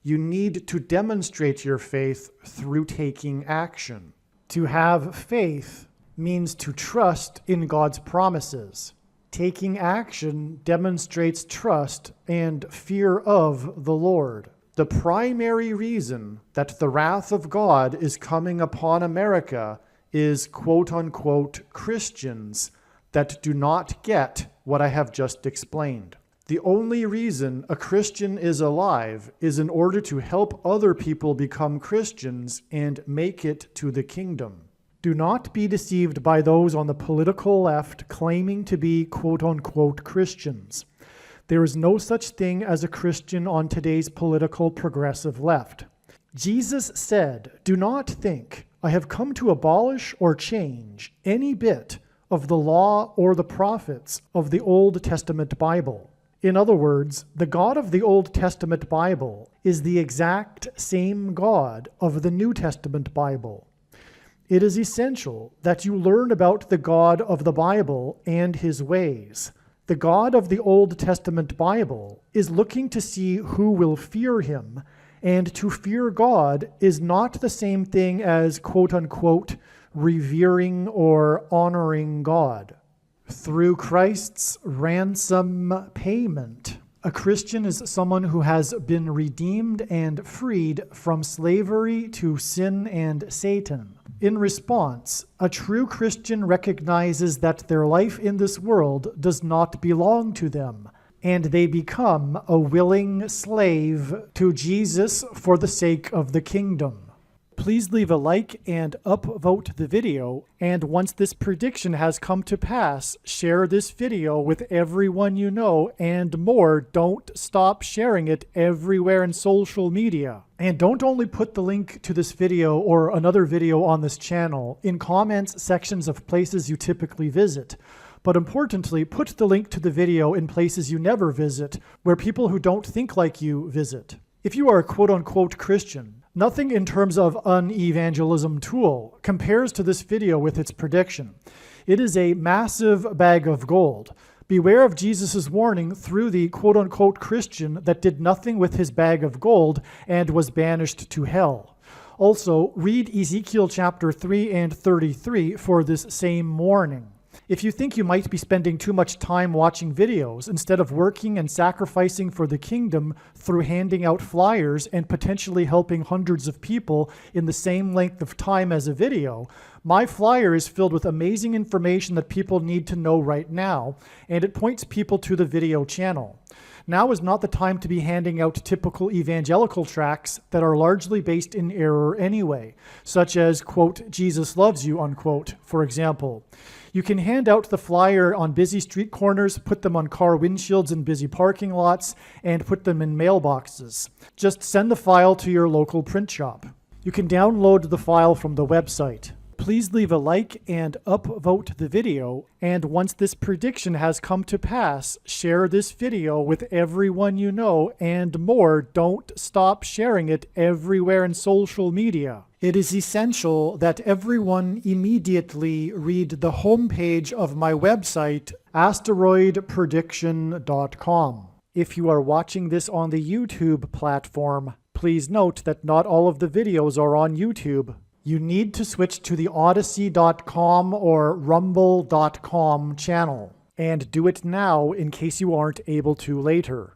You need to demonstrate your faith through taking action. To have faith means to trust in God's promises. Taking action demonstrates trust and fear of the Lord. The primary reason that the wrath of God is coming upon America is quote-unquote Christians that do not get what I have just explained. The only reason a Christian is alive is in order to help other people become Christians and make it to the kingdom. Do not be deceived by those on the political left claiming to be quote-unquote Christians. There is no such thing as a Christian on today's political progressive left. Jesus said, "Do not think I have come to abolish or change any bit of the law or the prophets of the Old Testament Bible. In other words, the God of the Old Testament Bible is the exact same God of the New Testament Bible. It is essential that you learn about the God of the Bible and his ways. The God of the Old Testament Bible is looking to see who will fear him, and to fear God is not the same thing as quote-unquote revering or honoring God. Through Christ's ransom payment, a Christian is someone who has been redeemed and freed from slavery to sin and Satan. In response, a true Christian recognizes that their life in this world does not belong to them, and they become a willing slave to Jesus for the sake of the kingdom. Please leave a like and upvote the video, and once this prediction has come to pass, share this video with everyone you know, and more, don't stop sharing it everywhere in social media. And don't only put the link to this video or another video on this channel in comments sections of places you typically visit, but importantly, put the link to the video in places you never visit, where people who don't think like you visit. If you are a quote-unquote Christian, nothing in terms of an evangelism tool compares to this video with its prediction. It is a massive bag of gold. Beware of Jesus' warning through the quote-unquote Christian that did nothing with his bag of gold and was banished to hell. Also, read Ezekiel chapter 3 and 33 for this same warning. If you think you might be spending too much time watching videos instead of working and sacrificing for the kingdom through handing out flyers and potentially helping hundreds of people in the same length of time as a video, my flyer is filled with amazing information that people need to know right now, and it points people to the video channel. Now is not the time to be handing out typical evangelical tracts that are largely based in error anyway, such as, quote, Jesus loves you, unquote, for example. You can hand out the flyer on busy street corners, put them on car windshields in busy parking lots, and put them in mailboxes. Just send the file to your local print shop. You can download the file from the website. Please leave a like and upvote the video, and once this prediction has come to pass, share this video with everyone you know, and more, don't stop sharing it everywhere in social media. It is essential that everyone immediately read the homepage of my website, asteroidprediction.com. If you are watching this on the YouTube platform, please note that not all of the videos are on YouTube. You need to switch to the Odyssey.com or Rumble.com channel, and do it now in case you aren't able to later.